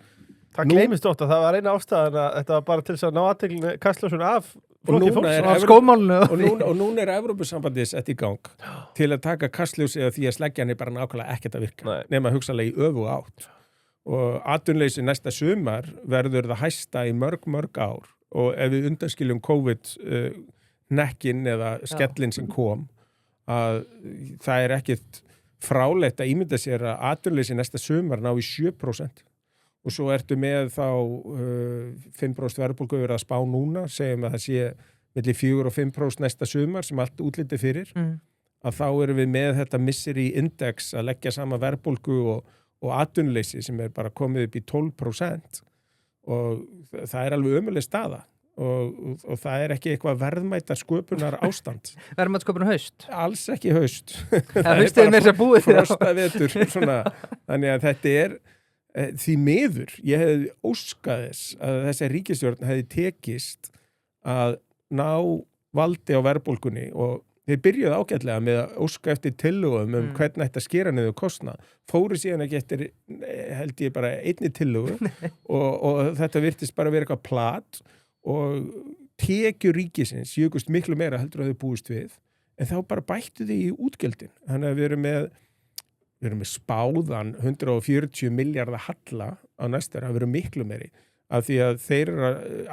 Speaker 1: Það gleymist oft að það var eina ástæðan að þetta var bara til þess að ná aðteglinu Kastljósun af
Speaker 3: Flokki
Speaker 1: fólks.
Speaker 2: Skómálinu.
Speaker 3: Og núna er Evrópusambandið sett í gang til að taka Kastljósi af því að sleggjan er bara nákvæmlega ekkert að virka, nema hugsanlega í öfu átt. Og atvinnuleysi næsta sumar verður það hæsta í mörg ár og ef við undanskiljum COVID nekkin eða skellin sem kom að það er ekkert frálegt að ímynda sér að atvinnuleysi næsta sumar ná í 7% og svo ertu með þá 5% verðbólgu verið að spá núna, segjum að það sé milli 4 og 5% næsta sumar sem allt útliti fyrir að þá erum við með þetta misery index að leggja sama verðbólgu og atvinnuleysi sem er bara komið upp í 12% og það er alveg ömuleg staða og það er ekki eitthvað verðmæta sköpunar ástand.
Speaker 2: Verðmæta sköpunar haust?
Speaker 3: Alls ekki haust.
Speaker 2: Það haustið með þess að búið þér á.
Speaker 3: Frostavetur, svona. Þannig að þetta er því miður. Ég hefði óskað þess að þessi ríkisstjórn hefði tekist að ná valdi á verðbólgunni og þeir byrjuðu ágætlega með að óska eftir tillögum hvernig ætti að skera niður kostnað. Fóru síðan ekki eftir, held ég bara einni tillögu og þetta virtist bara vera eitthvað plat og tekjur ríkisins jukust miklu meira heldur að þau búist við, en þá bara bættu þið í útgjöldin. Þannig að við erum með spáðan 140 milljarða halla á næsta ári, það verður miklu meiri, af því að þeir eru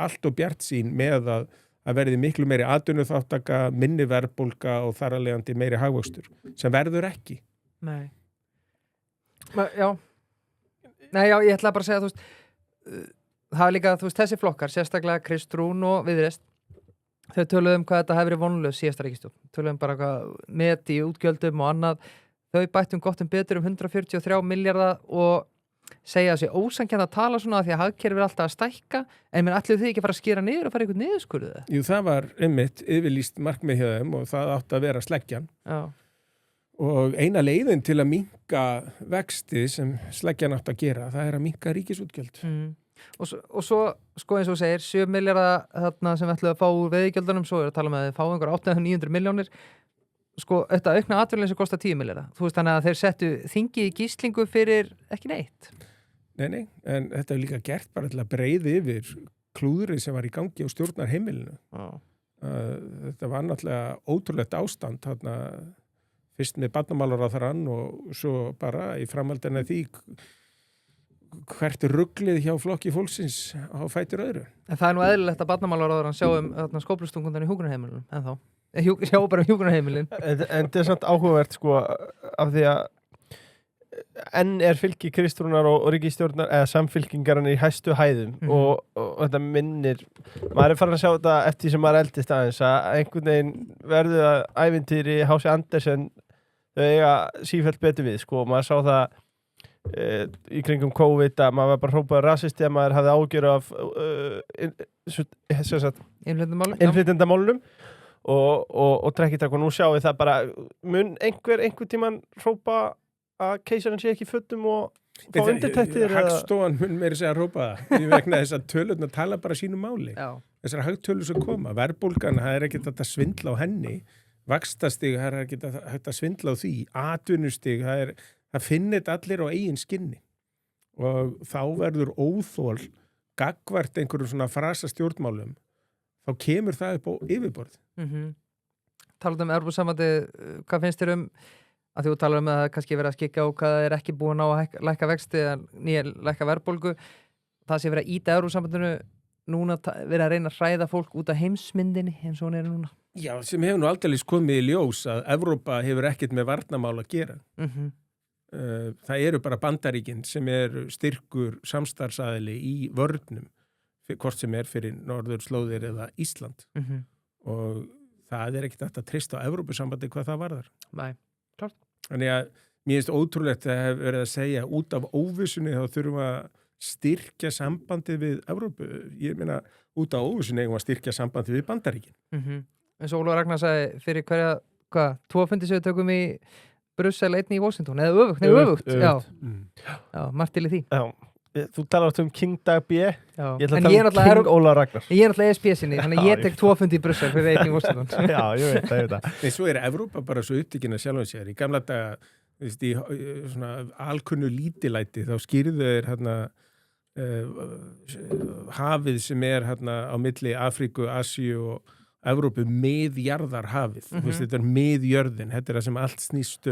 Speaker 3: allt og bjartsýn með að verði miklu meiri atvinnuþátttaka, minni verðbólga og þar af leiðandi meiri hagvöxtur, sem verður ekki.
Speaker 2: Nei. Já, ég ætla bara að segja, þú veist, það er líka, þú veist, þessi flokkar, sérstaklega Kristrún og Viðreisn, þau töluðum hvað þetta hefur verið vonlaus síðasta ríkisstjórn, töluðum bara hvað met í útgjöldum og annað, þau bættum gott betur 143 milljarða og segja þessi ósanngjarnt að tala svona því að hagkerfið er alltaf að stækka, en menn ætluðu þið ekki að fara að skera niður og fara einhvern niðurskurðu? Jú,
Speaker 3: það var einmitt yfirlýst markmið hjá þeim og það átti að vera sleggjan.
Speaker 2: Já.
Speaker 3: Og eina leiðin til að minnka vexti sem sleggjan átti að gera, það er að minnka ríkisútgjöld.
Speaker 2: Og svo, sko eins og þú segir, 7 milljarða þarna sem við ætluðu að fá úr veiðigjöldunum, svo er að tala með að þið fá einhver 800-900 milljónir. Sko, þetta aukna atvinnuleysi kostar 10 milljarða. Þú veist þannig að þeir settu þingið í gíslingu fyrir ekki neitt.
Speaker 3: Nei, en þetta er líka gert bara til að breiði yfir klúðrið sem var í gangi á stjórnarheimilinu. Þetta var náttúrulega ótrúlegt ástand þarna, fyrst með barnamálaráðherrann og svo bara í framhaldinu því hvert ruglið hjá flokki fólksins á fætur öðru.
Speaker 2: En það er nú eðlilegt að barnamálaráðherrann sjá skóflustungundan í hjúkrunarheimilinu, en þá. Sjá bara hjúkrunarheimilin.
Speaker 1: En þetta er samt áhugavert sko af því að enn er fylgi Kristrúnar og ríkisstjórnar eða samfylkingarinn í hæstu hæðum og þetta minnir, maður er farin að sjá þetta eftir því sem maður eldist aðeins að einhvern veginn verður að ævintýri H.C. Andersen þau eiga sífellt betur við sko og maður sá það í kringum COVID að maður var bara hrópaður rasisti að maður hafði ágjör af innflytjendamálunum og trekkitrak og nú sjáum við það bara mun einhver tíman hrópa að keisarinn sé ekki í fötum og fá undirtektir
Speaker 3: Hagstofan mun meira segja að hrópa það ég vegna þess að tölurnar tala bara sínu máli. Þessar hagtölur sem koma verðbólgan, það er ekkert að svindla á henni, vaxtastig það er ekkert að svindla á því, atvinnustig það finnir allir á eigin skinni og þá verður óþol gagnvart einhverjum svona frasa stjórnmálum þá kemur það upp á yfirborð.
Speaker 2: Talað Evrópusambandið, hvað finnst þér að þú talar að það kannski verið að skikka á hvað það er ekki búin á að lækka vexti eða nýja lækka verðbólgu, það sé verið að ýta Evrópusambandinu núna verið að reyna að hræða fólk út af heimsmyndinni eins og hún er núna?
Speaker 3: Já, sem hefur nú aldeilis komið í ljós að Evrópa hefur ekkert með varnarmál að gera. Það eru bara Bandaríkin sem eru styrkur samstarfsaðili í vörnum hvort sem er fyrir norðurslóðir eða Ísland og það er ekkert að treysta á Evrópusambandi hvað það varðar.
Speaker 2: Nei, klart.
Speaker 3: Þannig að mér finnst ótrúlegt að hef verið að segja út af óvissunni þá þurfum að styrkja sambandi við Evrópu. Ég meina út af óvissunni eigum að styrkja sambandi við Bandaríkin.
Speaker 2: En svo Ólafur Ragnar sagði fyrir hverja, 2 fundi sem við tökum í Brussel, 1 í Washington, eða öfugt. Já, margt til í því.
Speaker 1: Já. Þú talar um King Dag B. Ég ætla að
Speaker 2: tala
Speaker 1: King Ólafur Ragnar.
Speaker 2: Ég er náttúrulega ESB-sinni, þannig að ég tek 2 fundi í Brussel fyrir 1 í Washington.
Speaker 1: Já, ég veit það.
Speaker 3: Nei, svo er Evrópa bara svo upptekinn að sjálfum sér. Í gamla daga, í svona alkunnu lítilæti, þá skýrðu þeir hafið sem er á milli Afríku, Asíu og Evrópu miðjarðarhafið. Þetta er miðjörðin, þetta er það sem allt snýst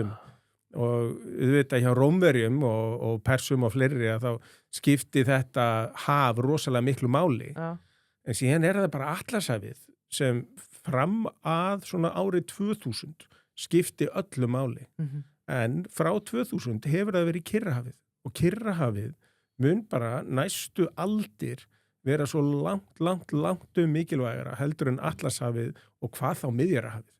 Speaker 3: og við veit að hjá Rómverjum og Persum og fleiri að þá skipti þetta haf rosalega miklu máli en síðan er það bara Atlantshafið sem fram að svona árið 2000 skipti öllu máli en frá 2000 hefur það verið Kyrrahafið og Kyrrahafið mun bara næstu aldir vera svo langt mikilvægara heldur en Atlantshafið og hvað þá Miðjarðarhafið.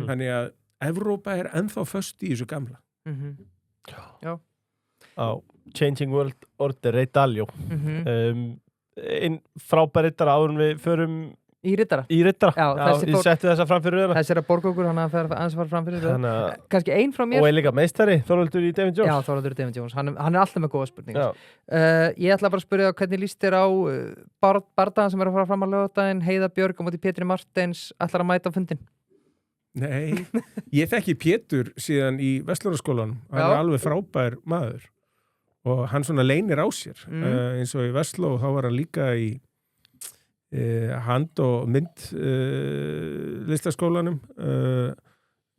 Speaker 3: Þannig að Evrópa er ennþá föst í þessu gamla.
Speaker 2: Já.
Speaker 1: Á Changing World Order, Ray Dalio. Einn frábær riddara áður en við förum
Speaker 2: í riddara.
Speaker 1: Já, ég setti þessa fram fyrir
Speaker 2: þessi er að borga okkur, hann að fara fram fyrir kannski ein frá mér.
Speaker 1: Og er líka meistari, Þorvaldur í David Jones.
Speaker 2: Já, Þorvaldur í David Jones, hann er alltaf með góða spurningar. Ég ætla bara að spyrja hvernig líst þér á bardagan sem er að fara fram á laugardaginn, Heiða Björg á móti Pétri Martins ætlar að mæta á fundin?
Speaker 3: Nei, ég þekki Pétur síðan í Verslunarskólanum. Hann
Speaker 2: Já.
Speaker 3: er alveg frábær maður og hann svona leynir á sér. Eins og í Versló, þá var hann líka í hand- og myndlistaskólanum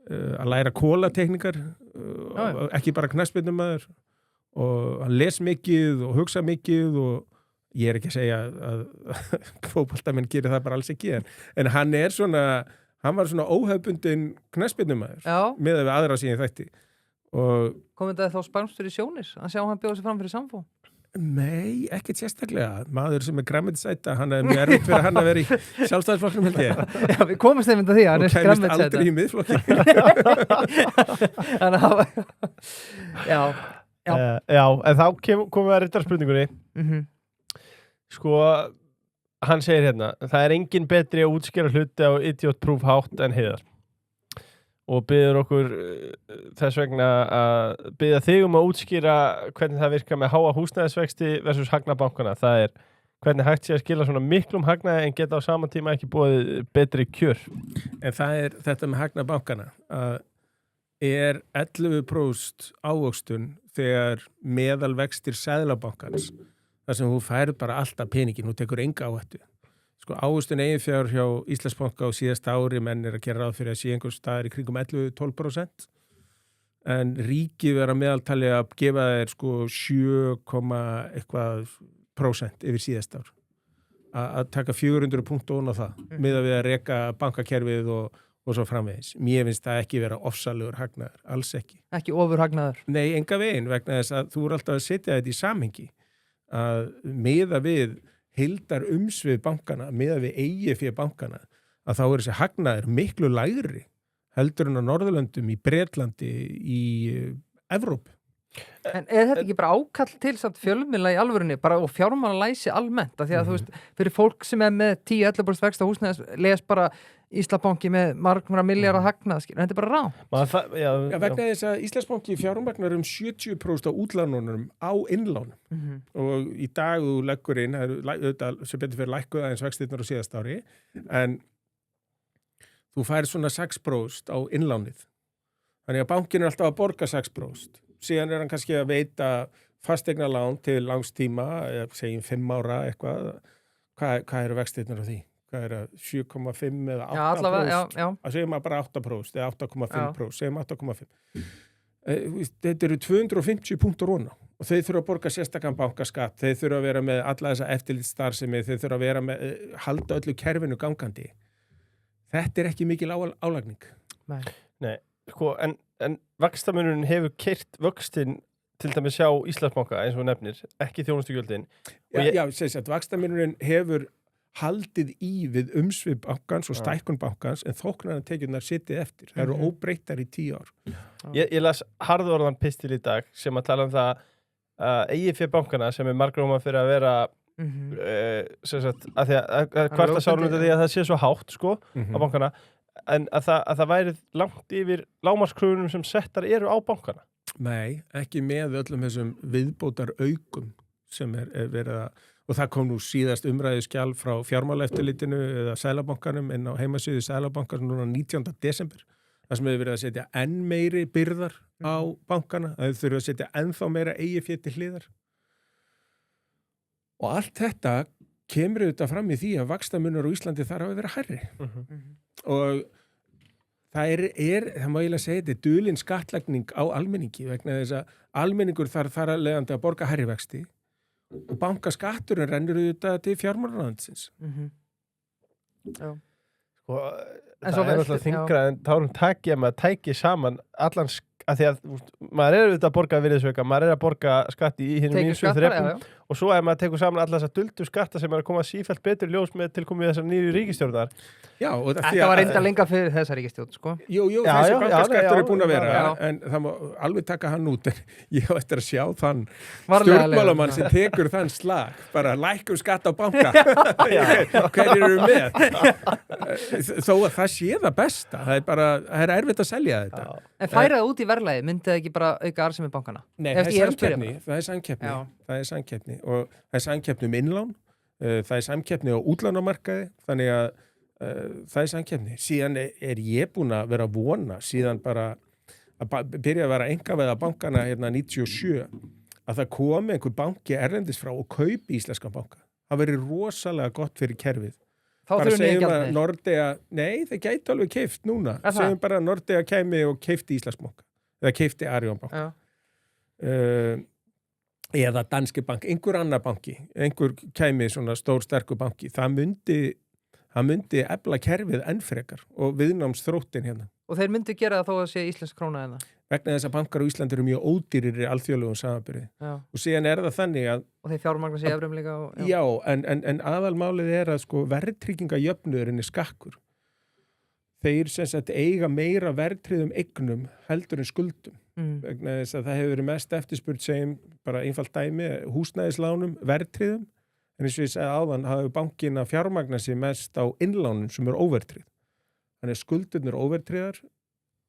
Speaker 3: að læra kólatekningar, ekki bara knattspyrnumaður, og hann les mikið og hugsa mikið og ég er ekki að segja að fótboltamenn gerir það bara alls ekki, en hann var svona óhefbundin knattspyrnumaður með við aðra síðan þætti.
Speaker 2: Kom þetta þá spænstur í sjónir að sjá hann bjóða sig fram fyrir Samfó?
Speaker 3: Nei, ekkert sérstaklega. Maður sem er græmmetisæta, hann er mjög erfitt fyrir hann að vera í Sjálfstæðisflokknum, held ég.
Speaker 2: Já, við komumst einmitt að því, hann er
Speaker 3: græmmetisæta. Og kæmist aldrei í miðflokki.
Speaker 2: Þannig að já.
Speaker 1: En þá komum við að rittarspurningunni. Sko, hann segir hérna, það er engin betri að útskýra hluti á idiot proof hátt en Heiðar. Og biður okkur þess vegna að biðja þig að útskýra hvernig það virkar með háa húsnæðisvexti versus hagnaði bankana. Það er hvernig hægt sé að skila svona miklum hagnaði en geta á sama tíma ekki búið betri kjör.
Speaker 3: En það er þetta með hagnaði bankana. Er 11% ávöxtun þegar meðalvextir seðlabankans. þar sem þú færð bara alltaf peningin, þú tekur enga áhættu. Sko ávöxtun eiginfjár hjá Íslandsbanka á síðasta ári menn er að gera ráð fyrir að sé einhvers staðar í kringum 11-12%. En ríkið vera meðaltali að gefa þér sko 7,eitthvað% yfir síðast ár. Að taka 400 punkt ón á það, miðað við að reka bankakerfið og svo framvegis. Mér finnst það ekki vera ofsalegur hagnaður, alls ekki.
Speaker 2: Ekki ofur hagnaður?
Speaker 3: Nei, enga veginn, vegna þess að þú er alltaf að setja þetta í samhengi. Að miða við heildar umsvið bankana, miða við eigið fyrir bankana, að þá er þessi hagnaður miklu lægri heldur en á Norðurlöndum, í Bretlandi, í Evrópu.
Speaker 2: En er þetta ekki bara ákall til samt fjölmiðla í alvörunni bara og fjármálalæsi almennt að því að þú veist, fyrir fólk sem er með 10-11% vexti á húsnæðis les bara Íslandsbanki með margra milljarða hagnað, en þetta er bara rá.
Speaker 3: Já, vegna þess að Íslandsbanki fjármagnar 70% á útlánunum á innlánum og í dag þú leggur inn, sem betur fyrir lækkuð aðeins vextirnar á síðast ári, en þú færir svona 6% á innlánið. Þannig að bankin er alltaf að borga 6%. Síðan er hann kannski að veita fasteignalán til langs tíma, segjum 5 ára eitthvað. Hvað eru vextirnar á því? Hvað eru 7,5 eða 8%?
Speaker 2: Já, allavega, já.
Speaker 3: Það segjum maður bara 8% eða 8,5%, segjum 8,5%. Þetta eru 250 punktur róna og þeir þurfa að borga sérstakann bankaskatt, þeir þurfa að vera með alla þessa eftirlitsstarfsemi, þeir þurfa að vera með, halda öllu kerfinu gangandi. Þetta er ekki mikil álagning.
Speaker 1: Nei, sko, en vaxtamunurinn hefur keyrt vöxtinn til dæmis hjá Íslandsbanka eins og nefnir, ekki þjónustugjöldin.
Speaker 3: Já, segis að vaxtamunurinn hefur haldið í við umsvið bankans og stækkun bankans en þóknartekjurnar sitið eftir. Það eru óbreyttar í 10 ár.
Speaker 1: Ég las harðorðan pistil í dag sem að tala það að eigið fyrir bankana sem er margróma fyrir að vera sem sagt, að því að kvarta sárunum því að það sé svo hátt sko á bankana, en að það væri langt yfir lágmarkskröfunum sem settar eru á bankana.
Speaker 3: Nei, ekki með öllum þessum viðbótar aukum sem er verið að, og það kom nú síðast umræðuskjal frá fjármálaeftirlitinu eða Seðlabankanum inn á heimasíðu Seðlabankans núna 19. desember. Það sem hefur verið að setja enn meiri byrðar á bankana, að þau þurfa að setja ennþá meira eigið fé til hliðar. Og allt þetta kemur auðvitað fram í því að vaxtamunur á Íslandi þarf að vera hærri. Og það má eiginlega segja, þetta er dulin skattlagning á almenningi vegna þess að almenningur þarf að leiðandi að borga hærri vexti og bankaskatturinn rennur auðvitað til fjármálaráðuneytisins.
Speaker 2: Já.
Speaker 1: Sko, það er alltaf þyngra en tárum taki að maður tæki saman allan að því að maður er auðvitað að borga virðisauka, maður er að borga skatt í hinum ýmsu þrepum og svo ef maður tekur saman alla þessa duldu skatta sem er að koma sífellt betur ljós með tilkomið þessar nýju ríkisstjórnar.
Speaker 3: Já, og
Speaker 2: þetta var reynda lenga fyrir þessa ríkisstjórn, sko.
Speaker 3: Jú, þessi bankaskattur er búin að vera, en það má alveg taka hann út, en ég á eftir að sjá þann stjórnmálamann sem tekur þann slag, bara lækkum skatt á banka. Hverjir eru með? Þó að það sé það besta, það er erfitt að selja þetta.
Speaker 2: En færa það út í verðlagi, myndi það ekki bara auka arðsemi bankana? Nei,
Speaker 3: það er samkeppni og það er samkeppni innlán, það er samkeppni á útlánamarkaði, þannig að það samkeppni. Síðan er ég búin að vera að vona, síðan bara að byrja að vera engaveða bankana hérna 97, að það komi einhver banki erlendis frá og kaupi íslenska banka. Það verið rosalega gott fyrir kerfið.
Speaker 2: Þá
Speaker 3: bara
Speaker 2: þurfum við
Speaker 3: segjum að
Speaker 2: gjaldmiðil.
Speaker 3: Nordea, nei, það gæti alveg keypt núna.
Speaker 2: Er það?
Speaker 3: Segjum bara að Nordea kæmi og keypti Íslandsbanka. Eða keypti Arion banka. Eða Danske bank, einhver annar banki, einhver kæmi svona stór sterkur banki. Það myndi efla kerfið enn frekar og viðnámsþróttin hérna.
Speaker 2: Og þeir myndu gera það þó að sé íslensk króna en það.
Speaker 3: Vegna þess að bankar á Íslandi eru mjög ódýrir í alþjóðlegum samanburði. Og síðan er það þannig að
Speaker 2: og þeir fjármagna sig evrum líka
Speaker 3: já, en aðalmálið er að sko verðtryggingajöfnuðurinn er skakkur. Þeir sem sagt eiga meira verðtryggðum eignum heldur en skuldum. Vegna þess að það hefur verið mest eftirspurn segjum bara einfalt dæmi húsnæðislánum verðtryggðum, en eins og ég segi áðan hafa bankinn að fjármagna sig mest á innlánum sem eru óverðtryggð. Þannig skuldurnar eru óverðtryggðar,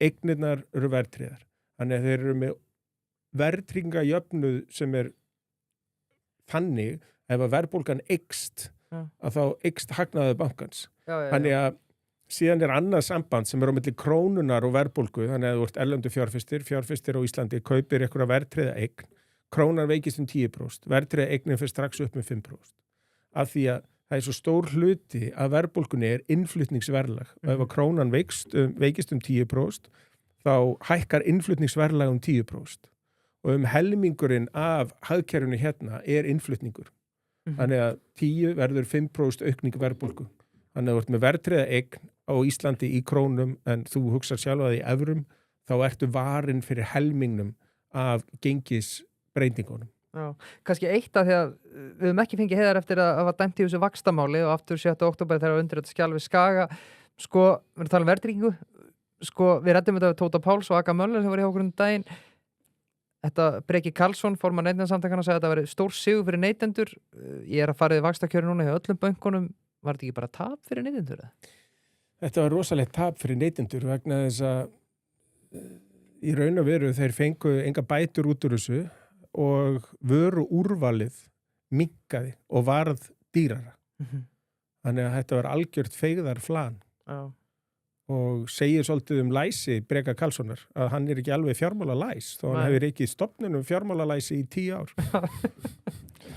Speaker 3: eignirnar eru verðtryggðar. Þannig að þeir eru með verðtryggingajöfnuð sem er þannig ef að verðbólgan eykst að þá eykst hagnaður bankans. Þannig að síðan er annað samband sem er á milli krónunar og verðbólgu, þannig að þú ert erlendu fjárfestir á Íslandi, kaupir einhverja verðtryggða eign, krónan veikist 10%, verðtryggða eignin fyrir strax upp með 5%. Af því að það er svo stór hluti að verðbólgunni er innflutningsverðlag. Og ef að krónan veikist 10%, þá hækkar innflutningsverðlag 10%. Og helmingurinn af hagkerfinu hérna er innflutningur. Þannig að 10 verður 5% aukning verðbólgu. Þannig að þú ert með verðtryggða eign á Íslandi í krónum en þú hugsar sjálf að í evrum, þá ertu varin fyrir helmingnum af gengisbreytingunum.
Speaker 2: Já, kannski eitt af því að við höfum ekki fengið heiðar eftir að hafa dæmt í þessu vaxtamáli og aftur 7. október þegar undir þetta skjal við Skaga. Sko, við erum að tala um verðtryggingu. Sko, við ræddum þetta við Tóta Páls og Aga Möller sem var hjá okkur daginn. Þetta Breki Karlsson, formann Neytendasamtakanna, sagði að þetta væri stór sigur fyrir neytendur. Ég er að fara í vaxtakjöri núna hjá öllum bönkunum. Var þetta ekki bara tap fyrir neytendur?
Speaker 3: Þetta var rosalegt tap fyrir neytendur vegna þess að í raun og veru þeir fengu enga bætur út úr þessu og vöru úrvalið minnkaði og varð dýrara. Þannig að þetta var algjört feigðar flan. Og segir svolítið læsi Breka Karlssonar að hann er ekki alveg fjármálalæs þó hann hefur ekki stofnunum fjármálalæsi í 10 ár.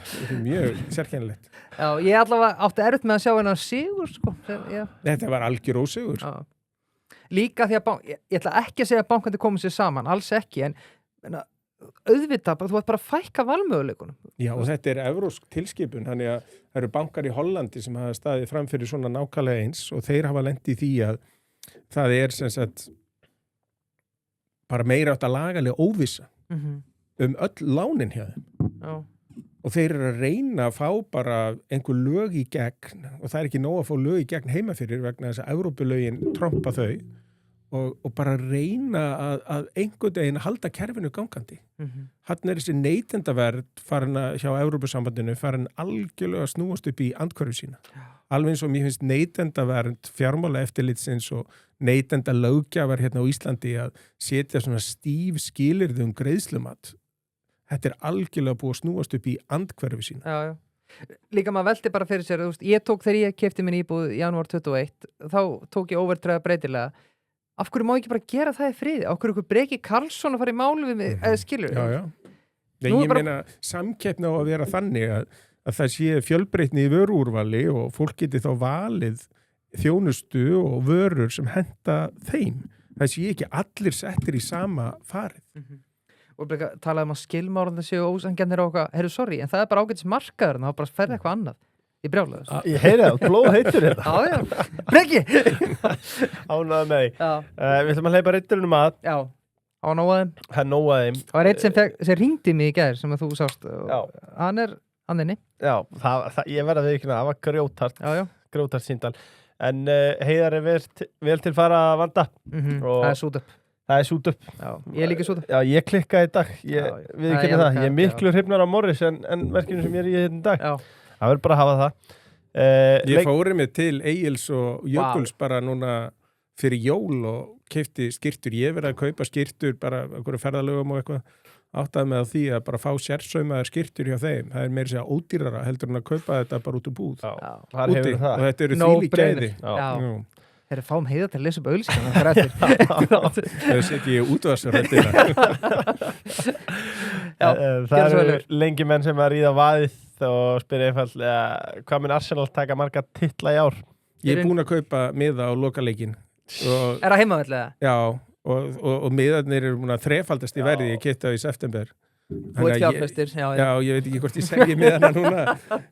Speaker 3: Þetta er mjög sérkennilegt.
Speaker 2: Já, ég allavega átti erfitt með að sjá hennar sigur, sko.
Speaker 3: Þetta var algjör ósigur.
Speaker 2: Líka því að, ég ætla ekki að segja að bankandi komið sér saman, alls ekki, en auðvitað, þú ert bara að fækka valmöguleikunum.
Speaker 3: Já, og þetta er evrópsk tilskipun, þannig að það eru bankar í Hollandi sem hafa staðið fram fyrir svona nákvæmlega eins og þeir hafa lent í því að það er sem sagt bara meira átt að lagalega óvissa öll lánin hjá þeim.
Speaker 2: Já.
Speaker 3: Og þeir eru að reyna að fá bara einhver lög í gegn og það er ekki nóg að fá lög í gegn heima fyrir vegna þess að Evrópulögin trompa þau og bara reyna að einhvern veginn halda kerfinu gangandi. Hann er þessi neytendaverð farin hjá Evrópusambandinu farin algjörlega að snúast upp í andhverfu sína. Alveg eins og mér finnst neytendaverð fjármála eftirlitsins og neytendalöggjafar hérna á Íslandi að setja svona stíf skilyrði greiðslumat. Þetta er algjörlega búið að snúast upp í andhverfu sína.
Speaker 2: Já. Líka maður veldi bara fyrir sér, ég tók þegar ég keypti minn íbúð í janúar 21, þá tók ég óverðtryggða breytilega. Af hverju má ekki bara gera það í friði? Af hverju Breki Karlsson að fara í máli við mig, eða skilur?
Speaker 3: Já. Nei, ég meina samkeppni á að vera þannig að það sé fjölbreytni í vöruúrvali og fólk geti þá valið þjónustu og vörur sem henta þeim. Það sé ekki allir settir í sama farið.
Speaker 2: Og talaðum að skilmárandi séu ósangjarnir og eitthvað, sorry, en það er bara ágætis markaður en þá bara ferði eitthvað annað. Ég brjálaði þessu.
Speaker 1: Ég heyri það, blóð heitur þetta.
Speaker 2: Já. Breki!
Speaker 1: Ánægði með því. Við ætlum að hleypa ritturinn að.
Speaker 2: Já, á nóaðum.
Speaker 1: Það nóaðum.
Speaker 2: Það var eitt sem ringdi mig í gær sem að þú sást.
Speaker 1: Já.
Speaker 2: Hann er inni.
Speaker 1: Já, ég verða við ekki það var grjótart.
Speaker 2: Já.
Speaker 1: Grjótart síndal. En Heiðar er vel til fara að vanda.
Speaker 2: Það er sút upp.
Speaker 1: Það er sút upp.
Speaker 2: Já, ég er líka sút upp.
Speaker 1: Já, ég klikkaði í dag. Við kynna það. Ég er miklu hrifnar á Morris en verkinu sem ég er í hérna í dag.
Speaker 2: Já.
Speaker 1: Það verður bara að hafa það.
Speaker 3: Ég fóri mig til Egils og Jökuls bara núna fyrir jól og keypti skyrtur. Ég verið að kaupa skyrtur bara einhverju ferðalögum og eitthvað. áttaði með því að bara fá sérsaumaðar skyrtur hjá þeim, það er meira að segja ódýrara heldur en að kaupa þetta bara út úr búð
Speaker 1: Já,
Speaker 2: Já.
Speaker 1: þar
Speaker 3: úti,
Speaker 1: hefur
Speaker 3: og
Speaker 1: það.
Speaker 3: þetta eru
Speaker 2: No
Speaker 3: þvílík
Speaker 2: brainer.
Speaker 3: gæði.
Speaker 2: Já.
Speaker 3: Jú.
Speaker 2: Þeir eru fáum Heiðar til að lesa upp auglýsingarnar þar eftir.
Speaker 3: Þau setja ég útvarsröddina.
Speaker 2: Já,
Speaker 1: Það
Speaker 2: gjörðu svo vel.
Speaker 1: eru lengi menn sem að ríða vaðið og spyrja einfaldlega hvað mun Arsenal taka marga titla í ár?
Speaker 3: Ég er búin að kaupa miða á lokaleikin og,
Speaker 2: Er það heimavallega?
Speaker 3: já, og miðarnir eru búin að þrefaldast í verði, ég keypti það í september.
Speaker 2: Þú ert fjárfestir,
Speaker 3: Já, ég veit ekki hvort ég segja miðana núna.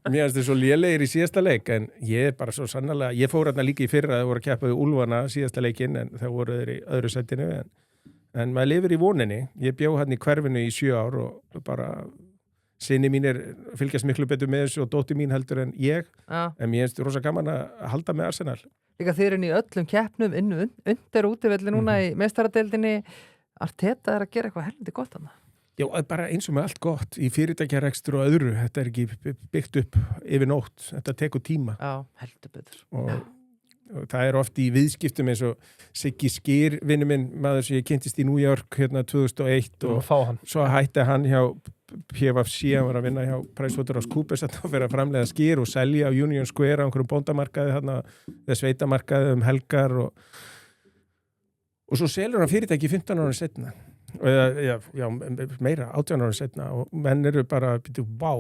Speaker 3: Mér finnst þið svo lélegir í síðasta leik, en ég er bara svo sannarlega, ég fór hérna líka í fyrra, það voru að keppa við Úlfana síðasta leikinn, en það voru þeir í öðru setinu, en maður lifir í voninni. Ég bjó hérna í hverfinu í 7 ár og bara sinni mínir fylgjast miklu betur með þessu og dóttir mín heldur en ég,
Speaker 2: Já.
Speaker 3: en mér finnst rosa gaman að halda með Arsenal.
Speaker 2: Líka þeir eru í öllum keppnum undir útivelli núna í meistaradeildinni. Arteta er að gera eitthvað helviti gott þarna.
Speaker 3: Já, bara eins og með allt gott í fyrirtækjarekstur og öðru, þetta er ekki byggt upp yfir nótt, þetta tekur tíma
Speaker 2: Já, heldur betur.
Speaker 3: og það er oft í viðskiptum eins og Siggi Skýr, vinnu minn, maður sem ég kynntist í New York hérna 2001
Speaker 1: Og
Speaker 3: og
Speaker 1: fá hann.
Speaker 3: svo hætti hann hjá PFC, hann var að vinna hjá PricewaterhouseCoopers að vera að framleiða skýr og selja á Union Square á einhverjum bóndamarkaði þarna, eða sveitamarkaði helgar og svo selur hann fyrirtæki 15 ára setna já, meira, 18 ára setna og menn eru bara, vá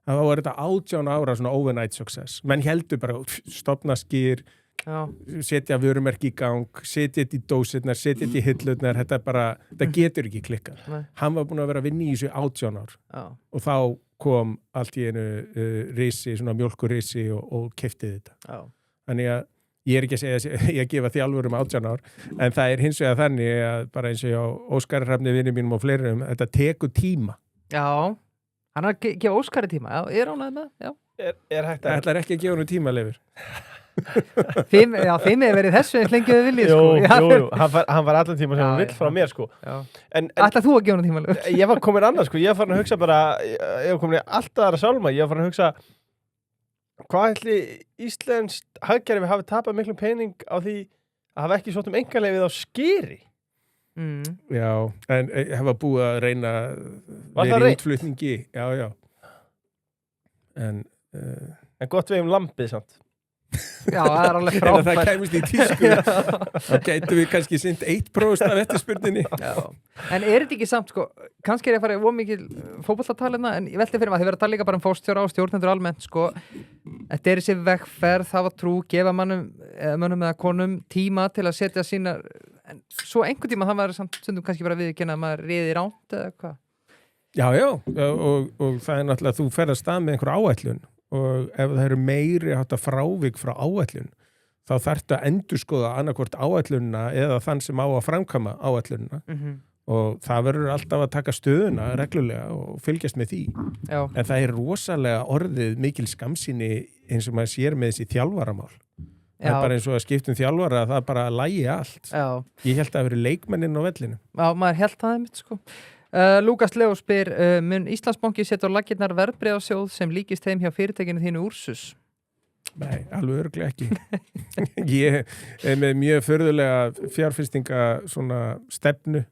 Speaker 3: þá var þetta 18 ára svona overnight success, menn heldur bara stofna skýr,
Speaker 2: Já,
Speaker 3: setja vörumerki í gang, setja þetta í dósirnar, setja þetta í hillurnar, þetta getur ekki klikkað.
Speaker 2: nei,
Speaker 3: Hann var búin að vera að vinna í þessu 18 ár
Speaker 2: já,
Speaker 3: og þá kom allt í einu risi, svona mjólkurisi og keypti þetta.
Speaker 2: já.
Speaker 3: Þannig að ég er ekki að segja ég að gefa þjálfurum 18 ár, en það er hins vegar þannig að bara eins og ég á Óskar Hrafni vinni mínum og fleirum, þetta tekur tíma.
Speaker 2: Já, hann er að gefa Óskari tíma. Já, ég er ánægð með, já.
Speaker 1: Er hægt
Speaker 3: Það
Speaker 1: að...
Speaker 3: ætlar ekki að gefa nú tíma, Leifur.
Speaker 2: Fimm er verið þessu eins lengi við viljið,
Speaker 1: Jú,
Speaker 2: sko.
Speaker 1: jú, hann var allan tíma sem
Speaker 2: Já,
Speaker 1: hann vill
Speaker 2: já.
Speaker 1: frá mér, sko.
Speaker 2: Já.
Speaker 1: En
Speaker 2: Ætlar þú að gefa hann tíma, Löf?
Speaker 1: ég var komin annað, sko. Ég var farin að hugsa bara, ég var komin í alltaf aðra sálma. Ég var farin að hugsa, hvað ætli íslenskt hagkerfi hafi tapað miklum pening á því að hafa ekki sótt engaleyfið á Skýri?
Speaker 2: Mm.
Speaker 3: Já, en hefa búið að reyna
Speaker 1: Var það
Speaker 3: verið í
Speaker 1: reynt?
Speaker 3: útflutningi. Já. En
Speaker 1: En gott við lampið, samt.
Speaker 2: Já, það er alveg
Speaker 3: ef það
Speaker 2: frábært.
Speaker 3: kæmist í tísku þá gætum við kannski sinnt 1% af eftirspurninni.
Speaker 2: Já. En er þetta ekki samt, sko, kannski er ég að fara í ómikil fótbollatalina, en ég velti fyrir maður, þið verður að tala líka bara um fórstjóra og stjórnendur almennt, sko. Þetta er þessi vegferð, hafa trú, gefa mönnum eða konum tíma til að setja sína, en svo einhvern tíma það maður samt stundum kannski bara viðurkenna að maður riði ránt eða hvað.
Speaker 3: Já, og það er náttúrulega að þú ferð að stað með einhver áætlun og ef það eru meiri hátta frávik frá áætlun þá þarftu að endurskoða annarkvort áætlunina eða þann sem á að framkama áætlunina og það verður alltaf að taka stöðuna reglulega og fylgjast með því.
Speaker 2: Já,
Speaker 3: En það er rosalega orðið mikil skamsýni eins og maður sér með þessi þjálfaramál. Það er bara eins og að skiptum þjálfara að það bara lægi allt.
Speaker 2: já.
Speaker 3: Ég held að það veri leikmenninn á vellinu.
Speaker 2: Já, maður held það einmitt, sko. Lúkas Leó spyr, mun Íslandsbanki setja á laggirnar verðbréfasjóð sem líkist þeim hjá fyrirtækinu þínu Ursus?
Speaker 3: Nei, alveg örugglega ekki. Ég er með mjög förðulega fjárfestinga svona stefnu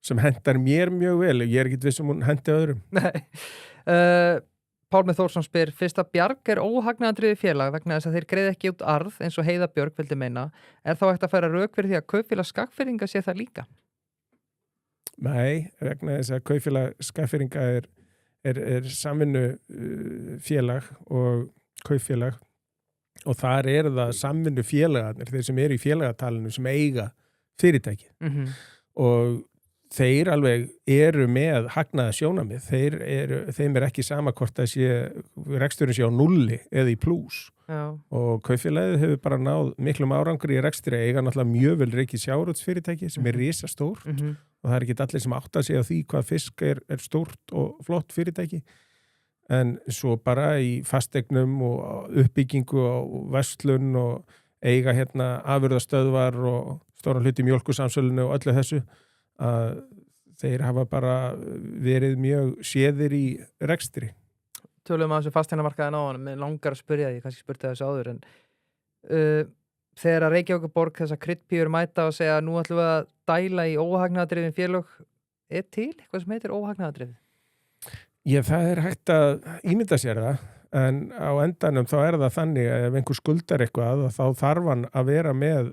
Speaker 3: sem hendar mér mjög vel. Ég er ekkit viss hún hendi öðrum.
Speaker 2: Nei. Pálmi Þórsson spyr, fyrst að Bjarg er óhagnaðandriði félag vegna þess að þeir greiði ekki út arð eins og Heiða Björg vildi meina, er þá hægt að færa rök fyrir því að kaupfélag Skagfirðinga sé það líka?
Speaker 3: Nei, vegna þess að kaupfélag Skagfirðinga er samvinnu félag og kaupfélag og þar er það samvinnu félagarnir, þeir sem eru í félagatalinu sem eiga fyrirtæki og þeir alveg eru með hagnaða sjónamið, þeim er ekki sama hvort að reksturinn sé á nulli eða í plús.
Speaker 2: Já.
Speaker 3: Og kaupfélagið hefur bara náð miklum árangri í rekstri, eiga náttúrulega mjög vel reikið sjávarútvegsfyrirtæki sem er risastór og það er ekki allir sem átta sig á því hvað fisk er stórt og flott fyrirtæki en svo bara í fasteignum og uppbyggingu og verslun og eiga hérna afurðastöðvar og stóran hluti mjólkursamsölinu og öllu þessu að þeir hafa bara verið mjög séðir í rekstri.
Speaker 2: Tölum að þessu fasteignamarkaðin á hann, með langar að spyrja því, kannski spurti þessu áður, en þegar að Reykjavíkurborg þessa kryddpíur mæta og segja að nú ætlum við að dæla í óhagnaðadrifin félög, til eitthvað sem heitir óhagnaðardrifið?
Speaker 3: Það hægt að ímynda sér það, en á endanum þá það þannig að ef einhver skuldar eitthvað þá þarf hann að vera með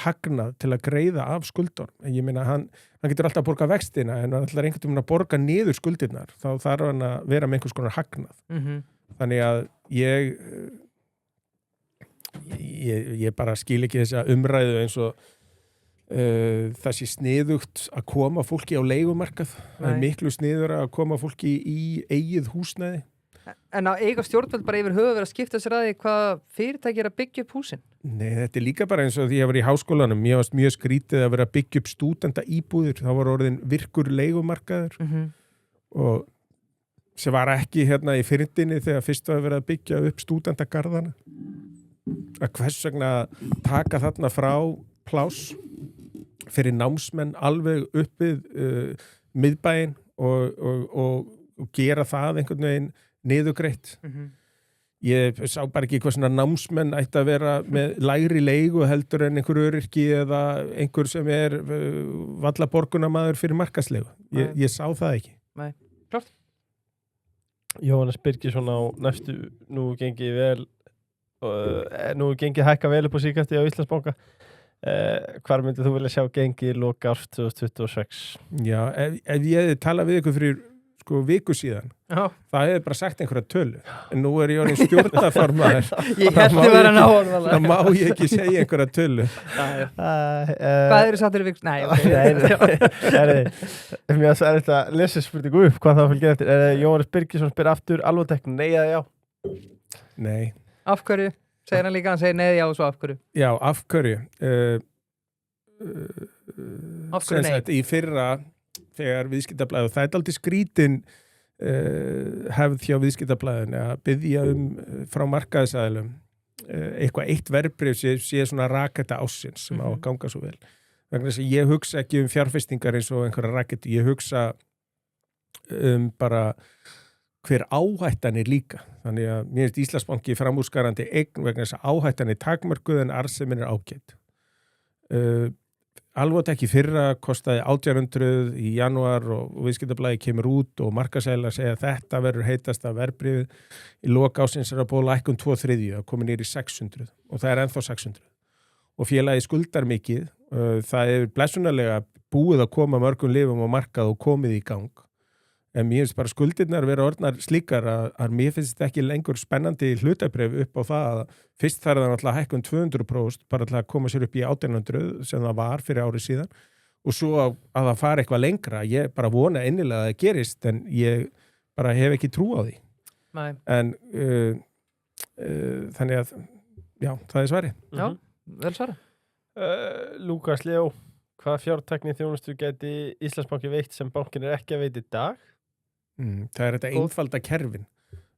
Speaker 3: hagnað til að greiða af skuldunum. Ég meina, hann getur alltaf að borga vextina, en hann ætlar einhvern veginn að borga niður skuldirnar, þá þarf hann að vera með einhvers konar hagnað. Þannig að ég bara skil ekki þessa umræðu eins og það sé sniðugt að koma fólki á leigumarkað. Það miklu sniður að koma fólki í eigið húsnæði.
Speaker 2: En að eiga stjórnvöld bara yfir höfuð verið að skipta sér að því hvað fyrirtæki að byggja upp húsin?
Speaker 3: Nei, þetta líka bara eins og því ég var í háskólanum. Mér varst mjög skrítið að vera að byggja upp stúdenta íbúðir. Það var orðin virkur leigumarkaður og sem var ekki hérna í fyrndinni þegar fyrst var verið að byggja upp stúdentagarðana. Að hvers vegna taka þarna frá pláss fyrir námsmenn alveg uppið miðbæinn og gera það einhvern veginn niðurgreitt. Ég sá bara ekki hvað svona námsmenn ætti að vera með lægri leigu heldur en einhver öryrki eða einhver sem valla borgunarmaður fyrir markaðslegu. Ég sá það ekki.
Speaker 2: Nei, klart.
Speaker 1: Jóhannes Birgisson á næstu, nú gengið vel nú gengið hækka vel upp á síkasti á Íslandsbanka. Hvar myndið þú vilja sjá gengið í lok árs 2026? Já,
Speaker 3: ef ég tala við ykkur fyrir viku síðan, það hefði bara sagt einhverja tölu, en nú ég orðin stjórnarformaður.
Speaker 2: Ég hætti vera náðan.
Speaker 3: Það má ég ekki segja einhverja tölu.
Speaker 2: Hvað eru sattir í viku? Nei,
Speaker 1: Mér er þetta lesespurningu upp hvað það fylgir eftir. Jóhannes Birgisson spyr aftur alvotekn, nei eða já?
Speaker 3: Nei.
Speaker 2: Af hverju? Segir hann líka, hann segir nei já og svo af hverju?
Speaker 3: Já, af hverju?
Speaker 2: Af hverju nei?
Speaker 3: Í fyrra þegar viðskiptablaðið, og það aldrei skrítin hefð hjá viðskiptablaðinu að biðja frá markaðsaðilum eitthvað eitt verðbréf sé svona raketta ársins sem á að ganga svo vel. Vegna þess að ég hugsa ekki fjárfestingar eins og einhverja raketu, ég hugsa bara hver áhættan líka. Þannig að mér finnst Íslandsbanki framúrskarandi eign vegna þess að áhættan takmörkuð en arðsemin ágætt. Alvotek í fyrra kostaði 1800 í janúar og viðskiptablaðið kemur út og markaðsaðilar segja að þetta verður heitasta verðbréfið. Í lok ársins að búið lækkun 2/3 að koma niður í 600 og það ennþá 600. Og félagið skuldar mikið. Það blessunarlega búið að koma mörgum lyfum á markað og komið í gang. En mér finnst bara skuldirnar vera orðnar slíkar að mér finnst þetta ekki lengur spennandi hlutabréf upp á það að fyrst þarf það náttúrulega hækkun 200% bara til að koma sér upp í 1800 sem það var fyrir árið síðan og svo að það fara eitthvað lengra. Ég bara vona innilega að það gerist en ég bara hef ekki trú á því.
Speaker 2: Nei.
Speaker 3: En þannig að já, það svari.
Speaker 2: Já, vel svara.
Speaker 1: Lúkas Leó, hvað fjártækni þjónustu gæti Íslandsbanki veitt sem bankin ekki að veita í dag?
Speaker 3: Það þetta einfalda kerfin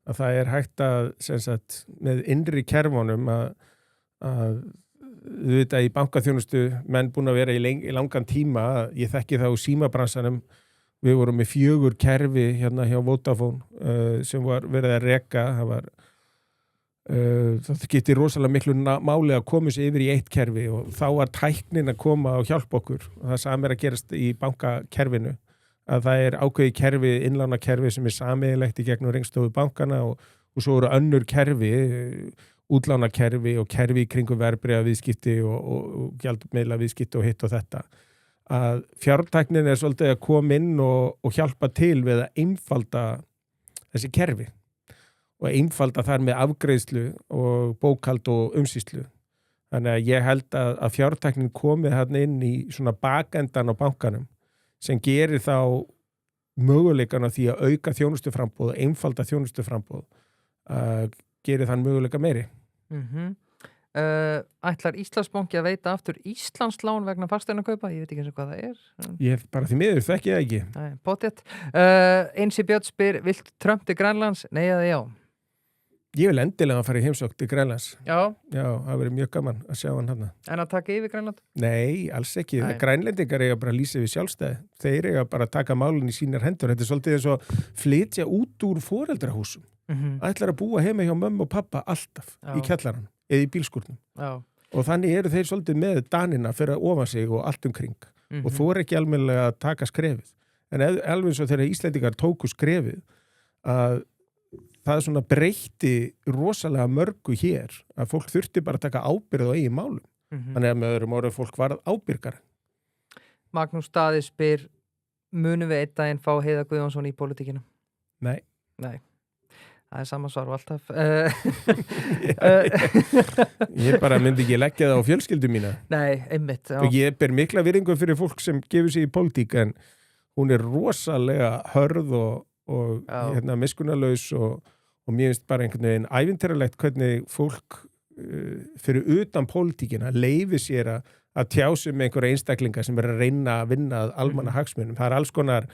Speaker 3: að það hægt að sagt, með innri kerfunum að þetta í bankaþjónustu menn búin að vera í langan tíma. Ég þekki það úr símabransanum. Við vorum með 4 kerfi hérna hjá Vodafone sem var verið að reka. Það getur rosalega miklu máli að koma sér yfir í eitt kerfi og þá var tæknin að koma og hjálpa okkur. Það sam að gerast í bankakerfinu að það ákveði kerfi, innlánakerfi sem sameiginlegt í gegnum rengstofu bankana og svo eru önnur kerfi, útlánakerfi og kerfi í kringum verðbréfaviðskipti og gjaldmiðlaviðskipti og hitt og þetta. Að fjártæknin svolítið að koma inn og hjálpa til við að einfalda þessi kerfi og einfalda þar með afgreiðslu og bókhald og umsýslu. Þannig að ég held að fjártæknin komið þarna inn í svona bakendan á bankanum sem gerir þá möguleikan á því að auka þjónustuframboð og einfalda þjónustuframboð gerir þann möguleika meiri.
Speaker 2: Ætlar Íslandsbanki að veita aftur Íslandslán vegna fasteignakaupa? Ég veit ekki eins og hvað það er.
Speaker 3: Ég bara því miður, þekki það ekki.
Speaker 2: Nei, pottet. Einsi Björn spyr, vilt Trump til Grænlands? Nei eða já?
Speaker 3: Ég vil endilega að fara í heimsókn til Grænlands.
Speaker 2: Já.
Speaker 3: Já, það verið mjög gaman að sjá hann þarna.
Speaker 2: En að taka yfir Grænland?
Speaker 3: Nei, alls ekki. Grænlendingar eiga bara að lýsa við sjálfstæði. Þeir eiga bara að taka málinn í sínar hendur. Þetta svolítið eins og flytja út úr foreldrahúsum. Ætlar að búa heima hjá mömmu og pappa alltaf í kjallarann eða í bílskúrnum. Já. Og þannig eru þeir svolítið með danina fyrir að ofa sig og allt umkring. Og þú ekki almennilega að taka skrefið. en alveg eins og þegar Íslendingar tóku skrefið að það svona breytti rosalega mörgu hér að fólk þurfti bara að taka ábyrgð á eigin málum. Þannig að með öðrum orðum fólk varð ábyrgara.
Speaker 2: Magnús Daði spyr, munum við einn daginn fá Heiðar Guðjónsson í pólitíkina?
Speaker 3: Nei.
Speaker 2: Það er sama svar og alltaf.
Speaker 3: Ég bara myndi ekki leggja það á fjölskyldu mína.
Speaker 2: Nei, einmitt. Já.
Speaker 3: Og ég ber mikla virðingu fyrir fólk sem gefur sig í pólitík en hún er rosalega hörð og miskunnarlaus og mér finnst bara einhvern veginn ævintýralegt hvernig fólk fyrir utan pólitíkina leyfi sér að tjá sig með einhverja einstaklinga sem er að reyna að vinna almanna hagsmunum. Það er alls konar,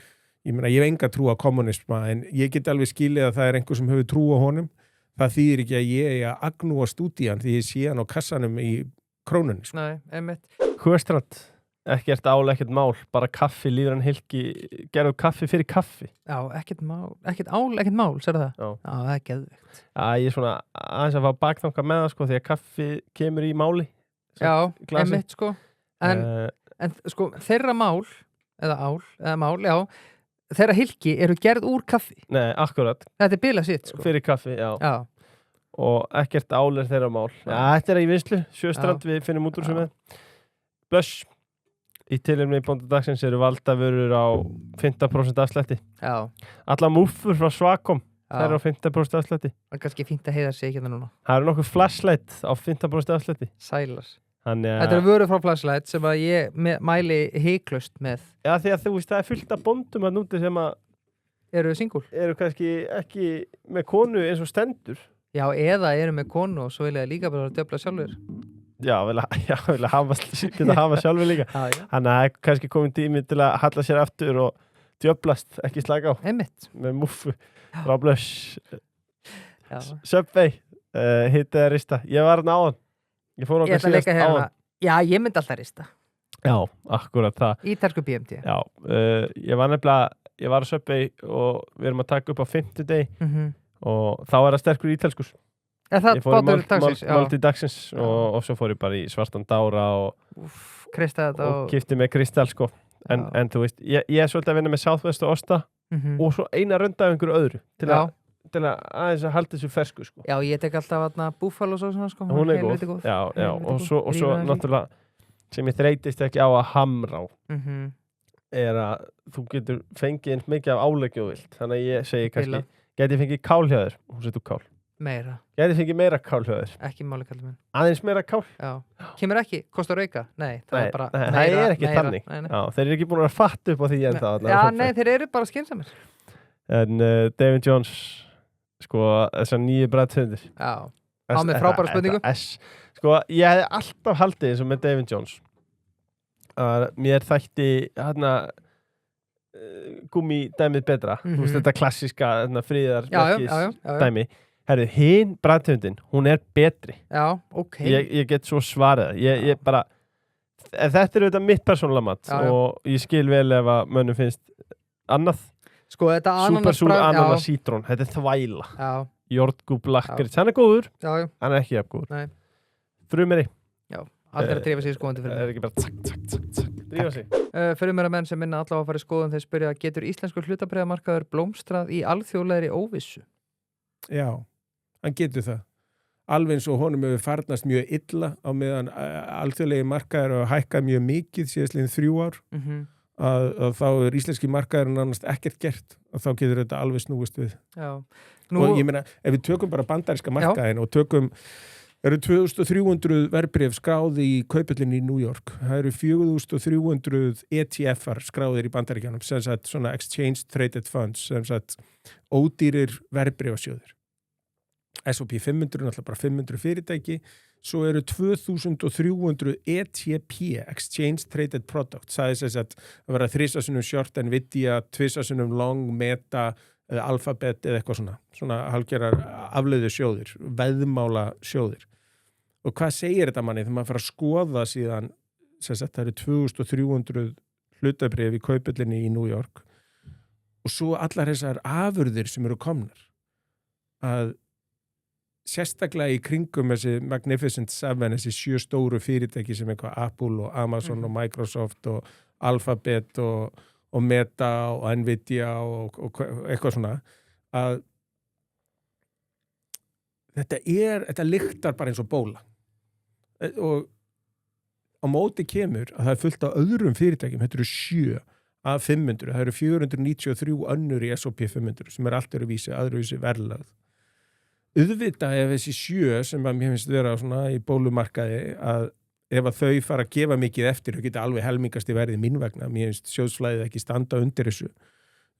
Speaker 3: ég meina, ég hef enga trú á kommunisma en ég get alveg skilið að það er einhver sem hefur trú á honum. Það þýðir ekki að ég er að agnúast út í hann því ég sé hann á kassanum í krónunni.
Speaker 2: Nei, einmitt.
Speaker 1: Hvöstrand, ekkert ál, ekkert mál, bara kaffi, lífrann Hilki, gerðu kaffi fyrir kaffi.
Speaker 2: Já, ekkert mál, ekkert ál, ekkert mál, sérðu það?
Speaker 1: Já,
Speaker 2: það er geðveikt.
Speaker 1: Já, ég er svona aðeins að fá bakþanga með það sko því að kaffi kemur í máli.
Speaker 2: Já, einmitt sko. En sko, þeirra mál, eða mál, já, þeirra Hilki eru gerð úr kaffi.
Speaker 1: Nei, akkurat.
Speaker 2: Þetta er bilað sitt sko.
Speaker 1: Fyrir kaffi, já. Og ekkert ál er þeirra mál. Já, þetta er í vinslu, Sjöstrand, við finnum út úr sem með. Blöss. Í tilefni bóndadagsins eru valdavörur á 15% afslætti. Já. Alla múffur frá Svakom, það eru á 15% afslætti.
Speaker 2: Það er kannski fínt að Heiðar sig ekki það núna.
Speaker 1: Það eru nokkuð flashlight á 15% afslætti.
Speaker 2: Sælar.
Speaker 1: Þetta
Speaker 2: eru vörur frá flashlight sem að ég mæli hiklaust með.
Speaker 1: Já, því að þú veist, það er fullt af bóndum að núti sem að
Speaker 2: eru singul.
Speaker 1: Eru kannski ekki með konu eins og stendur.
Speaker 2: Já, eða eru með konu og svo vilja líka bara djöfla sjálfur.
Speaker 1: Já, vilja hafa sjálfur líka. Þannig að það er kannski komin tími til að halla sér aftur og djöflast, ekki slaka á.
Speaker 2: Einmitt.
Speaker 1: Með múffu, frá Blöss. Subway, hittið að rista. Ég var hérna á hann. Ég fór okkar síðast á hann.
Speaker 2: Já, ég myndi alltaf rista.
Speaker 1: Já, akkurat það.
Speaker 2: Ítalsku BMT.
Speaker 1: Já, ég var nefnilega, ég var á Subway og við erum að taka upp á 50 degi og þá er það sterkur ítalskur.
Speaker 2: Ég fór í
Speaker 1: máltíð dagsins og svo fór ég bara í svartan dára og kifti með kristall sko. En þú veist, ég er svolítið að vinna með Southwest og Osta og svo eina rönda af einhverju öðru til að aðeins að halda þessu fersku sko.
Speaker 2: Já, ég tek alltaf Buffalo og svona sko.
Speaker 1: Hún er góð. Já, og svo náttúrulega sem ég þreytist ekki á að hamra á er að þú getur fengið eins mikið af áleggi og vilt. Þannig að ég segi kannski, geti fengið kál hjá þér, hún setur kál.
Speaker 2: Meira.
Speaker 1: Gæti fengið meira kál hjá þér.
Speaker 2: Ekki máli kallið minn.
Speaker 1: Aðeins meira kál?
Speaker 2: Já. Kemur ekki, kostar auka? Nei, það er bara
Speaker 1: meira. Það er ekki þannig. Já, þeir eru ekki búin að fatta upp á því ennþá.
Speaker 2: Já, nei, þeir eru bara skynsamir.
Speaker 1: En David Jones, sko, þessar nýju bræðtöndir.
Speaker 2: Já, á með frábæra spurningu.
Speaker 1: Sko, ég hefði alltaf haldið eins og með David Jones. Mér þætti, gúmi dæmið betra. Þú veist, þetta klassíska, friðar, dæmi. Herru, hinn bræðtöndin, hún er betri.
Speaker 2: Já, ok.
Speaker 1: Ég get svo svarað. Ég bara, þetta er auðvitað mitt persónulega mat og ég skil vel ef að mönnum finnst annað.
Speaker 2: Sko, þetta
Speaker 1: Supersúr, ananas, sítrón, þetta er þvæla. Já. Jordgúb, lakkrits, hann er góður, hann er ekki jafn góður. Nei. Frumeri. Já,
Speaker 2: allir að drífa sig í skoðandi fyrir.
Speaker 1: Það er ekki bara tsak, drífa sig.
Speaker 2: Frumera menn sem minna allavega að fara í skoðun þeir spyrja, getur íslenskur hlutabréfamarkaður blómstrað í alþjóðlegri óvissu?
Speaker 3: Já. Hann getur það. Alveg eins og honum hefur farnast mjög illa á meðan alþjóðlegi markaðar og hækkað mjög mikið síðastliðin 3 ár að þá er íslenski markaðar nánast ekkert gert og þá getur þetta alveg snúist við. Já. Og ég meina, ef við tökum bara bandaríska markaðin og tökum, eru 2300 verðbréf skráði í kaupullinni í New York. Það eru 4300 ETF-ar skráðir í bandaríkjanum, sem sagt svona exchange traded funds, sem sagt ódýrir verðbréfasjóðir. S&P 500, náttúrulega bara 500 fyrirtæki, svo eru 2300 ETP, Exchange Traded Products, það er þess að vera 3 sinnum short Nvidia, 2 sinnum long, Meta, eða Alphabet eða eitthvað svona hálfgerðar afleiðu sjóðir, veðmála sjóðir. Og hvað segir þetta manni þegar maður fara að skoða síðan, sem sagt það eru 2300 hlutabrif í kaupullinni í New York og svo allar þessar afurðir sem eru komnar að sérstaklega í kringum þessi Magnificent 7, þessi 7 stóru fyrirtæki sem eitthvað Apple og Amazon og Microsoft og Alphabet og og Meta og Nvidia og eitthvað svona að þetta lyktar bara eins og bóla og á móti kemur að það fullt af öðrum fyrirtækjum, þetta eru 7 af 500, það eru 493 önnur í S&P 500 sem allt öðruvísi verðlagð. Auðvitað ef þessi 7 sem að mér finnst vera svona í bólumarkaði að ef að þau fara að gefa mikið eftir, þau geta alveg helmingast í verðið mín vegna, mér finnst sjóðsflæðið ekki standa undir þessu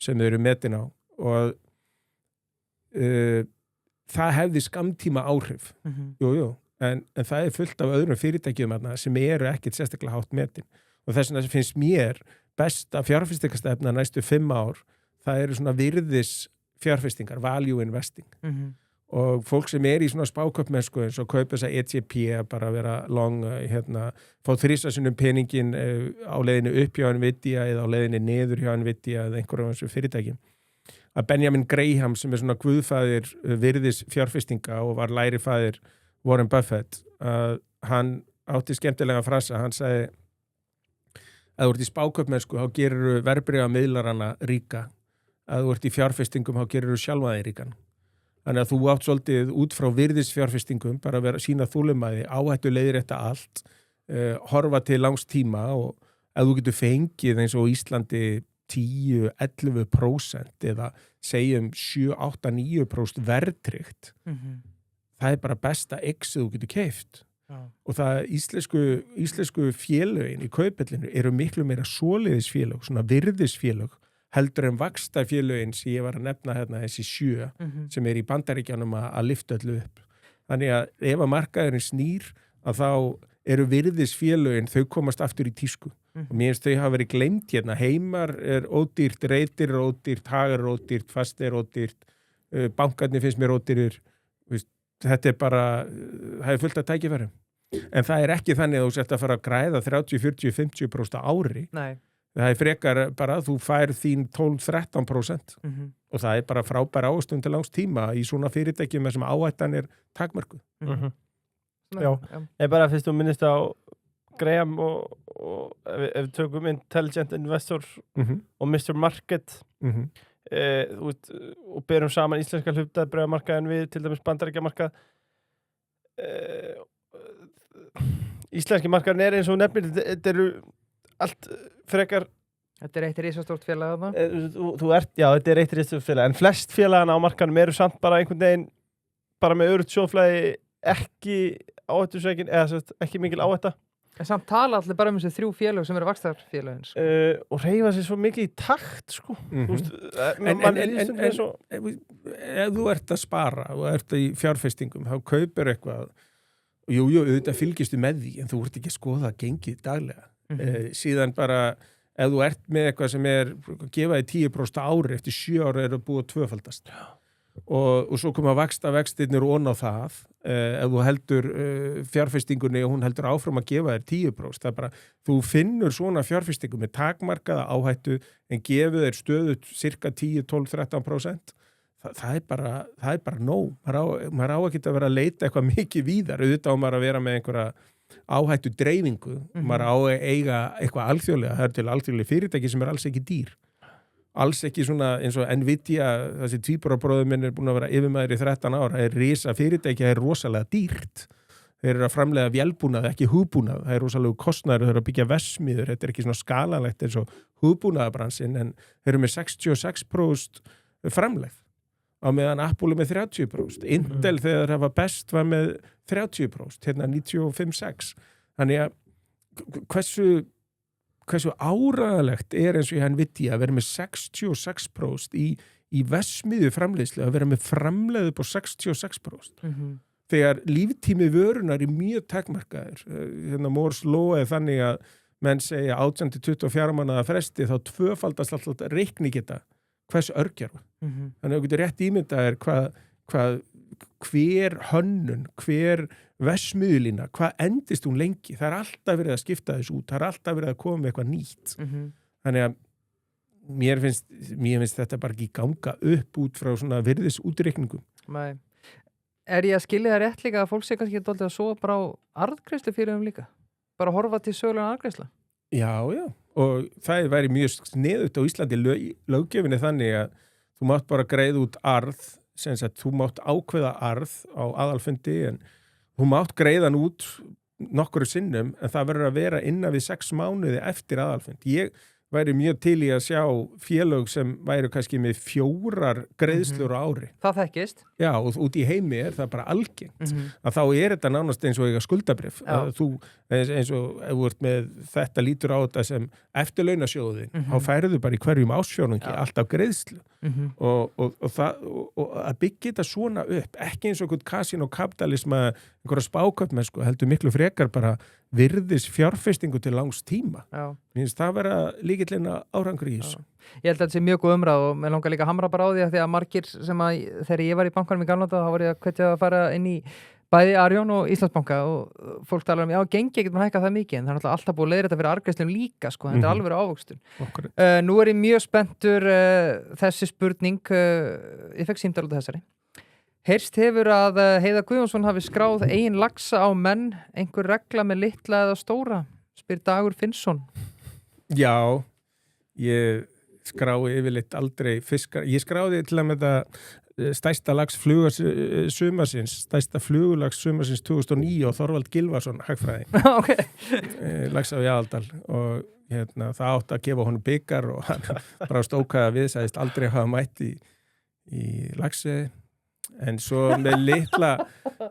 Speaker 3: sem þau eru metin á og það hefði skammtíma áhrif, en það fullt af öðrum fyrirtækjum sem eru ekkert sérstaklega hátt metin og þess vegna finnst mér besta fjárfestingarstefna næstu 5 ár, það eru svona virðis fjárfestingar, value investing og fólk sem í svona spákaupmennsku eins og kaupa þess að ETP bara vera long, fá 3 sinnum peningin á leiðinu upp hjá Nvidia eða á leiðinu niður hjá Nvidia eða einhverjum þessu fyrirtækjum. Að Benjamin Graham sem svona guðfaðir virðis fjárfestinga og var lærifaðir Warren Buffett, hann átti skemmtilega frasa, hann sagði að þú ert í spákaupmennsku þá gerirðu verðbréfamiðlarana ríka, að þú ert í fjárfestingum þá gerirðu sjálfa þig ríkan. Þannig að þú átt svolítið út frá virðisfjárfestingum, bara að sína þolinmæði, áhættu leiðrétta allt, horfa til langs tíma og ef þú getur fengið eins og Íslandi 10-11% eða segjum 7-8-9% verðtryggt, það bara besta exið þú getur keypt. Og það íslensku félögin í kaupellinu eru miklu meira svoleiðisfélög, svona virðisfélög, heldur en vaxtafélögin sem ég var að nefna þessi 7 sem í Bandaríkjánum að lyfta öllu upp. Þannig að ef að markaðurinn snýr að þá eru virðisfélögin, þau komast aftur í tísku. Og mér finnst þau hafa verið gleymt hérna. Heimar ódýrt, Reitir ódýrt, Hagar ódýrt, Fast ódýrt, bankarnir finnst mér ódýrir. Þetta bara, það fullt að tækifærum. En það ekki þannig að þú sért að fara að græða 30, 40, 50% á ári.
Speaker 2: Nei.
Speaker 3: Það frekar bara að þú fær þín 12-13% og það bara frábær ávöxtun til langs tíma í svona fyrirtækjum sem áhættan takmörkuð.
Speaker 1: Já, ég bara fyrst minnist á Graham og ef við tökum Intelligent Investor og Mr. Market og berum saman íslenska hlutabréfamarkaðin við til dæmis bandaríkjamarkað. Íslenski markaðin eins og nefnir, þetta eru allt frekar.
Speaker 2: Þetta eitt risastórt félag þarna.
Speaker 1: Þetta eitt risastórt félag, en flest félagana á markanum eru samt bara einhvern veginn bara með örugt sjóðflæði, ekki áhættusveikin eða ekki mikil áhætta.
Speaker 2: En samt tala allir bara þessi 3 félög sem eru vaxtarfélögin.
Speaker 1: Og hreyfa sér svo mikið í takt, sko.
Speaker 3: Ef þú ert að spara og ert í fjárfestingum, þá kaupir eitthvað, jú, auðvitað fylgistu með því, en þú ert ekki að skoða gengið daglega. Síðan bara, ef þú ert með eitthvað sem gefa þig 10% ári, eftir 7 ára eru búið að tvöfaldast. Og svo koma vaxtirnir ón á það, ef þú heldur fjárfestingunni og hún heldur áfram að gefa þér 10%, það bara, þú finnur svona fjárfestingu með takmarkaða áhættu en gefur þér stöðut cirka 10, 12, 13%, það bara nóg. Maður á ekki að vera að leita eitthvað mikið víðar, auðvitað á maður að vera með einhverja áhættu dreifingu, maður á að eiga eitthvað alþjóðlega, það til alþjóðlega fyrirtæki sem alls ekki dýr. Alls ekki svona eins og Nvidia, þessi tvíburabróður minn búin að vera yfirmaður í 13 ára, það risa fyrirtæki, það rosalega dýrt. Þeir eru að framleiða vélbúnað, ekki hugbúnað, það rosalega kostnaður, þeir eru að byggja verksmiðjur, þetta ekki svona skalanlegt eins og hugbúnaðabransinn, en þeir eru með 66% framlegð, á meðan Apple með 30%. Intel þegar það var best var með 30%, hérna 95-6. Þannig að hversu áræðalegt eins og ég Nvidia að vera með 66% í verksmiðju framleiðslu, að vera með framleiðu på 66%. Þegar líftími vörunar mjög takmarkaður, hérna Moore's Law þannig að menn segja 18-24 mánaða fresti, þá tvöfaldast alltaf reiknigeta hvers örgjörfa. Þannig að þú getur rétt ímyndaðir hver hönnun, hver verksmiðjulína, hvað endist hún lengi? Það alltaf verið að skipta þessu út, það alltaf verið að koma með eitthvað nýtt. Þannig að mér finnst þetta bara ekki ganga upp út frá svona virðisútreikningum.
Speaker 2: Nei. Ég að skilja það rétt líka að fólk sé kannski ekki dálítið að sofa bara á arðgreiðslu fyrir líka? Bara horfa til sögulega arðgreiðsla?
Speaker 3: Já, og það væri mjög sniðugt á Íslandi löggjöfinni þannig að þú mátt bara greiða út arð, sem sagt, þú mátt ákveða arð á aðalfundi en þú mátt greiðan út nokkru sinnum en það verður að vera innan við 6 mánuði eftir aðalfund. Ég væri mjög til í að sjá félög sem væru kannski með 4 greiðslur á ári.
Speaker 2: Það þekkist.
Speaker 3: Já, og út í heimi það bara algengt. Að þá þetta nánast eins og eiga skuldabrif. Þú, eins og ef þú ert með þetta lítur á þetta sem eftirlaunasjóðin, þá færðu bara í hverjum ársfjórðungi alltaf greiðslu. Og að byggja þetta svona upp, ekki eins og einhvern kasínókapitalisma, einhverja spákaupmennsku, heldur miklu frekar bara virðis fjárfestingu til langs tíma. Mér finnst það vera lykillinn árangur í þessu.
Speaker 2: Ég held að þetta sé mjög góð umræð og mér langar líka að hamra bara á því að því að margir sem að þegar ég var í bankanum í Gamlanda þá var ég að hvetja að fara inn í bæði Arion og Íslandsbanka og fólk talar já, gengi getur maður hækkað það mikið en það er alltaf búið að leiðrétta fyrir arðgreiðslum líka sko, þetta er alveg ávöxtun. Nú er ég mjög spenntur þessi spurning, ég fekk símtal út af þessari. Heyrst hefur að Heiðar Guðjónsson hafi skráð eigin laxa á menn, einhver regla með litla eða stóra, spyr Dagur Finnsson. Já,
Speaker 3: ég skrái yfirleitt aldrei fiskar. Ég skráði til að með þetta stærsta lags sumarsins, stærsta flugulags sumarsins 2009 og Þorvald Gylfason, hagfræðing.
Speaker 2: Okay.
Speaker 3: Lags á Jaðaldal og það átti að gefa honum byggar og hann bara stókaði við, sagðist aldrei hafa mætt í lagsi. En svo með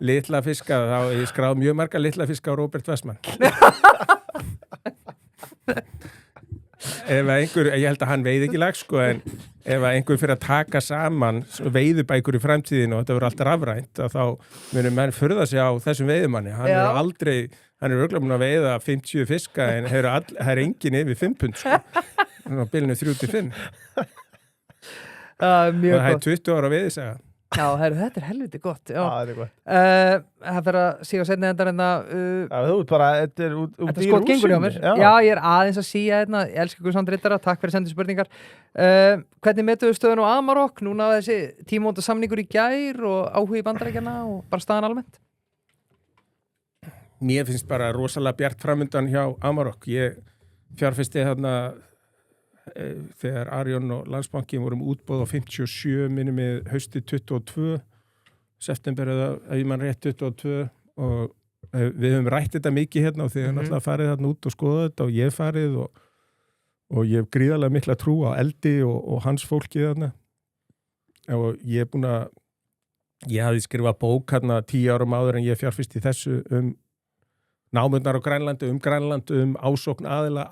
Speaker 3: litla fiska, þá ég skráði mjög marga litla fiska á Róbert Westman. Ef einhver, ég held að hann veiði ekki lag sko, en ef einhver fyrir að taka saman veiðubækur í framtíðinu og þetta verður allt rafrænt, þá munum menn furða sig á þessum veiðumanni. Hann er örugglega búinn að veiða 50 fiska en það er enginn yfir 5 pund sko. Hann er á bilinu 3-5.
Speaker 2: Mjög
Speaker 3: og það er 20 ára veiðisaga.
Speaker 2: Já, þetta er helviti gott. Já,
Speaker 1: þetta er gott.
Speaker 2: Það fyrir að síga seinni endar en að...
Speaker 1: þú ert bara, þetta er út
Speaker 2: þetta er skot gengur hjá mér. Já, ég er aðeins að síga hérna. Ég elska ykkur samt rittara, takk fyrir að senda spurningar. Hvernig metuðu stöðun á Amarok? Núna þessi tímónda samningur í gær og áhugi Bandaríkjanna og bara staðan almennt?
Speaker 3: Mér finnst bara rosalega bjart framundan hjá Amarok. Ég fjárfesti þarna þegar Arion og Landsbanki vorum útboð á 57 minni með hausti 22 september eða ef ég mann rétt 22 og við höfum rætt þetta mikið hérna og þegar náttúrulega farið þarna út og skoða þetta og ég farið og ég hef gríðarlega mikla trú á Eldi og hans fólki þarna og ég er búin að ég hafði skrifað bók hérna 10 árum áður en ég fjárfesti þessu námundar á Grænlandi, Grænland, ásókn aðila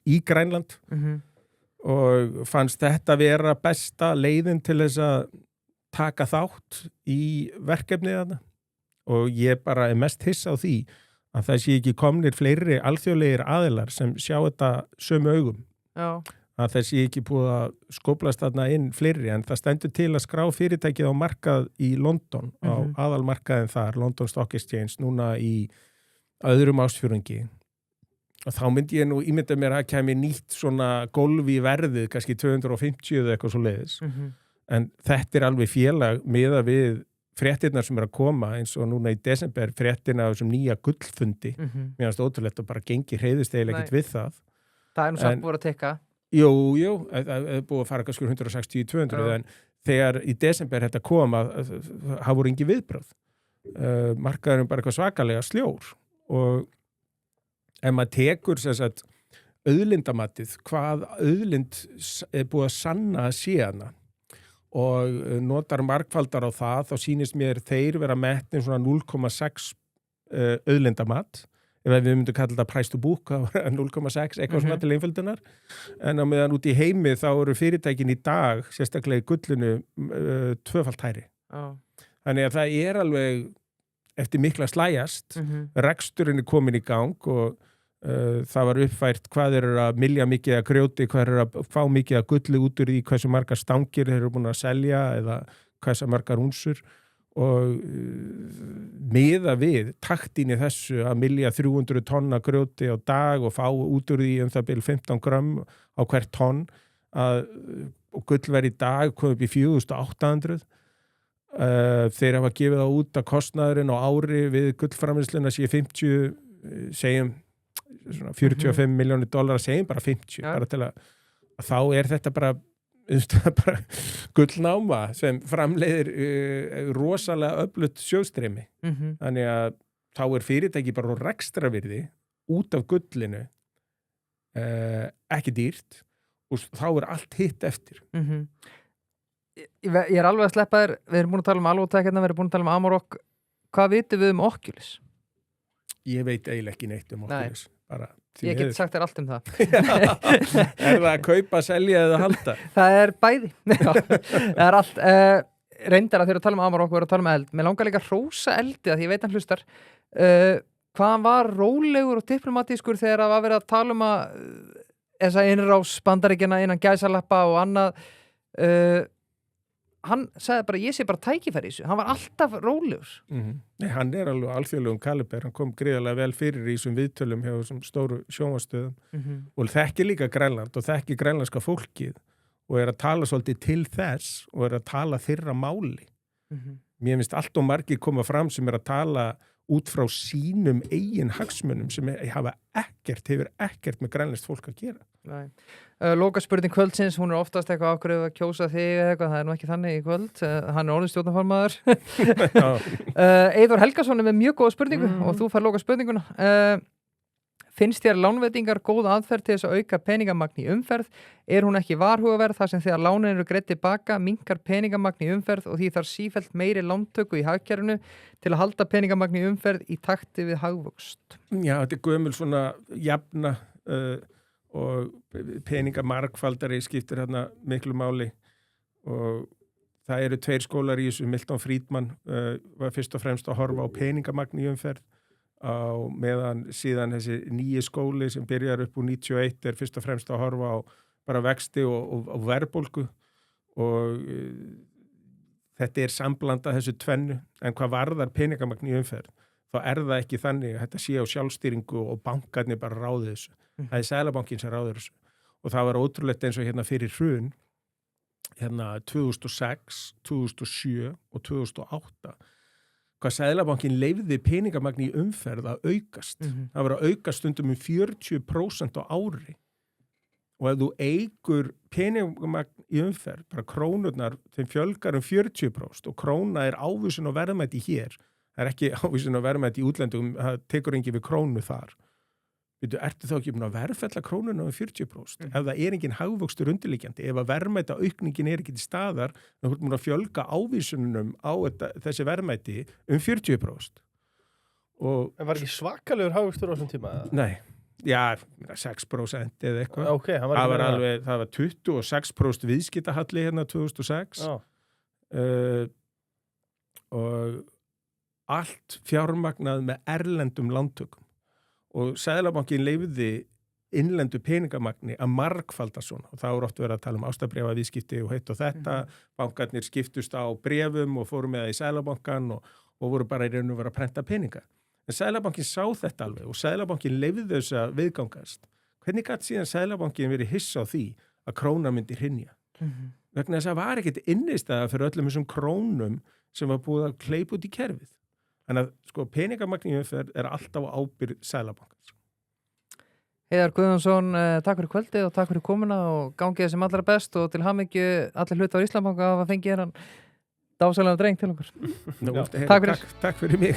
Speaker 3: í Grænland og fannst þetta vera besta leiðin til þess að taka þátt í verkefnið þarna og ég bara er mest hissa á því að það sé ekki komnir fleiri alþjóðlegir aðilar sem sjá þetta sömu augum. Já. Að það sé ekki búið að skóplast þarna inn fleiri en það stendur til að skrá fyrirtækið á markað í London á aðalmarkaðin þar, London Stock Exchange, núna í öðrum ársfjórðungi. Og þá myndi ég nú ímynda mér að kemi nýtt svona golf í verðið, kannski 250 eða eitthvað svo leiðis. En þetta er alveg félag miðað við fréttirnar sem er að koma eins og núna í desember fréttina af þessum nýja gullfundi. Mér finnst ótrúlegt að bara gengi hreiðist eiginlega ekkert við það.
Speaker 2: Það er nú samt búið að tekka.
Speaker 3: Jú, það er búið að fara kannski 160-200 en þegar í desember þetta kom að það voru engin viðbrögð. Markaðurinn bara eitthvað svakalega sljór og ef maður tekur sagt, auðlindamatið, hvað auðlind er búið að sanna að sé hana og notar margfaldar á það, þá sýnist mér þeir vera metnir svona 0,6 auðlindamat, ef við myndum kalla þetta price to book, 0,6, eitthvað svona til einföldunar, en á meðan út í heimi þá eru fyrirtækin í dag, sérstaklega í gullinu, tvöfalt hærri. Þannig að það er alveg eftir mikla slæjast, reksturinn er komin í gang og það var uppfært hvað eru að mylja mikið að grjóti, hvað eru að fá mikið að gulli út úr því, hversu margar stangir þeir eru búin að selja eða hversu margar únsur og miða við taktin í þessu að mylja 300 tonna grjóti á dag og fá út úr því það byrja 15 gram á hvert tonn og gullverð í dag kom upp í 4.800 þeir hafa gefið það út að kostnaðurinn á ári við gullframleiðsluna sé 50 segjum svona 45 milljónir dollara, segjum bara 50, bara til að þá þetta bara gullnáma sem framleiðir rosalega öflugt sjóstreymi. Þannig að þá fyrirtæki bara rekstravirði út af gullinu ekki dýrt og þá allt hitt eftir.
Speaker 2: Ég alveg að sleppa þér, við erum búin að tala Alvotech hérna, við erum búin að tala Amarok. Hvað vitum við Oculus?
Speaker 3: Ég veit eiginlega ekki neitt Oculus. Bara,
Speaker 2: ég get sagt þér allt það.
Speaker 3: Það að kaupa, selja eða halda?
Speaker 2: Það bæði. Það allt. Reyndar að þegar við talum Amarok, við erum að tala eld. Mér langar líka að hrósa eldi að ég veit hann hlustar. Hvaðan var rólegur og diplomatískur þegar það var verið að tala að þessa innrás Bandaríkjanna innan gæsalappa og annað. Hann sagði bara, ég sé bara tækifæri í þessu. Hann var alltaf rólegur.
Speaker 3: Nei, hann alveg alþjóðlegum kaliber. Hann kom gríðarlega vel fyrir í þessum viðtölum hjá þessum stóru sjónvarpsstöðum og þekkir líka Grænland og þekkir grænlandska fólkið og að tala svolítið til þess og að tala þeirra máli. Mér finnst allt og margir koma fram sem að tala út frá sínum eigin hagsmunum sem hefur ekkert með grænlenskt fólk að gera.
Speaker 2: Loka spurning kvöldsins, hún oftast eitthvað ákveðið að kjósa þig eða eitthvað, það nú ekki þannig í kvöld, hann orðinn stjórnarformaður. Eyþór Helgason með mjög góða spurningu og þú fær loka spurninguna. Finnst þér lánveitingar góð aðferð til þess að auka peningamagn í umferð? Hún ekki varhugaverð þar sem þegar lánin eru greidd tilbaka minnkar peningamagn í umferð og því þarf sífellt meiri lántöku í hagkerfinu til að halda peningamagn í umferð í takti við hagvöxt?
Speaker 3: Já, þetta gömul svona jafna og peningamarkfaldari skiptir hérna miklu máli og það eru 2 skólar í þessu. Milton Friedman var fyrst og fremst að horfa á peningamagn í umferð á meðan síðan þessi nýji skóli sem byrjar upp úr 91 fyrst og fremst að horfa á bara vexti og verðbólgu og þetta samblandað þessu tvennu en hvað varðar peningamagn í umferð þá það ekki þannig að þetta sé á sjálfstýringu og bankarnir bara ráði þessu. Það Seðlabankinn sem ráður þessu og það var ótrúlegt eins og hérna fyrir hrun hérna 2006, 2007 og 2008 hvað Seðlabankinn leyfði peningamagn í umferð að aukast. Það var að aukast stundum 40% á ári og ef þú eigur peningamagn í umferð, bara krónurnar, þeim fjölgar 40% og króna ávísun á verðmæti hér. Það ekki ávísun á verðmæti í útlendum, það tekur engin við krónu þar. Ertu þá ekki búin að verðfella krónuna 40%? Ef það engin hagvöxtur undirliggjandi, ef að verðmæta aukningin ekki til staðar, þá er búin að fjölga ávísunum á þessi verðmæti 40%.
Speaker 1: En var ekki svakalegur hagvöxtur á þessum tíma?
Speaker 3: Nei, já, 6% eða eitthvað.
Speaker 1: Okay,
Speaker 3: það var 26% viðskiptahalli hérna 2006 og allt fjármagnað með erlendum lántökum. Og Seðlabankinn leyfði innlendu peningamagni að margfalda svona og það oft verið að tala ástabréfa viðskipti og hitt og þetta, bankarnir skiptust á bréfum og fóru með það í Seðlabankan og voru bara í raun og vera að prenta peninga. En Seðlabankinn sá þetta alveg og Seðlabankinn leyfði þess að viðgangast. Hvernig gat síðan Seðlabankinn verið hissa á því að króna myndi hrynja? Vegna þess að var ekkert innistæða fyrir öllum þessum krónum sem var búið að kleypa út í kerfið. Þannig að sko, peningamagn í umferð alltaf á ábyrgð Seðlabankans.
Speaker 2: Heiðar Guðjónsson, takk fyrir kvöldið og takk fyrir komuna og gangið sem allra best og til hamingju allir hluti á Íslandsbanka að fengið hann dásalega dreng til okkur.
Speaker 3: Takk fyrir mig.